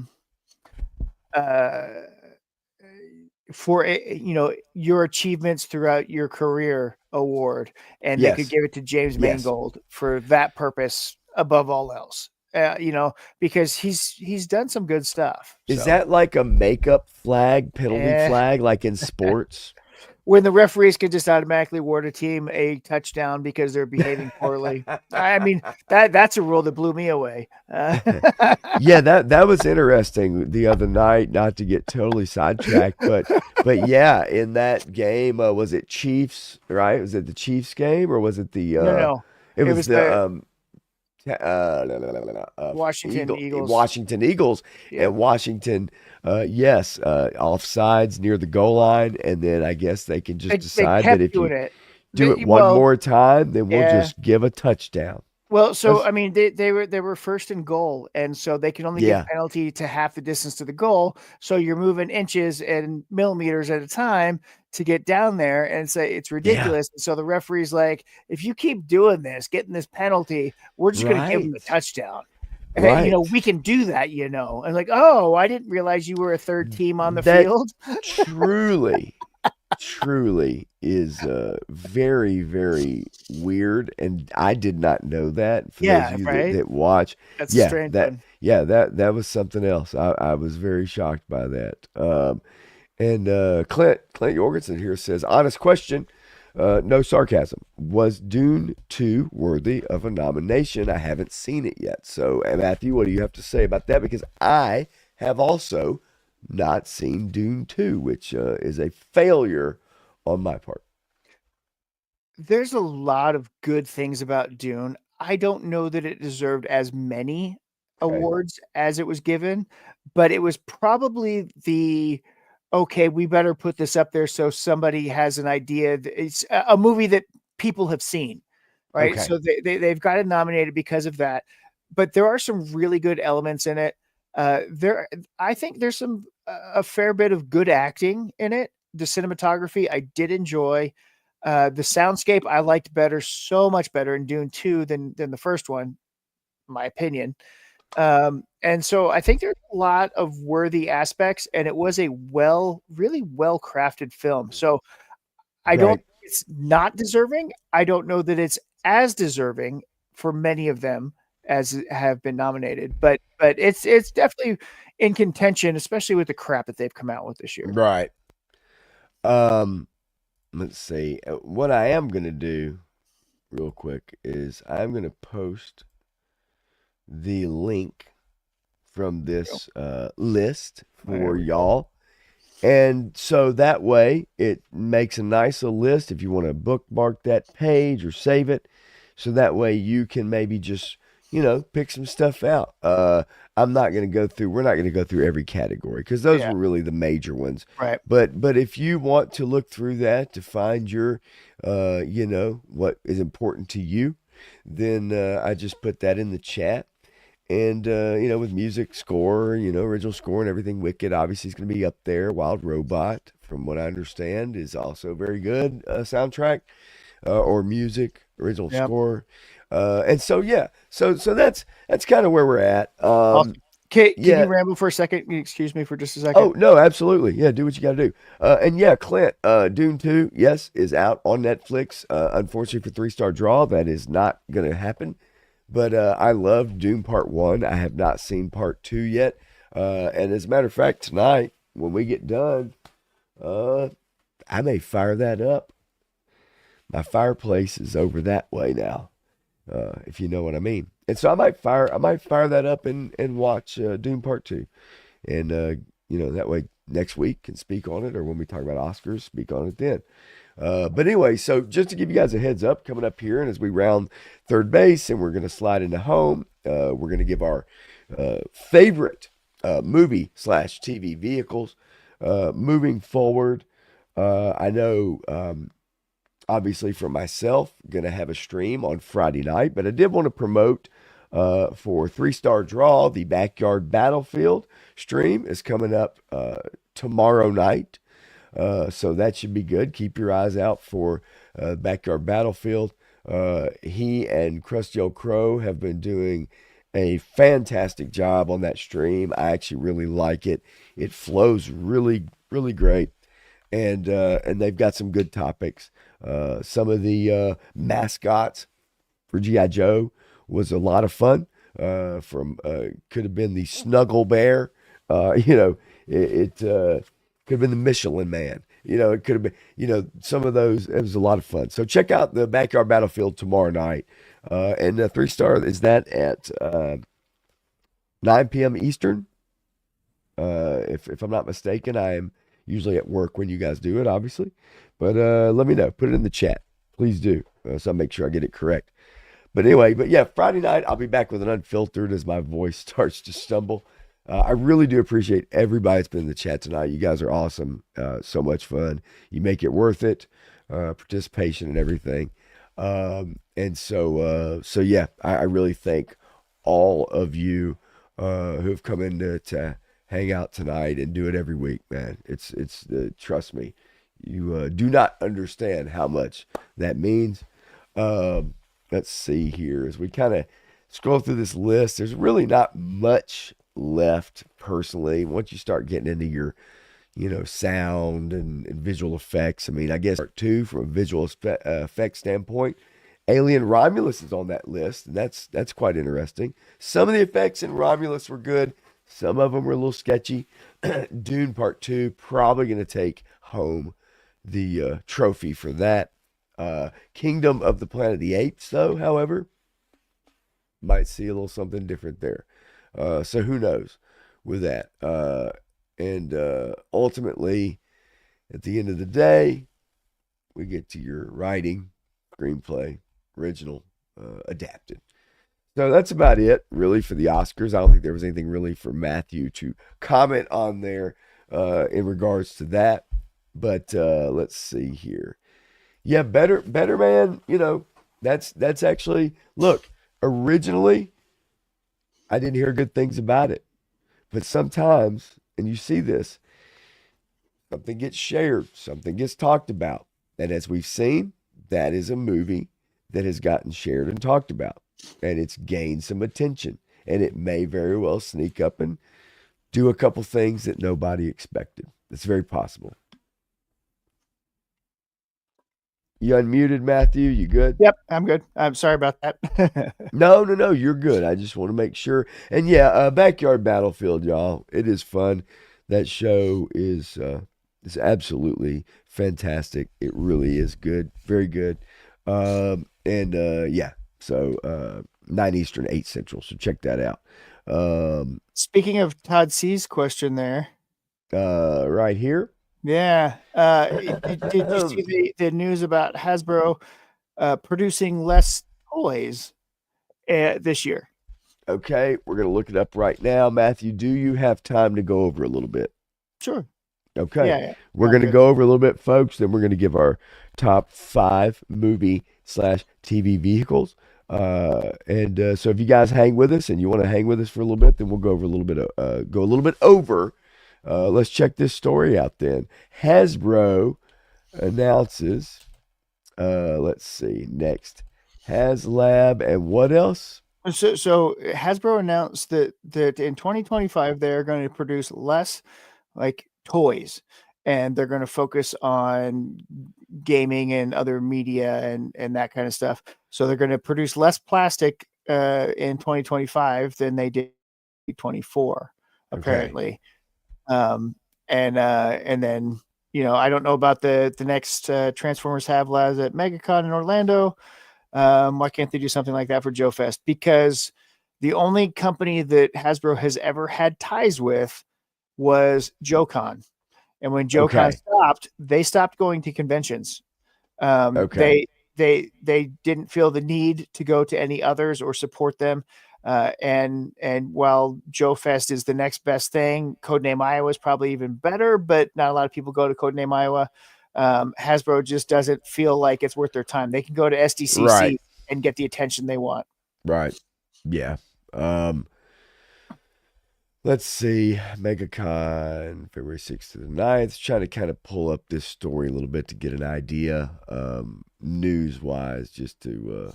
for your achievements throughout your career award, and they could give it to James Mangold for that purpose above all else. Because he's done some good stuff. Is that like a makeup flag, penalty flag, like in sports? When the referees could just automatically award a team a touchdown because they're behaving poorly. I mean, that's a rule that blew me away. Yeah, that was interesting the other night, not to get totally sidetracked, but yeah, in that game, was it Chiefs, right? Was it the Chiefs game or was it the No. It was the Washington Eagles. Washington Eagles. And Washington, offsides near the goal line, and then I guess they can just decide that if you do it one more time, then we'll just give a touchdown. Well, so That's- I mean, they were first and goal, and so they can only give Yeah. penalty to half the distance to the goal. So you're moving inches and millimeters at a time to get down there, and it's Yeah. ridiculous. So the referee's like, if you keep doing this, getting this penalty, we're just going to give them the Right. touchdown. Right. We can do that, and like, oh, I didn't realize you were a third team on the That field. truly, truly is very, very weird, and I did not know that. For those Yeah, of you right. that watch, That's a yeah, strange that one. yeah, that was something else. I was very shocked by that. And Clint Jorgensen here says, honest question, no sarcasm. Was Dune 2 worthy of a nomination? I haven't seen it yet. So, Matthew, what do you have to say about that? Because I have also not seen Dune 2, which is a failure on my part. There's a lot of good things about Dune. I don't know that it deserved as many Okay. awards as it was given, but it was probably okay, we better put this up there so somebody has an idea. It's a movie that people have seen, right? Okay. So they've got it nominated because of that. But there are some really good elements in it. I think there's a fair bit of good acting in it. The cinematography I did enjoy. The soundscape I liked better, so much better in Dune 2 than the first one, in my opinion. And so I think there's a lot of worthy aspects, and it was a really well crafted film. So I don't Right. think it's not deserving. I don't know that it's as deserving for many of them as have been nominated, but it's definitely in contention, especially with the crap that they've come out with this year. Right. Um, let's see. What I am going to do real quick is I'm going to post the link from this list There for we go. y'all. And so that way it makes a nice little list if you want to bookmark that page or save it. So that way you can maybe just, pick some stuff out. We're not going to go through every category because those Yeah, were really the major ones. right. But if you want to look through that to find your, what is important to you, then I just put that in the chat. And, with music score, original score and everything, Wicked obviously is going to be up there. Wild Robot, from what I understand, is also very good soundtrack or music, original Yeah. score. And so, yeah, so that's kind of where we're at. Awesome. Can yeah. you ramble for a second? Excuse me for just a second. Oh, no, absolutely. Yeah, do what you got to do. And yeah, Clint, Dune 2, yes, is out on Netflix. Unfortunately for 3-star draw, that is not going to happen. But I love Dune Part 1. I have not seen Part 2 yet. And as a matter of fact, tonight, when we get done, I may fire that up. My fireplace is over that way now, if you know what I mean. And so I might fire that up and watch Dune Part 2. And, that way next week can speak on it, or when we talk about Oscars, speak on it then. But anyway, so just to give you guys a heads up, coming up here, and as we round third base and we're going to slide into home, we're going to give our favorite movie/TV vehicles moving forward. I know, obviously for myself, going to have a stream on Friday night, but I did want to promote for 3-star draw, the Backyard Battlefield stream is coming up tomorrow night. So that should be good. Keep your eyes out for Backyard Battlefield. He and Krusty Old Crow have been doing a fantastic job on that stream. I actually really like it. It flows really, really great. And they've got some good topics. Some of the mascots for G.I. Joe was a lot of fun. Could have been the Snuggle Bear. It could have been the Michelin Man. It could have been, some of those. It was a lot of fun. So check out the Backyard Battlefield tomorrow night. And the 3-star is that at 9 p.m. Eastern. If I'm not mistaken, I am usually at work when you guys do it, obviously. But let me know. Put it in the chat. Please do. So I'll make sure I get it correct. But anyway, yeah, Friday night, I'll be back with an unfiltered as my voice starts to stumble. I really do appreciate everybody that's been in the chat tonight. You guys are awesome. So much fun. You make it worth it. Participation and everything. And so yeah, I really thank all of you who have come in to hang out tonight and do it every week, man. It's trust me, you do not understand how much that means. Let's see here as we kind of scroll through this list. There's really not much left personally. Once you start getting into your sound and visual effects. I mean, I guess part two from a visual effects standpoint. Alien Romulus is on that list, and that's quite interesting. Some of the effects in Romulus were good. Some of them were a little sketchy. Dune Part 2 probably going to take home the trophy for that. Kingdom of the Planet of the Apes, though, however, might see a little something different there. So who knows with that. And ultimately, at the end of the day, we get to your writing, screenplay, original, adapted. So that's about it, really, for the Oscars. I don't think there was anything really for Matthew to comment on there in regards to that. But let's see here. Yeah, better man. That's actually, look. Originally, I didn't hear good things about it, but sometimes, and you see this, something gets shared, something gets talked about, and as we've seen, that is a movie that has gotten shared and talked about, and it's gained some attention, and it may very well sneak up and do a couple things that nobody expected. It's very possible. You unmuted, Matthew? You good? Yep, I'm good. I'm sorry about that. No, you're good. I just want to make sure. And yeah, Backyard Battlefield, y'all. It is fun. That show is absolutely fantastic. It really is good, very good. Yeah, so 9 Eastern, 8 Central. So check that out. Speaking of Todd C's question there. Right here. Yeah. Did you see the news about Hasbro producing less toys this year? Okay, we're going to look it up right now. Matthew, do you have time to go over a little bit? Sure. Okay. Yeah. We're going to go over a little bit, folks. Then we're going to give our top 5 movie/TV vehicles. So if you guys hang with us and you want to hang with us for a little bit, then we'll go over a little bit over. Let's check this story out then. Hasbro announces, let's see, next. HasLab and what else? So Hasbro announced that in 2025 they're going to produce less like toys, and they're going to focus on gaming and other media and that kind of stuff. So they're going to produce less plastic in 2025 than they did in 2024, apparently. Okay. And then I don't know about the next Transformers Have Labs at MegaCon in Orlando. Why can't they do something like that for Joe Fest? Because the only company that Hasbro has ever had ties with was JoeCon. And when JoeCon stopped, they stopped going to conventions. They didn't feel the need to go to any others or support them. And while Joe Fest is the next best thing, Codename Iowa is probably even better, but not a lot of people go to Codename Iowa. Hasbro just doesn't feel like it's worth their time. They can go to SDCC and get the attention they want. Right. Yeah. Let's see. MegaCon, February 6th to the 9th. Trying to kind of pull up this story a little bit to get an idea, news-wise, just to...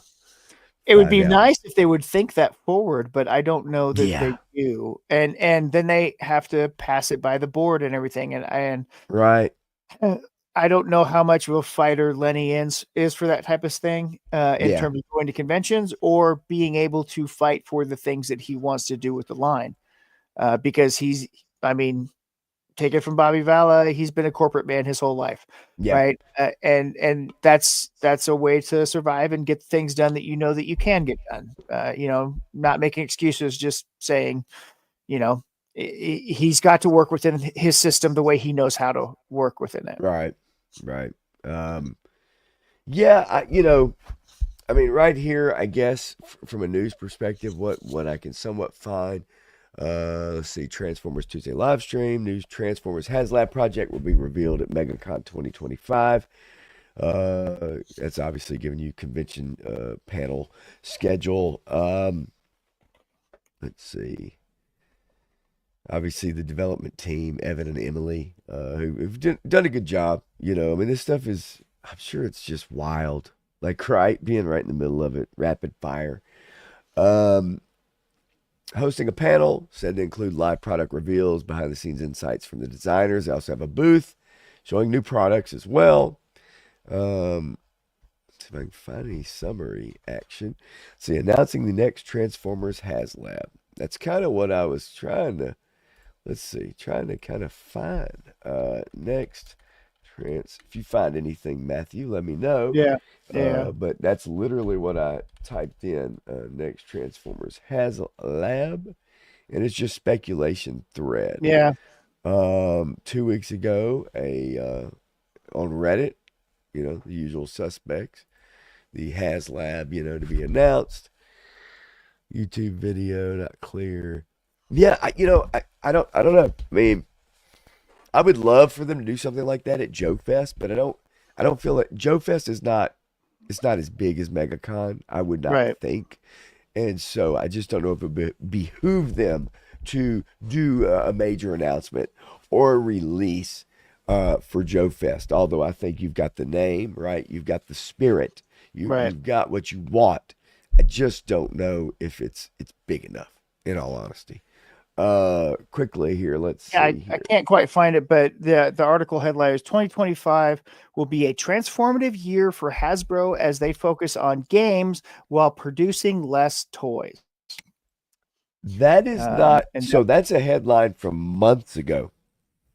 It would be nice if they would think that forward, but I don't know that they do. And then they have to pass it by the board and everything. And right. I don't know how much of a fighter Lenny is for that type of thing in terms of going to conventions or being able to fight for the things that he wants to do with the line. Because take it from Bobby Valla, he's been a corporate man his whole life, right? And that's a way to survive and get things done that that you can get done. Not making excuses, just saying, he's got to work within his system the way he knows how to work within it. Right. Right here, I guess from a news perspective, what I can somewhat find. Let's see, Transformers Tuesday live stream. News Transformers HasLab project will be revealed at MegaCon 2025. That's obviously giving you convention panel schedule. Let's see. Obviously, the development team, Evan and Emily, who've done a good job. You know, I mean, this stuff is, I'm sure it's just wild. Like, right, being right in the middle of it, rapid fire. Um, Hosting a panel said to include live product reveals, behind the scenes insights from the designers. They also have a booth showing new products as well. See if I can find any summary action. See, announcing the next Transformers HasLab. That's kind of what I was trying to, let's see, trying to kind of find. Next if you find anything, Matthew, let me know. Yeah. Yeah. But that's literally what I typed in. Next Transformers HasLab, and it's just speculation thread. Yeah. 2 weeks ago, on Reddit, you know, the usual suspects, the HasLab, you know, to be announced. YouTube video not clear. Yeah, I don't know. I mean, I would love for them to do something like that at Joe Fest, but I don't feel that Joe Fest is not, it's not as big as MegaCon, I would not Right. think. And so I just don't know if it would behoove them to do a major announcement or a release for Joe Fest. Although I think you've got the name, right? You've got the spirit. Right. You've got what you want. I just don't know if it's big enough, in all honesty. Quickly here, let's see Yeah, I here. can't quite find it, but the article headline is 2025 will be a transformative year for Hasbro as they focus on games while producing less toys. That is not And so. That's a headline from months ago,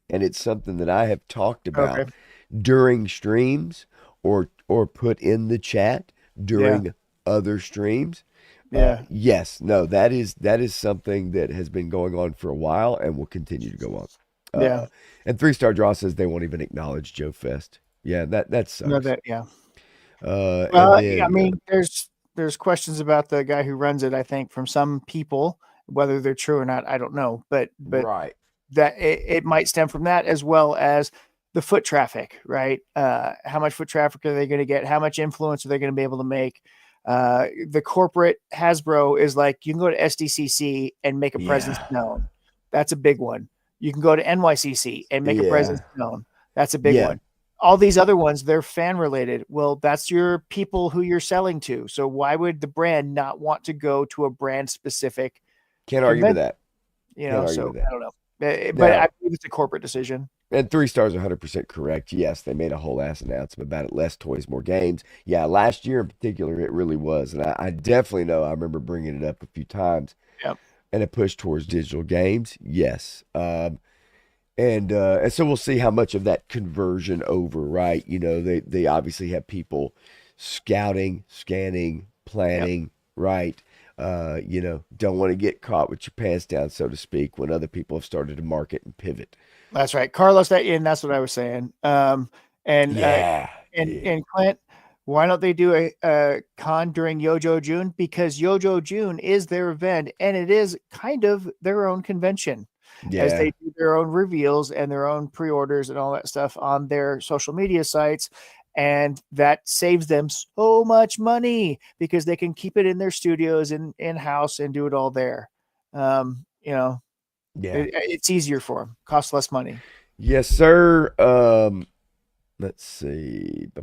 and it's something that I have talked about Okay. during streams or put in the chat during other streams. Yeah. Yes, no, that is something that has been going on for a while and will continue to go on. Yeah. And 3 Star Draw says they won't even acknowledge Joe Fest. Yeah, that No, sucks. yeah. And Well, then I mean, there's questions about the guy who runs it, I think, from some people, whether they're true or not, I don't know. But right. that it might stem from that, as well as the foot traffic, right? How much foot traffic are they going to get? How much influence are they going to be able to make? The corporate Hasbro is like, you can go to SDCC and make a presence Yeah. known. That's a big one. You can go to NYCC and make a Yeah. presence known. That's a big Yeah. one. All these other ones, they're fan related. Well, that's your people who you're selling to. So why would the brand not want to go to a brand specific Can't argue with convention? that. You Can't know, argue so with that. I don't know. But Now, I believe it's a corporate decision. and 3 Stars 100% correct. Yes, they made a whole ass announcement about it. Less toys, more games. Yeah, last year in particular, it really was. And I definitely know I remember bringing it up a few times. Yep. And a push towards digital games. Yes. And so we'll see how much of that conversion over, right? You know, they obviously have people scouting, scanning, planning, right? You know, don't want to get caught with your pants down, so to speak, when other people have started to market and pivot. That's right, Carlos. That's what I was saying. And Yeah. and Clint, why don't they do a con during Yojo June? Because Yojo June is their event, and it is kind of their own convention, as Yeah. they do their own reveals and their own pre-orders and all that stuff on their social media sites. And that saves them so much money because they can keep it in their studios and in-house and do it all there. You know, Yeah. it's easier for them, costs less money. Yes, sir. Let's see. Yeah,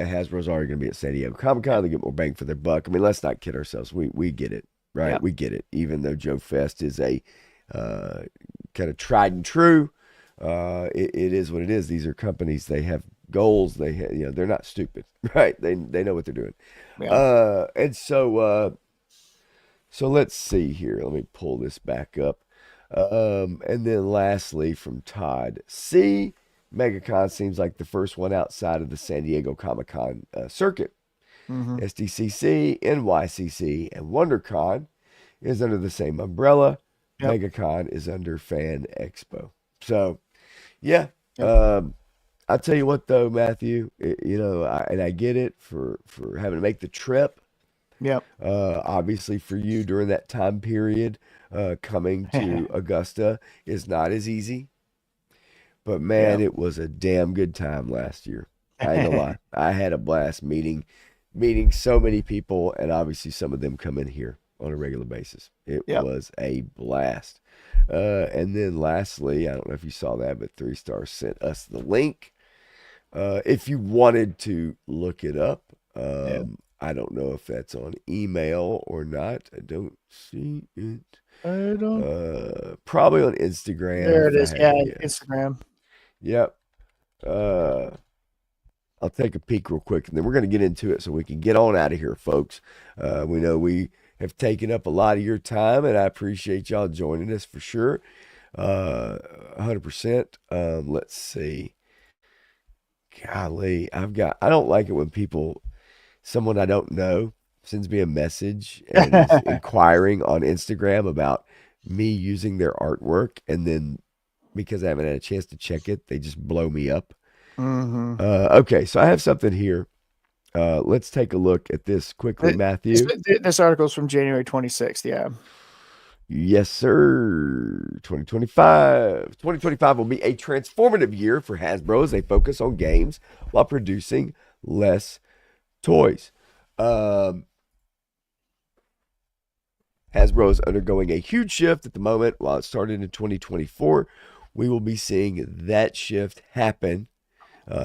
Hasbro's already going to be at San Diego Comic-Con. They get more bang for their buck. I mean, let's not kid ourselves. We get it, right? Yep. We get it. Even though Joe Fest is a kind of tried and true, it is what it is. These are companies. They have goals. They have, you know, they're not stupid, right? They know what they're doing. Yeah. And so let's see here. Let me pull this back up. And then lastly from Todd C. MegaCon seems like the first one outside of the San Diego Comic-Con circuit. Mhm. SDCC, NYCC, and WonderCon is under the same umbrella. Yep. MegaCon is under Fan Expo. So, yeah. Yep. I'll tell you what, though, Matthew, you know, I get it for having to make the trip. Yep. Obviously, for you during that time period, coming to Augusta is not as easy. But man, it was a damn good time last year. I ain't gonna lie. I had a blast meeting so many people, and obviously some of them come in here on a regular basis. It Yep. was a blast. And then lastly, I don't know if you saw that, but Three Stars sent us the link. If you wanted to look it up, I don't know if that's on email or not. I don't see it. I don't. Probably on Instagram. There it if I is. had Yeah, to guess. Instagram. Yep. I'll take a peek real quick, and then we're going to get into it so we can get on out of here, folks. We know we have taken up a lot of your time, and I appreciate y'all joining us for sure. 100%. Let's see. Golly, I don't like it when someone I don't know sends me a message and is inquiring on Instagram about me using their artwork, and then because I haven't had a chance to check it, they just blow me up. Mm-hmm. Okay, so I have something here. Let's take a look at this quickly, Matthew. This article is from January 26th. Yeah. Yes, sir. 2025. 2025 will be a transformative year for Hasbro as they focus on games while producing less toys. Hasbro is undergoing a huge shift at the moment. While it started in 2024, we will be seeing that shift happen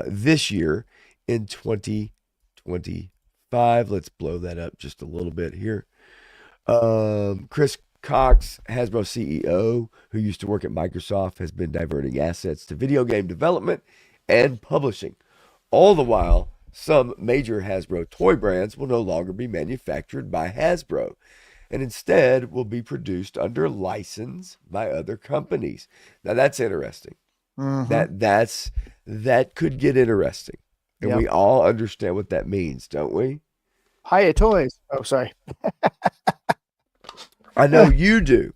this year in 2025. Let's blow that up just a little bit here. Chris Cox, Hasbro CEO, who used to work at Microsoft, has been diverting assets to video game development and publishing. All the while, some major Hasbro toy brands will no longer be manufactured by Hasbro and instead will be produced under license by other companies. Now that's interesting. Mm-hmm. That could get interesting. And Yep. we all understand what that means, don't we? Hiya Toys. Oh, sorry. I know you do.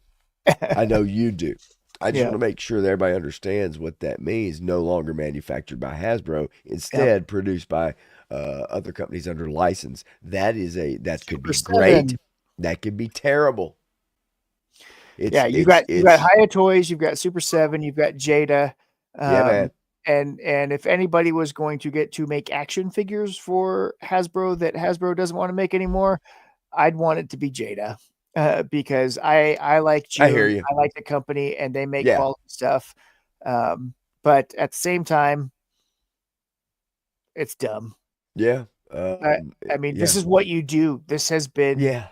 I know you do. I just Yeah. want to make sure that everybody understands what that means. No longer manufactured by Hasbro, instead produced by other companies under license. That could be Super great. 7. That could be terrible. You've got Hiya Toys, you've got Super 7, you've got Jada. Yeah, man. And if anybody was going to get to make action figures for Hasbro that Hasbro doesn't want to make anymore, I'd want it to be Jada. Because I like June, I hear you. I like the company, and they make Yeah. quality stuff. But at the same time, it's dumb. Yeah. I mean, this is what you do. This has been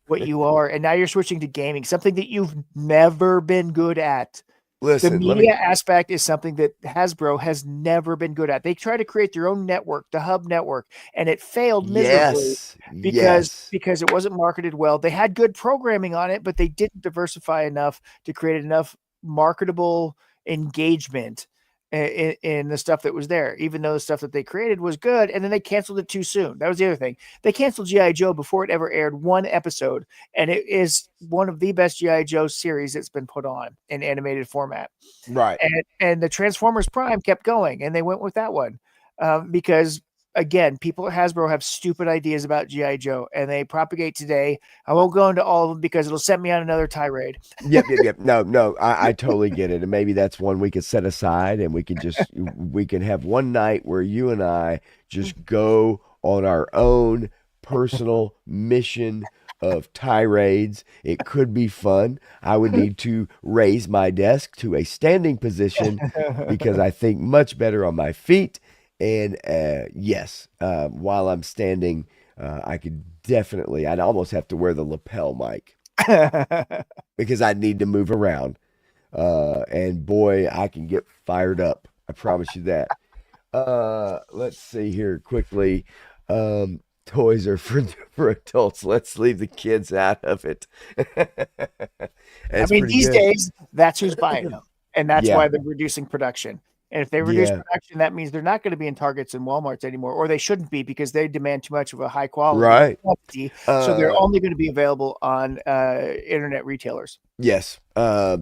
what you are, and now you're switching to gaming, something that you've never been good at. Listen, the media aspect is something that Hasbro has never been good at. They try to create their own network, the Hub Network, and it failed miserably because it wasn't marketed well. They had good programming on it, but they didn't diversify enough to create enough marketable engagement in the stuff that was there, even though the stuff that they created was good. And then they canceled it too soon. That was the other thing. They canceled G.I. Joe before it ever aired one episode. And it is one of the best G.I. Joe series that's been put on in animated format. Right. And the Transformers Prime kept going, and they went with that one because, again, people at Hasbro have stupid ideas about G.I. Joe, and they propagate today. I won't go into all of them because it'll set me on another tirade. Yep. No, I totally get it. And maybe that's one we could set aside, and we can have one night where you and I just go on our own personal mission of tirades. It could be fun. I would need to raise my desk to a standing position because I think much better on my feet. And yes, while I'm standing, I could I'd almost have to wear the lapel mic because I'd need to move around. And boy, I can get fired up. I promise you that. Let's see here quickly. Toys are for adults. Let's leave the kids out of it. I mean, these days, that's who's buying them. And that's why they're reducing production. And if they reduce production, that means they're not going to be in Targets and Walmarts anymore, or they shouldn't be because they demand too much of a high quality. Right. So they're only going to be available on internet retailers. Yes. Yeah,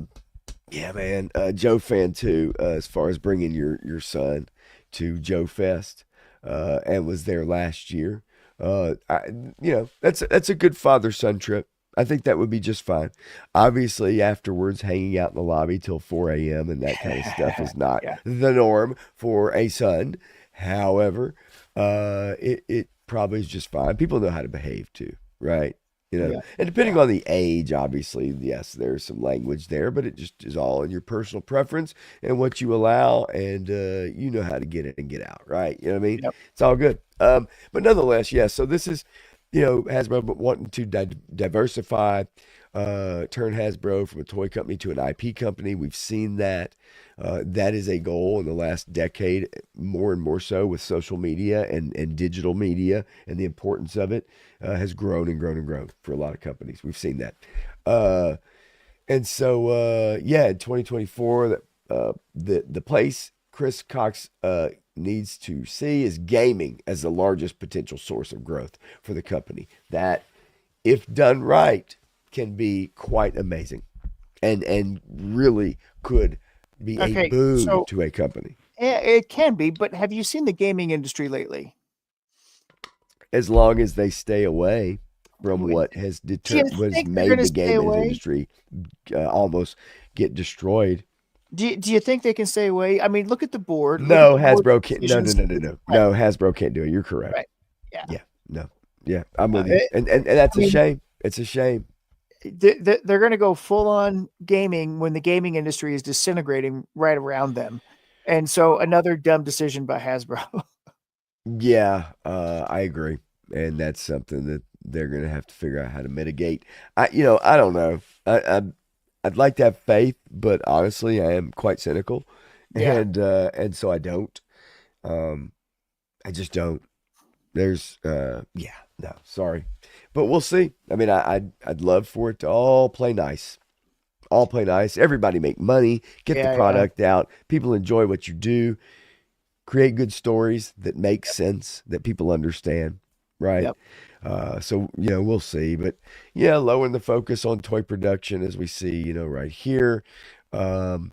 man. Joe fan too, as far as bringing your son to Joe Fest and was there last year. That's a good father-son trip. I think that would be just fine. Obviously, afterwards, hanging out in the lobby till 4 a.m. and that kind of stuff is not Yeah. the norm for a son. However, it probably is just fine. People know how to behave too, right? Yeah. And depending on the age, obviously, yes, there's some language there, but it just is all in your personal preference and what you allow, and you know how to get in and get out, right? You know what I mean? Yep. It's all good. But nonetheless, yes. So this is, Hasbro wanting to diversify, turn Hasbro from a toy company to an IP company. We've seen that. That is a goal in the last decade, more and more so with social media and digital media, and the importance of it has grown and grown and grown for a lot of companies. We've seen that. And so, yeah, in 2024, the place Chris Cox needs to see is gaming as the largest potential source of growth for the company. That, if done right, can be quite amazing, and really could be a Okay, boon so to a company it can be, but have you seen the gaming industry lately? as long as they stay away from Would- what has Do you what has think they're made going to the stay gaming away? industry almost get destroyed. Do you think they can stay away? I mean, look at the board. Look at No, the board Hasbro can't. No, no, decisions. no, no, no. Right, No, Hasbro can't do it. You're correct. right. Yeah. Yeah, no, yeah, I'm with you, It, and that's I a mean, shame. It's a shame. they're going to go full on gaming when the gaming industry is disintegrating right around them. And so another dumb decision by Hasbro. Yeah, I agree, and that's something that they're gonna have to figure out how to mitigate. I don't know. I'd like to have faith, but honestly, I am quite cynical, Yeah. and so I don't. Um, I just don't. There's, yeah, no, sorry, but we'll see. I mean, I'd love for it to all play nice. All play nice. Everybody make money, get the Yeah. product out. People enjoy what you do. Create good stories that make sense, that people understand, right? Yep. So, we'll see. But yeah, lowering the focus on toy production as we see, right here. Um,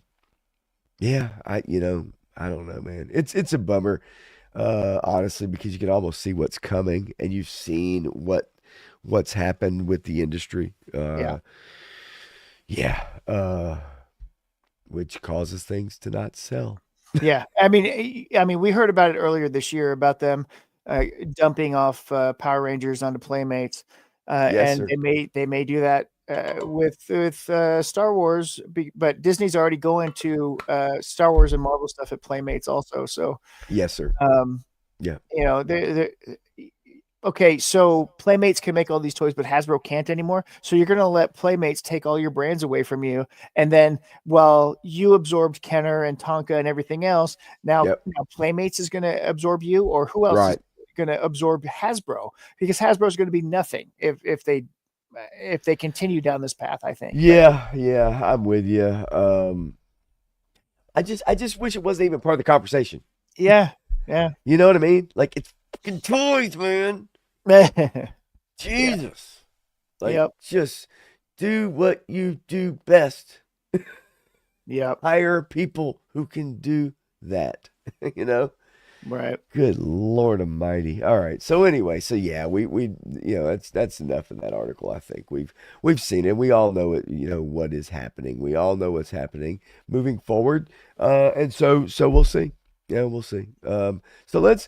yeah, I don't know, man. It's a bummer, honestly, because you can almost see what's coming, and you've seen what's happened with the industry. Yeah. Yeah, which causes things to not sell. Yeah. I mean, we heard about it earlier this year about them dumping off Power Rangers onto Playmates, Yes, and sir. they may do that with Star Wars, but Disney's already going to Star Wars and Marvel stuff at Playmates also. So, Yes, sir. um, Yeah. they're okay. So Playmates can make all these toys, but Hasbro can't anymore. So you're going to let Playmates take all your brands away from you, and then while you absorbed Kenner and Tonka and everything else, now Yep. Playmates is going to absorb you, or who else is Right. going to absorb Hasbro? Because Hasbro is going to be nothing if they continue down this path, I think. But Yeah, I'm with you. I just wish it wasn't even part of the conversation. yeah. You know what I mean? Like, it's fucking toys, man. Yep. Jesus. Like, just do what you do best. Yep. Hire people who can do that. Right. Good Lord Almighty. All right. So anyway, so yeah, we that's enough of that article. I think we've seen it. We all know it. What is happening. We all know what's happening moving forward. And so we'll see. Yeah, we'll see. So let's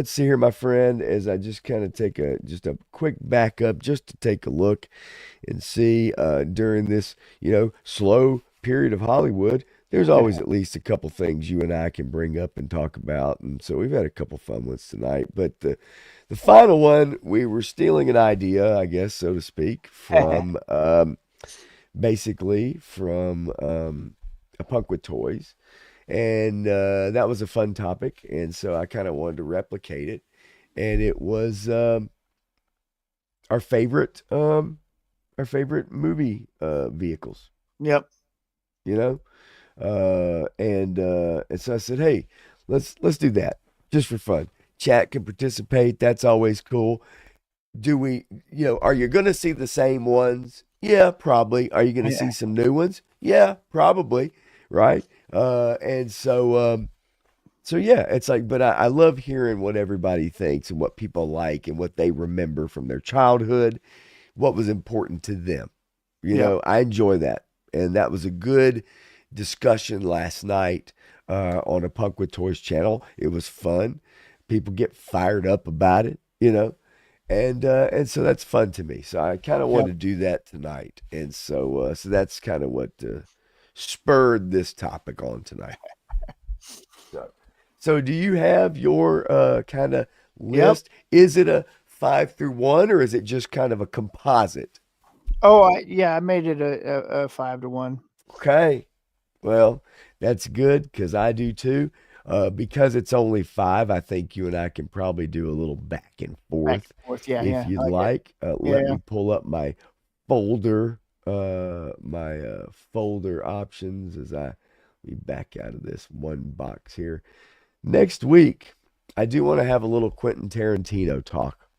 see here, my friend, as I just kind of take just a quick backup, just to take a look and see during this slow period of Hollywood. There's always at least a couple things you and I can bring up and talk about, and so we've had a couple fun ones tonight. But the final one, we were stealing an idea, I guess, so to speak, from basically from a Punk with Toys, and that was a fun topic, and so I kind of wanted to replicate it, and it was our favorite movie vehicles, Yep. and so I said, hey, let's do that just for fun. Chat can participate. That's always cool. Do we, are you going to see the same ones? Yeah, probably. Are you going to see some new ones? Yeah, probably. Right. And so yeah, it's like, but I love hearing what everybody thinks and what people like and what they remember from their childhood. what was important to them. You Yeah. know, I enjoy that. And that was a good discussion last night on a Punk with Toys channel. It was fun. People get fired up about it, you know. And so that's fun to me. So I kind of Yeah. wanted to do that tonight. And so that's kind of what spurred this topic on tonight. So do you have your kind of list? Is it a 5 through 1 or is it just kind of a composite? Oh, I made it a 5-1. Okay. Well, that's good because I do too. Because it's only 5, I think you and I can probably do a little back and Back forth and forth. Yeah, if yeah. you'd I like like. Let Yeah. me pull up my folder, folder options as we back out of this one box here. Next week, I do want to have a little Quentin Tarantino talk.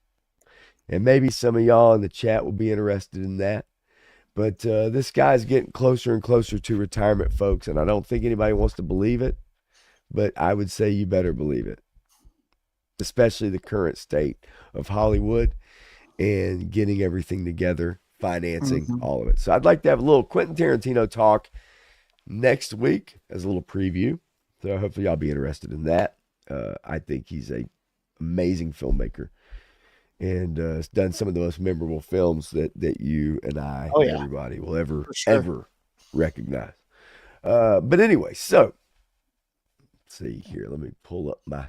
And maybe some of y'all in the chat will be interested in that. But this guy's getting closer and closer to retirement, folks. And I don't think anybody wants to believe it. But I would say you better believe it, especially the current state of Hollywood and getting everything together, financing, Mhm. all of it. So I'd like to have a little Quentin Tarantino talk next week as a little preview. So hopefully y'all be interested in that. I think he's a amazing filmmaker and has done some of the most memorable films that you and I Oh, and yeah. everybody will ever, For sure. ever recognize. But anyway, so let's see here. Let me pull up my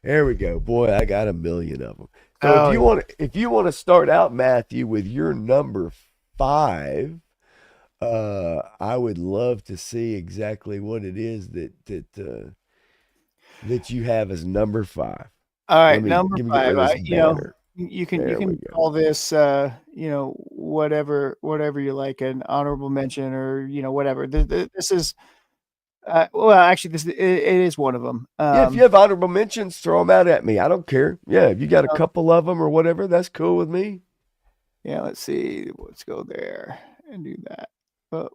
there we go. Boy, I got a million of them. So Oh, yeah. if you want to start out, Matthew, with your number 5, I would love to see exactly what it is that you have as number 5. All right, Let me number get 5. rid of this banner. You There we can go. call this whatever you like, an honorable mention or whatever. This is well, actually, it is one of them. Yeah, if you have honorable mentions, throw them out at me. I don't care. Yeah, if you got a couple of them or whatever, that's cool with me. Yeah, let's see. Let's go there and do that. Oh,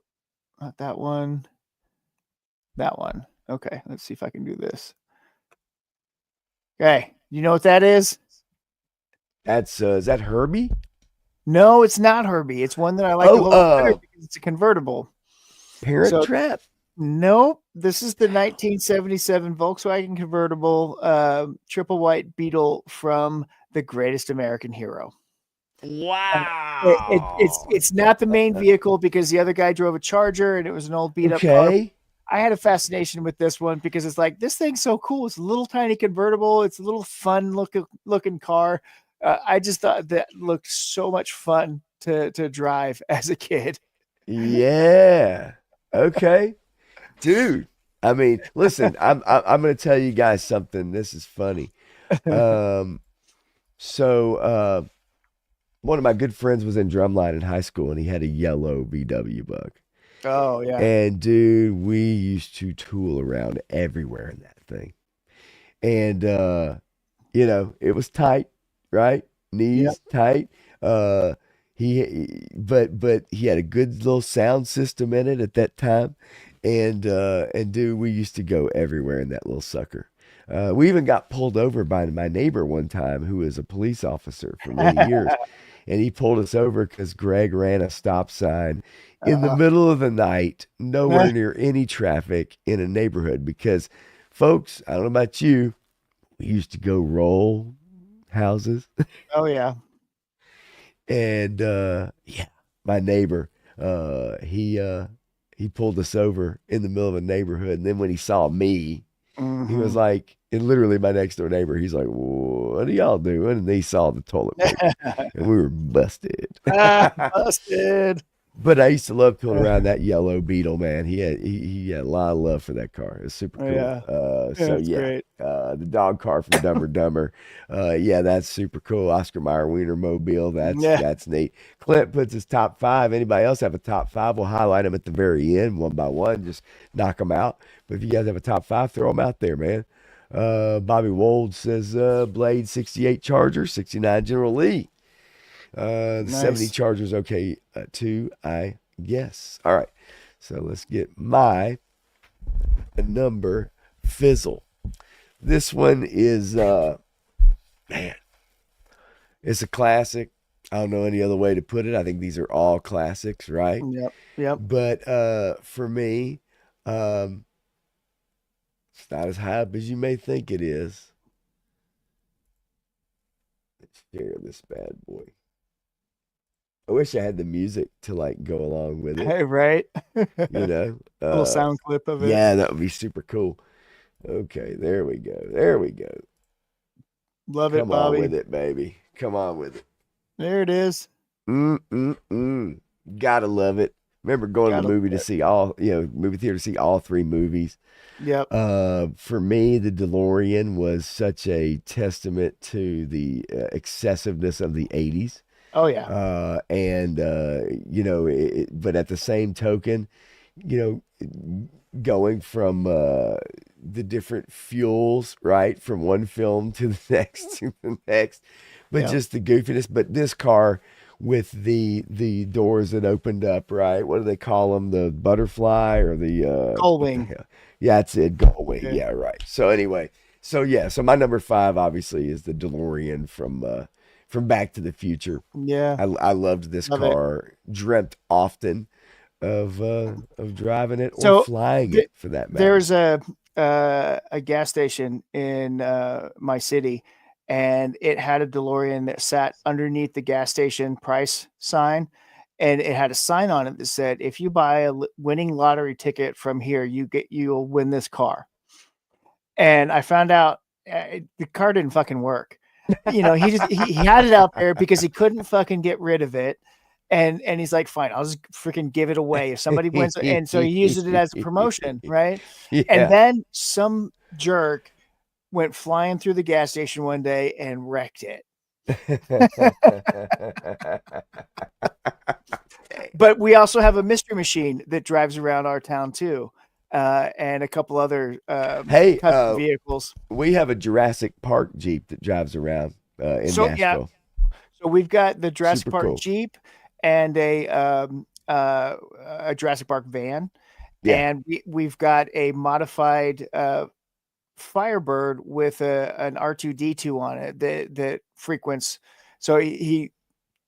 not that one. That one. Okay, let's see if I can do this. Okay, you know what that is? That's is that Herbie? No, it's not Herbie. It's one that I like a little better because it's a convertible. Parent Trap? Nope. This is the 1977 Volkswagen convertible, triple white Beetle from The Greatest American Hero. Wow. It's not the main vehicle because the other guy drove a Charger and it was an old beat up car. I had a fascination with this one because it's like, this thing's so cool. It's a little tiny convertible. It's a little fun looking car. I just thought that looked so much fun to drive as a kid. Yeah. Okay. Dude, I mean, listen, I'm going to tell you guys something. This is funny. So one of my good friends was in drumline in high school and he had a yellow VW Bug. Oh, yeah. And dude, we used to tool around everywhere in that thing. And it was tight, right? Knees tight. But he had a good little sound system in it at that time. And dude, we used to go everywhere in that little sucker. We even got pulled over by my neighbor one time who was a police officer for many years. And he pulled us over because Greg ran a stop sign in the middle of the night, nowhere near any traffic in a neighborhood. Because, folks, I don't know about you, we used to go roll houses. Oh, yeah. And, my neighbor, he pulled us over in the middle of a neighborhood. And then when he saw me, he was like, and literally my next door neighbor, he's like, what are y'all doing? And he saw the toilet paper and we were busted. Busted. But I used to love pulling around that yellow Beetle, man. He had a lot of love for that car. It was super cool. Great. The dog car from Dumb and Dumber. That's super cool. Oscar Mayer Wienermobile. That's neat. Clint puts his top 5. Anybody else have a top 5? We'll highlight them at the very end, one by one. Just knock them out. But if you guys have a top 5, throw them out there, man. Bobby Wold says Blade 68 Charger, 69 General Lee. The 70 Charger's okay too, I guess. All right, so let's get my number Fizzle. This one is man, it's a classic. I don't know any other way to put it. I think these are all classics, right? Yep. Yep. But for me, um, it's not as hype as you may think it is. Let's share this bad boy. I wish I had the music to like go along with it, Hey, right. you know. Little sound clip of it. Yeah, that would be super cool. Okay, there we go. There we go. Love it, Come on Bobby. with it, baby. Come on with it. There it is. Gotta love it. Remember going to the Gotta movie love to it. see all, movie theater to see all three movies. Yep. For me, the DeLorean was such a testament to the excessiveness of the 80s. Oh yeah. But at the same token, going from the different fuels, right, from one film to the next to the next, but Yeah. just the goofiness. But this car with the doors that opened up, right? What do they call them? The butterfly or the Gull what the wing. hell? Yeah, it's it. Gullwing. Yeah. Yeah, right. So anyway, so my number five obviously is the DeLorean from Back to the Future. Yeah. I loved this Love it. car. Dreamt often of driving it or So, flying th- it for that matter. There's a gas station in my city, and it had a DeLorean that sat underneath the gas station price sign, and it had a sign on it that said, "If you buy a winning lottery ticket from here, you'll win this car." And I found out the car didn't fucking work. He had it out there because he couldn't fucking get rid of it. And he's like, fine, I'll just freaking give it away if somebody wins. And so he used it as a promotion, right? Yeah. And then some jerk went flying through the gas station one day and wrecked it. But we also have a mystery machine that drives around our town too, and a couple other Hey, custom vehicles. we have a Jurassic Park Jeep that drives around in So, yeah. Nashville. So we've got the Jurassic Super Park cool. Jeep and a Jurassic Park van, Yeah. and we've got a modified Firebird with an R2D2 on it that frequents. So he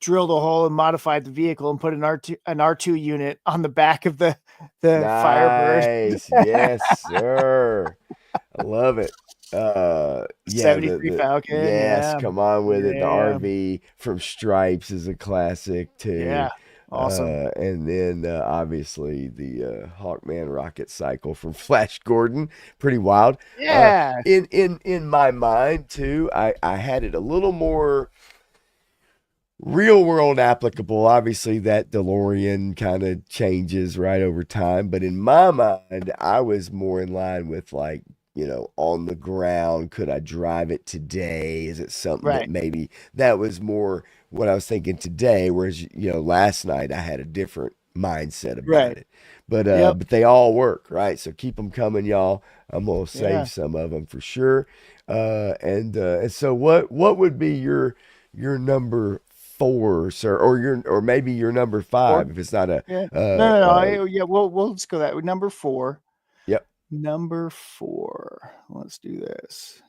drilled a hole and modified the vehicle and put an R2 unit on the back of the Firebird. Nice. Yes, sir. I love it. Yeah, 73 Falcon. yes, Yeah. come on with it. The Yeah. RV from Stripes is a classic too. Yeah. Awesome. And then obviously the Hawkman rocket cycle from Flash Gordon, pretty wild. Yeah. In my mind too, I had it a little more real world applicable. Obviously, that DeLorean kind of changes right over time, but in my mind, I was more in line with like, on the ground. Could I drive it today? Is it something that Right. maybe that was more what I was thinking today? Whereas, last night I had a different mindset about Right. it. But Yep. but they all work, right? So keep them coming, y'all. I'm gonna save Yeah. some of them for sure. And so what would be your number four, sir, or maybe your number five if it's not a Yeah. No. Yeah. We'll just go that number 4. Yep. Number 4. Let's do this.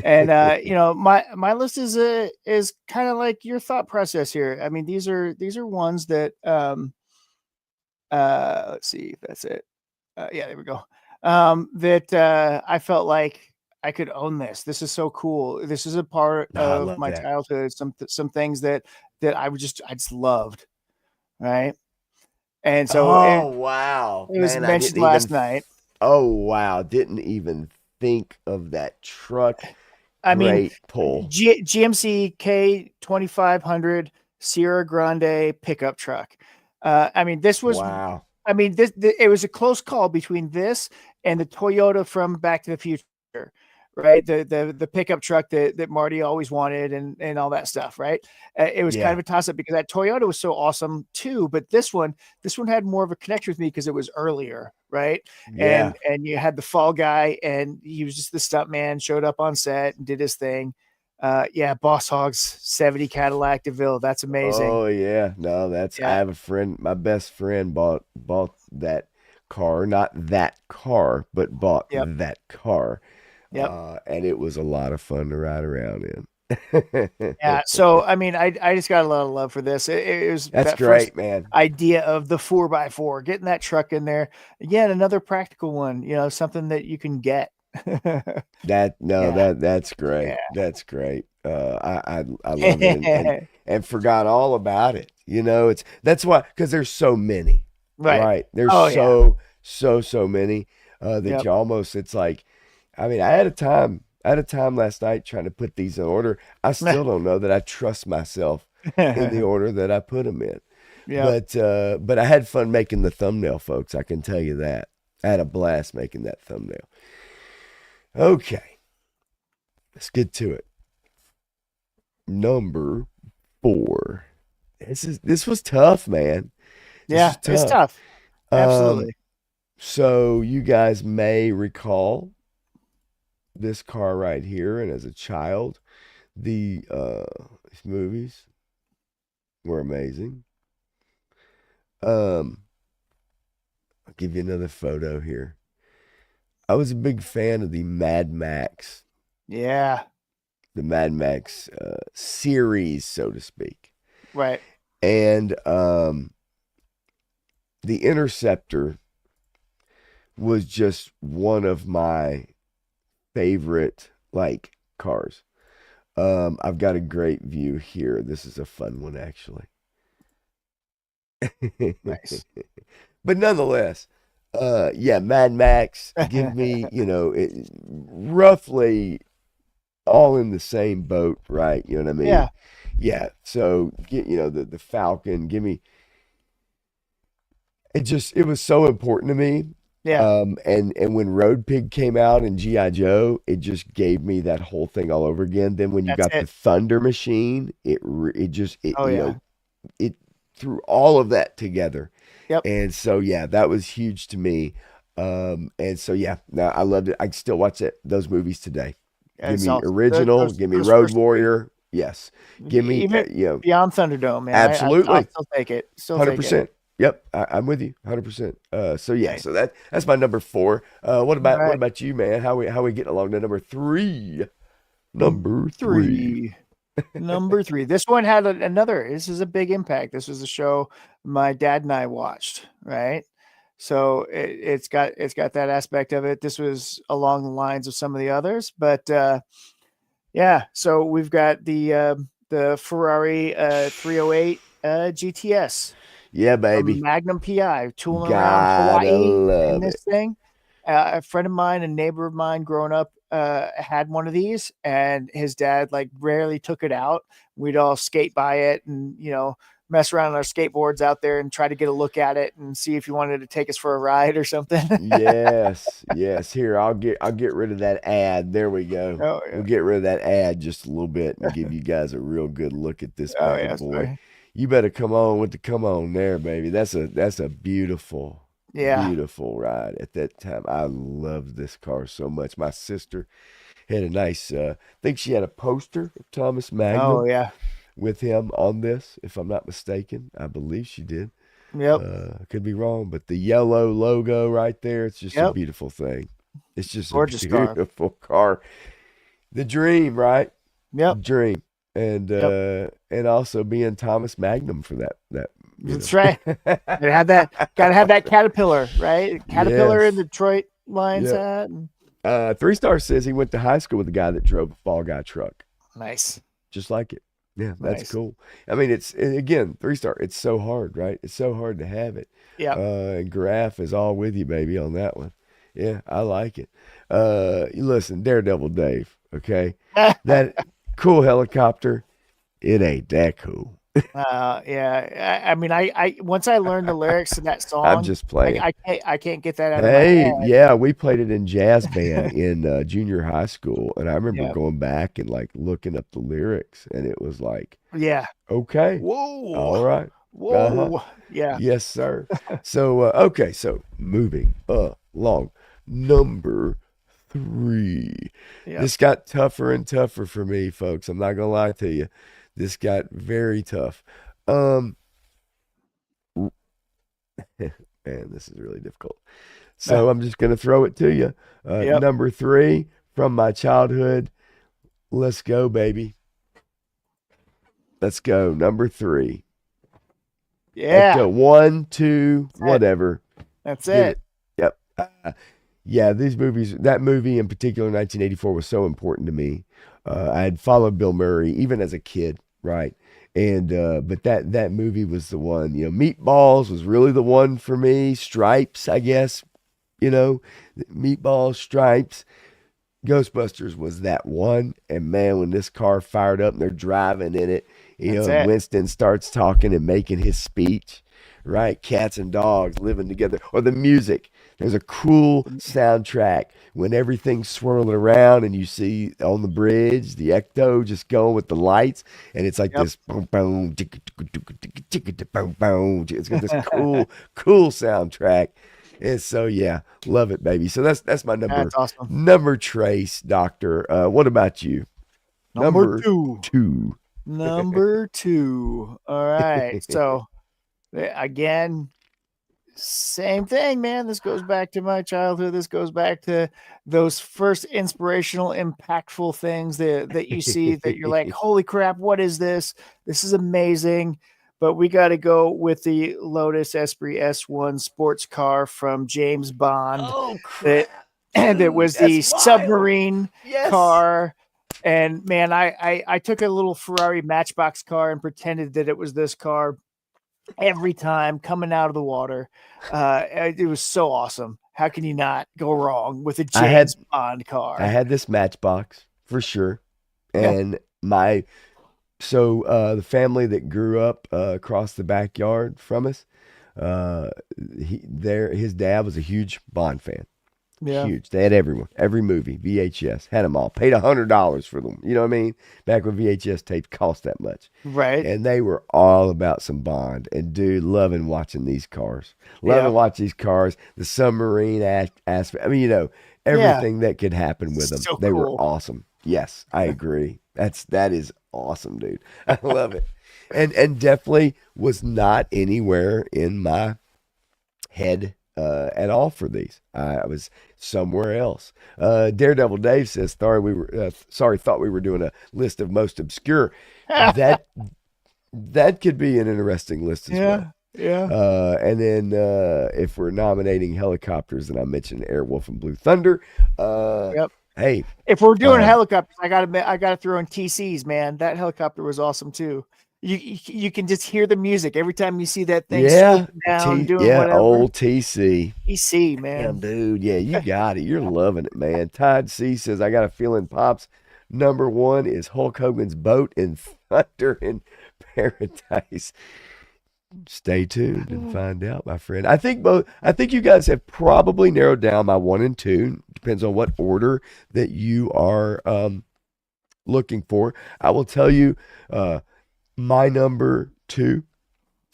And my list is kind of like your thought process here. I mean, these are ones that let's see if that's it. Yeah, there we go. That I felt like I could own this. This is so cool. This is a part I of love my that. childhood. Some things that I just loved, right? And so Oh wow, it was man! I mentioned didn't last even. night. Oh wow, didn't even think of that truck. I mean, Great pull. GMC K2500 Sierra Grande pickup truck. I mean, this was. Wow. I mean, it was a close call between this and the Toyota from Back to the Future, right? The pickup truck that Marty always wanted and all that stuff, right? It was kind Yeah. of a toss up because that Toyota was so awesome too, but this one had more of a connection with me because it was earlier, right? Yeah. And you had the fall guy, and he was just the stunt man, showed up on set and did his thing. Yeah, Boss Hogg's 70 Cadillac DeVille. That's amazing. Oh yeah. No, that's I Yeah. have a friend. My best friend bought that car, not that car, but bought Yep. that car. Yep. And it was a lot of fun to ride around in. Yeah. So I mean, I just got a lot of love for this. It was That's that first great, man. idea of the 4x4, getting that truck in there. Again, another practical one. Something that you can get. Yeah. That's great. Yeah. That's great. I love it, and forgot all about it. That's why, because there's so many, Right. right? There's Oh yeah. so many that Yep. you almost, it's like, I mean, I had a time last night trying to put these in order. I still don't know that I trust myself in the order that I put them in. Yep. But I had fun making the thumbnail, folks. I can tell you that. I had a blast making that thumbnail. Okay, let's get to it. Number 4. This was tough, man. This Yeah. was It's tough. tough. Um, Absolutely. so you guys may recall this car right here, and as a child, these movies were amazing. I'll give you another photo here. I was a big fan of the Mad Max Yeah. series, so to speak. Right. And the Interceptor was just one of my favorite cars. I've got a great view here. This is a fun one, actually. Nice. But nonetheless, yeah, Mad Max, give me, roughly all in the same boat, right? You know what I mean? Yeah. Yeah. So get, the Falcon, give me, it was so important to me. Yeah. And when Road Pig came out and G.I. Joe, it just gave me that whole thing all over again. Then when you That's got the it. Thunder Machine, it Oh yeah. it threw all of that together. Yep. And so yeah, that was huge to me. And so yeah, no, I loved it. I can still watch those movies today. Give It's me awesome. original, give me Those Road first 3, Warrior. Yes. Give me even beyond Thunderdome, man. I'll absolutely. still take it. Still take it. 100%. Yep, I'm with you 100%. So yeah, Nice. so that's my number 4. What All about right. you, man? How we getting along to number 3? Number 3. 3. Number 3. This one had another. This is a big impact. This was a show my dad and I watched, right? So it's got that aspect of it. This was along the lines of some of the others, but yeah. So we've got the Ferrari 308 GTS, Yeah, a baby. Magnum PI, tooling around Gotta Hawaii in love this it. thing. A friend of mine, a neighbor of mine growing up, had one of these, and his dad rarely took it out. We'd all skate by it and, mess around on our skateboards out there and try to get a look at it and see if he wanted to take us for a ride or something. Yes, yes. Here, I'll get rid of that ad. There we go. Oh yeah. We'll get rid of that ad just a little bit and give you guys a real good look at this Oh bad yeah. boy. Sorry. You better come on with the come on there, baby. That's a beautiful, Yeah. beautiful ride at that time. I love this car so much. My sister had a nice, I think she had a poster of Thomas Oh Magnum yeah. with him on this, if I'm not mistaken. I believe she did. Yep. Could be wrong, but the yellow logo right there, it's just a Yep. beautiful thing. It's just a Gorgeous car. beautiful car. The dream, right? Yep. Dream. And Yep. and also being Thomas Magnum for that. That's right. Gotta have that Caterpillar, right? Caterpillar in Yes. Detroit lines Yep. that. 3 Star says he went to high school with a guy that drove a Fall Guy truck. Nice. Just like it. Yeah, that's Nice. cool. I mean, again, 3 Star. It's so hard, right? It's so hard to have it. Yeah. And Graf is all with you, baby, on that one. Yeah, I like it. You listen, Daredevil Dave. Okay, that cool helicopter. It ain't that cool. Yeah. I mean, I once I learned the lyrics to that song, I'm just playing. I can't get that out of my Hey, head. yeah, we played it in jazz band in junior high school, and I remember Yeah. going back and looking up the lyrics, and it was like, Yeah. okay, Whoa. all right. Whoa. Yeah. Yes, sir. So, okay, so moving along. Number 3. Yeah. This got tougher and tougher for me, folks. I'm not gonna lie to you. This got very tough. Man, this is really difficult. So I'm just gonna throw it to you. Yep. Number 3 from my childhood. Let's go, baby. Let's go. Number 3. Let's Yeah, go. 1, 2, That's it. whatever. that's Give it. it. Yep. Yeah, these movies, that movie in particular, 1984, was so important to me. I had followed Bill Murray even as a kid, right? And but that movie was the one. Meatballs was really the one for me. Stripes, I guess. Meatballs, Stripes. Ghostbusters was that one. And man, when this car fired up and they're driving in it, That's and it. Winston starts talking and making his speech, right? Cats and dogs living together. Or the music. There's a cool soundtrack when everything's swirling around and you see on the bridge the ecto just going with the lights, and it's like Yep. this boom boom ticka, ticka, ticka, ticka, ticka, ticka, boom boom. It's got this cool soundtrack. And so yeah, love it, baby. So that's my That's awesome. number trace, Doctor. What about you? Number 2. 2. Number 2. All right. So again, same thing, man. This goes back to my childhood. This goes back to those first inspirational, impactful things that you see that you're like, holy crap, what is this? This is amazing. But we got to go with the Lotus Esprit S1 sports car from James Bond. Oh That crap! and it Dude, was the that's wild. submarine Yes. car. And man, I took a little Ferrari Matchbox car and pretended that it was this car every time coming out of the water. It was so awesome. How can you not go wrong with a I had- James Bond car? I had this Matchbox for sure, Yeah. and the family that grew up across the backyard from us, his dad was a huge Bond fan. Yeah. Huge. They had every movie, VHS, had them all. Paid $100 for them. You know what I mean? Back when VHS tapes cost that much. Right. And they were all about some Bond. And dude, loving watching these cars. Loving watching these cars. The submarine aspect. I mean, everything that could happen with them. So They were cool. awesome. Yes, I agree. That is awesome, dude. I love it. And definitely was not anywhere in my head at all for these. I was somewhere else. Daredevil Dave says, thought we were doing a list of most obscure. That could be an interesting list as well. Yeah. And then if we're nominating helicopters, then I mentioned Airwolf and Blue Thunder. Yep. Hey, If we're doing helicopters, I gotta throw in TCs, man. That helicopter was awesome too. You can just hear the music every time you see that thing swooping down, doing whatever. old TC. TC, Damn, man. dude. Yeah, you got it. You're loving it, man. Todd C says, I got a feeling Pop's number 1 is Hulk Hogan's boat in Thunder in Paradise. Stay tuned and find out, my friend. I think you guys have probably narrowed down my 1 and 2. Depends on what order that you are looking for. I will tell you my number 2.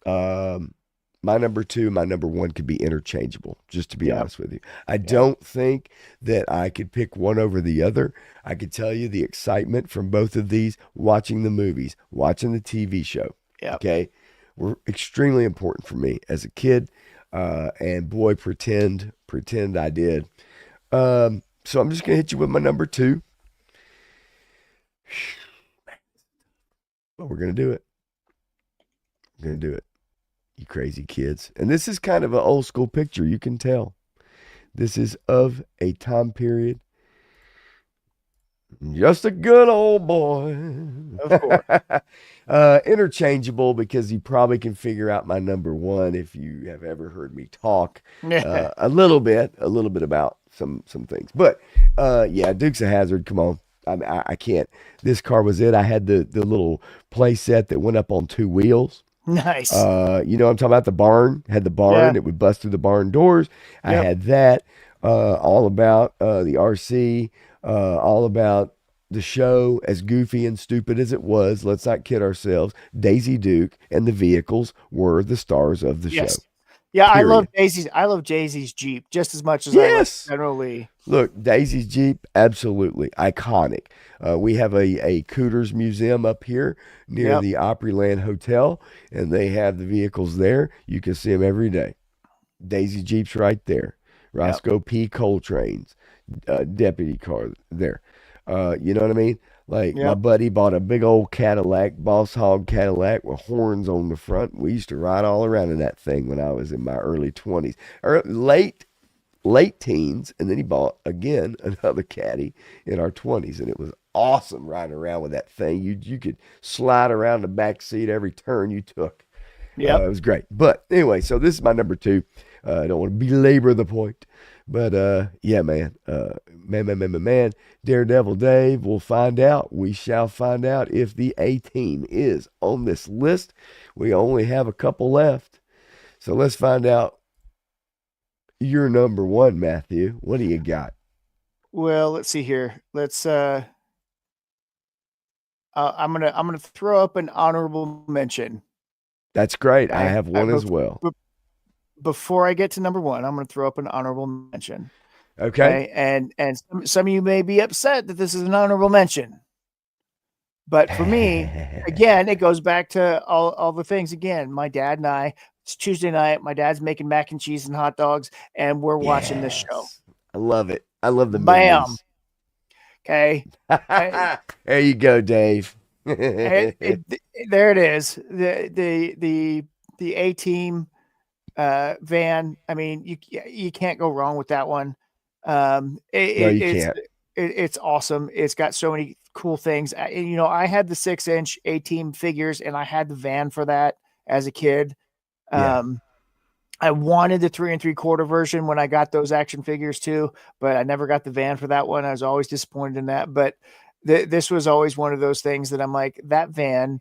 My number 2, my number 1 could be interchangeable, just to be honest with you. I don't think that I could pick one over the other. I could tell you the excitement from both of these, watching the movies, watching the TV show. Yep. Okay. Were extremely important for me as a kid. And boy, pretend I did. So I'm just going to hit you with my number 2. But we're going to do it. We're going to do it. You crazy kids. And this is kind of an old school picture. You can tell. This is of a time period. Just a good old boy. Of course. Interchangeable, because you probably can figure out my number 1 if you have ever heard me talk a little bit about some things. But yeah, Dukes of Hazzard. Come on. I can't. This car was it. I had the little play set that went up on 2 wheels. Nice. You know what I'm talking about? The barn. Had the barn. It would bust through the barn doors. I had that. All about the RC. All about the show, as goofy and stupid as it was. Let's not kid ourselves. Daisy Duke and the vehicles were the stars of the show. Yeah, Period. I love Daisy's Jeep just as much as I love General Lee. Look, Daisy's Jeep, absolutely iconic. We have a Cooters museum up here near the Opryland Hotel, and they have the vehicles there. You can see them every day. Daisy Jeep's right there. Roscoe P. Coltrane's deputy car there. You know what I mean? Like my Yep. buddy bought a big old Cadillac, Boss Hog Cadillac with horns on the front. We used to ride all around in that thing when I was in my early 20s, or late teens, and then he bought again another caddy in our 20s, and it was awesome riding around with that thing. You could slide around the back seat every turn you took. Yep. It was great. But anyway, so this is my number two. I don't want to belabor the point, but yeah, man, man, Daredevil Dave. We'll find out. We shall find out if the A Team is on this list. We only have a couple left, so let's find out. Your number one, Matthew. What do you got? Well, let's see here. Let's I'm gonna throw up an honorable mention. That's great. I Okay? have one as well. Before I get to number one, I'm gonna throw up an honorable mention. Okay. And some of you may be upset that this is an honorable mention. But for me, again, it goes back to all the things. Again, my dad and I, it's Tuesday night. My dad's making mac and cheese and hot dogs, and we're watching this show. Yes. I love it. I love the Bam. memories. Okay. There you go, Dave. There it is. The A Team van. I mean, you can't go wrong with that one. No, you can't. It's awesome. It's got so many cool things. You know, I had the 6-inch A Team figures, and I had the van for that as a kid. Yeah. I wanted the 3 3/4 version when I got those action figures too, but I never got the van for that one. I was always disappointed in that. But this was always one of those things that I'm like, that van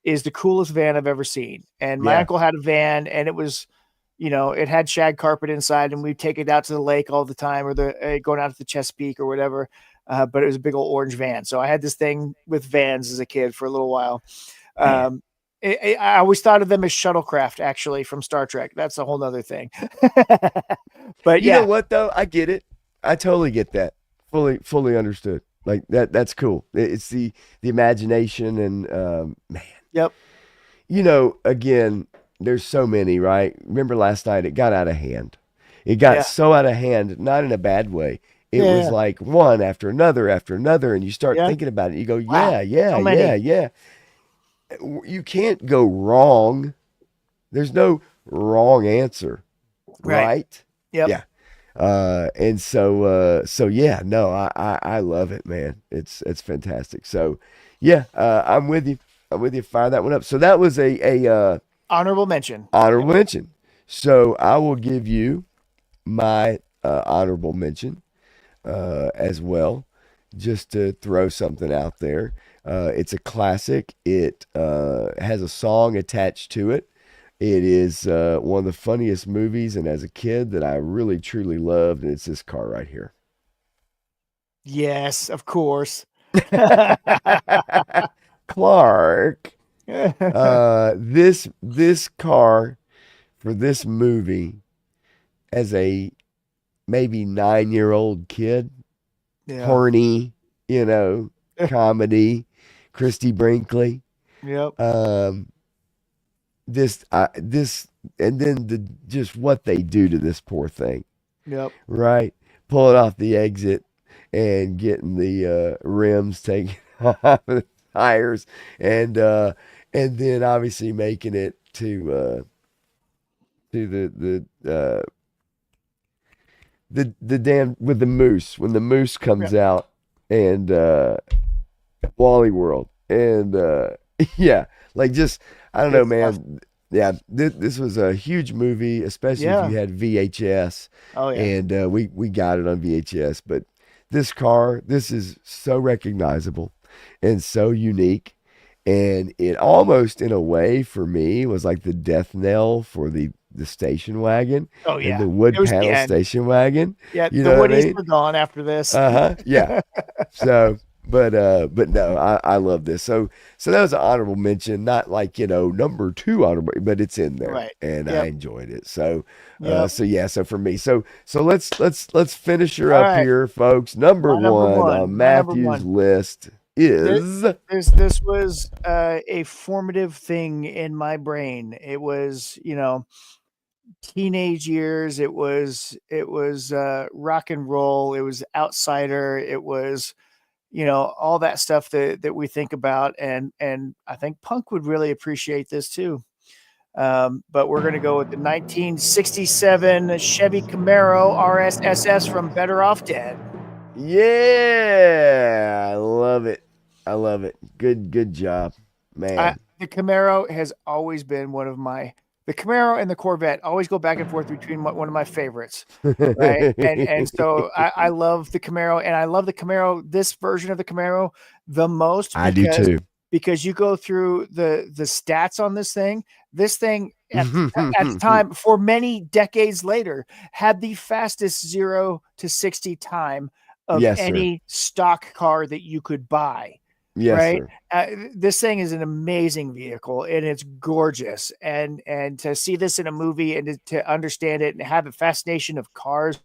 is the coolest van I've ever seen. And my Yeah. uncle had a van, and it was, you know, it had shag carpet inside, and we'd take it out to the lake all the time, or going out to the Chesapeake or whatever. But it was a big old orange van. So I had this thing with vans as a kid for a little while. I always thought of them as shuttlecraft, actually, from Star Trek. That's a whole nother thing. But You yeah, know what though? I get it. I totally get that. Fully understood. Like that's cool. It's the imagination and man. yep, You know, again, there's so many, right? Remember last night it got out of hand. It got Yeah. so out of hand, not in a bad way. It was Yeah. like one after another, and you start Yeah. thinking about it. You go, Wow, yeah, so many. yeah. You can't go wrong. There's no wrong answer, Right. right? Yep. Yeah. And so yeah, no, I love it, man. It's fantastic. So yeah, I'm with you. Fire that one up. So that was a Honorable mention. honorable mention. So I will give you my honorable mention as well, just to throw something out there. It's a classic. It has a song attached to it. It is one of the funniest movies, and as a kid, that I really truly loved, and it's this car right here. Yes, of course. Clark. This car for this movie, as a maybe 9-year-old kid, Yeah. horny, comedy, Christy Brinkley. Yep. This and then just what they do to this poor thing, Yep. right? Pulling off the exit and getting the rims taken off the tires, and then obviously making it to the damn with the moose, when the moose comes out, and Wally World, and yeah, like, just I don't know, man. Yeah, this was a huge movie, especially if you had VHS. Oh yeah. And we got it on VHS. But this is so recognizable and so unique, and it almost, in a way, for me, was like the death knell for the station wagon. Oh yeah. And the wood It was the panel end. station wagon. Yeah. You The know what I Woodies mean? were gone after this. Yeah. So, but no, I love this. So that was an honorable mention, not like, number 2 honorable, but it's in there, Right. and Yep. I enjoyed it. So, Yep. so yeah, so for me, so let's finish her All up right. here, folks. Number My number one one. on My number Matthew's one. list is This was a formative thing in my brain. It was, teenage years. It was rock and roll. It was Outsider. It was, all that stuff that we think about. And I think Punk would really appreciate this too. But we're going to go with the 1967 Chevy Camaro RSSS from Better Off Dead. Yeah, I love it. I love it. Good job, man. The Camaro has always been the Camaro and the Corvette always go back and forth between one of my favorites, right? and so I love the Camaro, and I love the Camaro, this version of the Camaro, the most. I do too. Because you go through the stats on this thing at the time, for many decades later, had the fastest 0 to 60 time of any stock car that you could buy. Yes, right. This thing is an amazing vehicle, and it's gorgeous. And to see this in a movie and to understand it and have a fascination of cars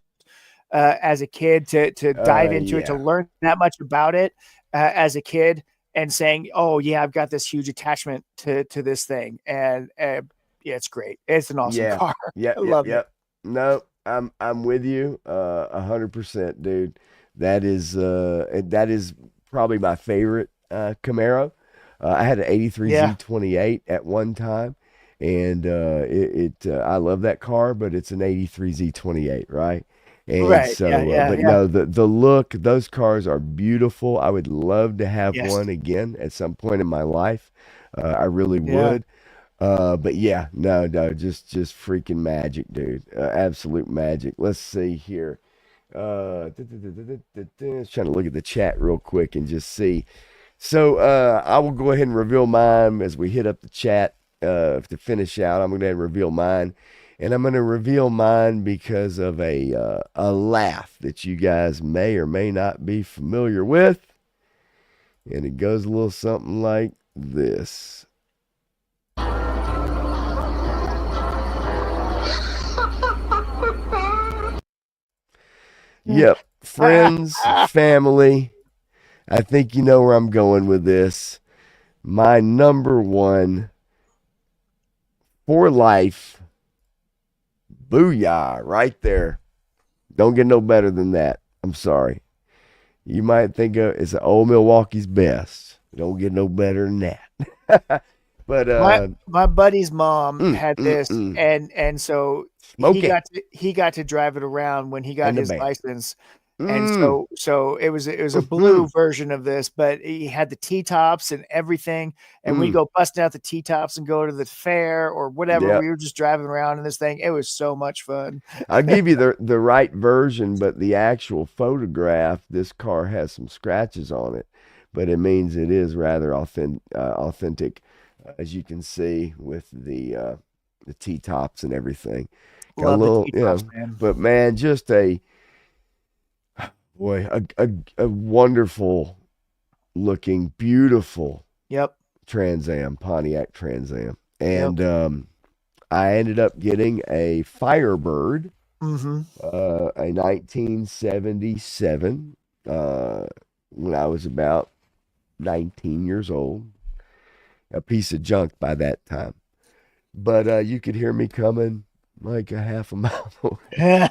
as a kid, to dive into it, to learn that much about it as a kid, and saying, "Oh yeah, I've got this huge attachment to this thing," and yeah, it's great. It's an awesome car. Yeah, I love it. No, I'm with you 100%, dude. That is probably my favorite Camaro. I had an 83 Z28 at one time, and I love that car, but it's an 83 Z28, right? And no, the look, those cars are beautiful. I would love to have one again at some point in my life. I really would. But yeah, no, just freaking magic, dude. Absolute magic. Let's see here. Trying to look at the chat real quick and just see. So I will go ahead and reveal mine as we hit up the chat to finish out. I'm going to reveal mine, and I'm going to reveal mine because of a laugh that you guys may or may not be familiar with, and it goes a little something like this. Yep, friends, family. I think you know where I'm going with this. My number one for life, booyah, right there. Don't get no better than that. I'm sorry. You might think it's old Milwaukee's best. Don't get no better than that. But my buddy's mom had this, and so he got to drive it around when he got his license. And so it was a blue version of this, but he had the T-tops and everything. And we go busting out the T-tops and go to the fair or whatever. Yep. We were just driving around in this thing. It was so much fun. I'll give you the right version, but the actual photograph, this car has some scratches on it, but it means it is rather authentic, as you can see with the T-tops and everything. Got Love a little, T-tops, man. But man, just a wonderful looking, beautiful Trans Am, Pontiac Trans Am. And I ended up getting a Firebird, a 1977, when I was about 19 years old. A piece of junk by that time. But you could hear me coming like a half a mile away.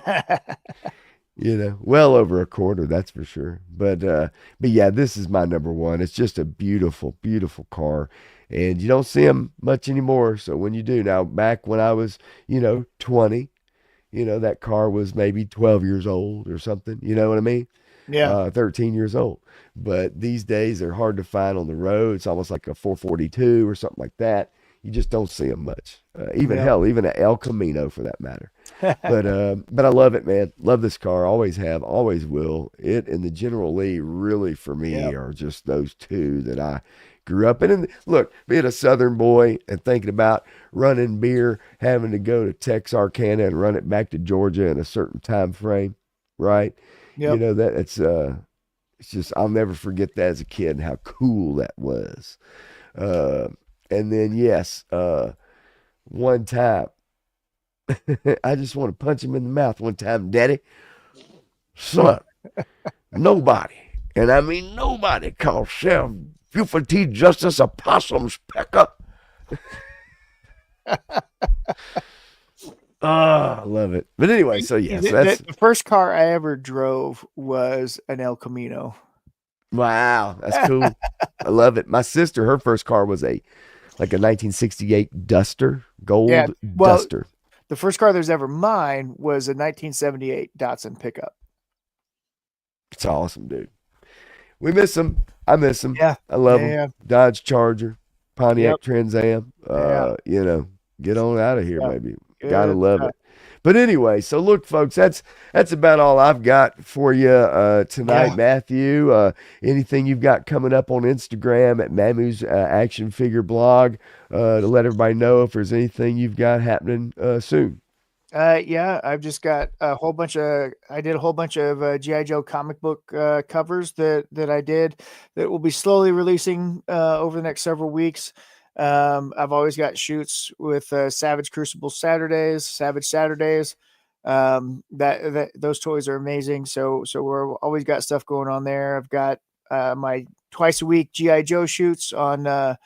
Well over a quarter, that's for sure. But yeah, this is my number one. It's just a beautiful, beautiful car, and you don't see them much anymore. So when you do, now back when I was, 20, that car was maybe 12 years old or something. You know what I mean? Yeah. 13 years old. But these days they're hard to find on the road. It's almost like a 442 or something like that. You just don't see them much. Even an El Camino for that matter. But I love it, man. Love this car. Always have, always will. It and the General Lee really for me are just those two that I grew up in. And look, being a Southern boy and thinking about running beer, having to go to Texarkana and run it back to Georgia in a certain time frame, right? Yep. It's just, I'll never forget that as a kid and how cool that was. And then, one time, I just want to punch him in the mouth one time, Daddy. Son, nobody, and I mean nobody, calls Sheriff Buford T. Justice a possum's pecker. I love it. But anyway, so yes, that's the first car I ever drove was an El Camino. Wow, that's cool. I love it. My sister, her first car was a 1968 Duster, Yeah. gold Well, Duster. the first car there's ever mine was a 1978 Datsun pickup. It's awesome, dude. We miss them. I miss them. Yeah. I love them. Yeah. Dodge Charger, Pontiac Yep. Trans Am. Yeah. Get on out of here, Yeah. baby. Gotta Good love stuff. it. But anyway, so look, folks, that's about all I've got for you tonight, Yeah. Matthew. Anything you've got coming up on Instagram at Mamu's Action Figure Blog to let everybody know if there's anything you've got happening soon. Yeah, I've just got I did a whole bunch of G.I. Joe comic book covers that I did that will be slowly releasing over the next several weeks. I've always got shoots with Savage Crucible Saturdays, Savage Saturdays. That those toys are amazing. So we're always got stuff going on there. I've got my twice a week G.I. Joe shoots on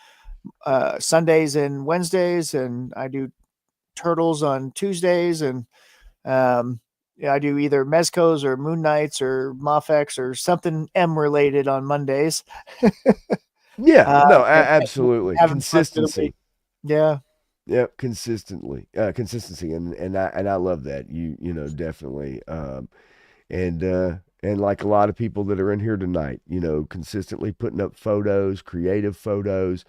Sundays and Wednesdays, and I do Turtles on Tuesdays, and I do either Mezcos or Moon Knights or Mofex or something M related on Mondays. Yeah, no, And absolutely. having fun through the Consistency. week. Yeah. Yep, consistency, and I love that. Definitely. And like a lot of people that are in here tonight, consistently putting up photos, creative photos,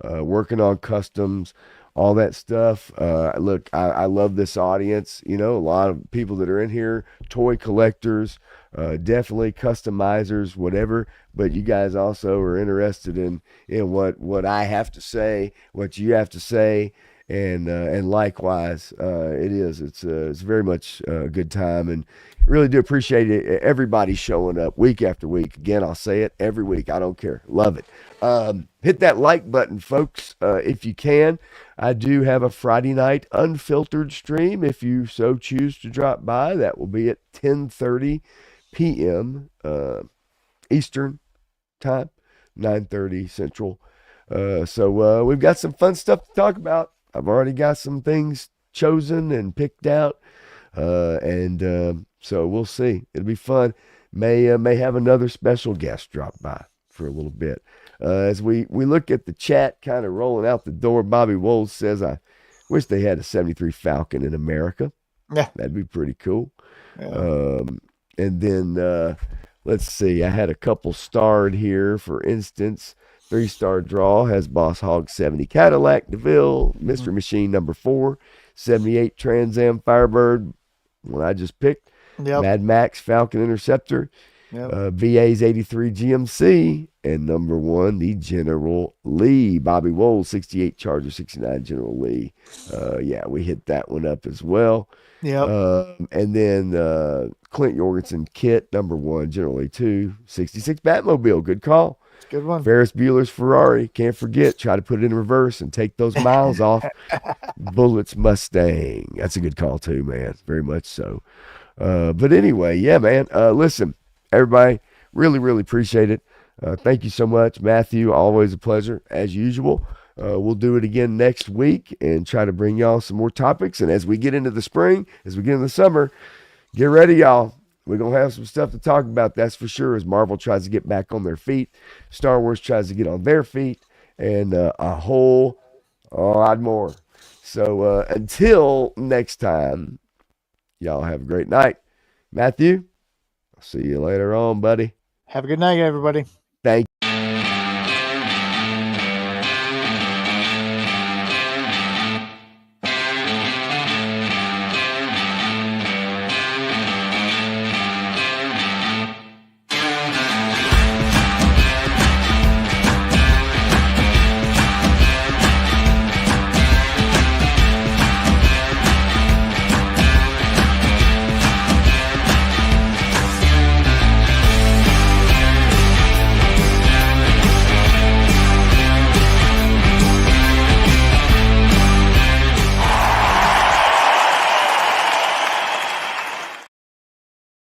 working on customs, all that stuff. Look, I love this audience. A lot of people that are in here, toy collectors, definitely customizers, whatever. But you guys also are interested in what I have to say, what you have to say. And likewise, it's very much a good time, and really do appreciate it. Everybody showing up week after week. Again, I'll say it every week. I don't care. Love it. Hit that like button, folks, if you can. I do have a Friday night unfiltered stream. If you so choose to drop by, that will be at 10:30 p.m. Eastern time, 9:30 Central. So we've got some fun stuff to talk about. I've already got some things chosen and picked out, and so we'll see. It'll be fun. May have another special guest drop by for a little bit. As we look at the chat kind of rolling out the door, Bobby Wolves says, I wish they had a 73 Falcon in America. Yeah. That'd be pretty cool. Yeah. And then let's see. I had a couple starred here. For instance, 3-star draw has Boss Hog 70 Cadillac DeVille, Mr. Machine number 4, 78 Trans Am Firebird, one I just picked, Yep. Mad Max Falcon Interceptor, Yep. VA's 83 GMC, and number 1, the General Lee. Bobby Wool, 68 Charger, 69 General Lee. Yeah, we hit that one up as well. Yep. And then Clint Jorgensen Kit, number 1, General Lee 2, 66 Batmobile. Good call. Good one. Ferris Bueller's Ferrari. Can't forget. Try to put it in reverse and take those miles off. Bullett's Mustang. That's a good call too, man. Very much so. But anyway, yeah, man. Listen, everybody, really, really appreciate it. Thank you so much, Matthew. Always a pleasure, as usual. We'll do it again next week and try to bring y'all some more topics. And as we get into the spring, as we get into the summer, get ready, y'all. We're going to have some stuff to talk about, that's for sure, as Marvel tries to get back on their feet. Star Wars tries to get on their feet, and a whole lot more. So until next time, y'all have a great night. Matthew, I'll see you later on, buddy. Have a good night, everybody.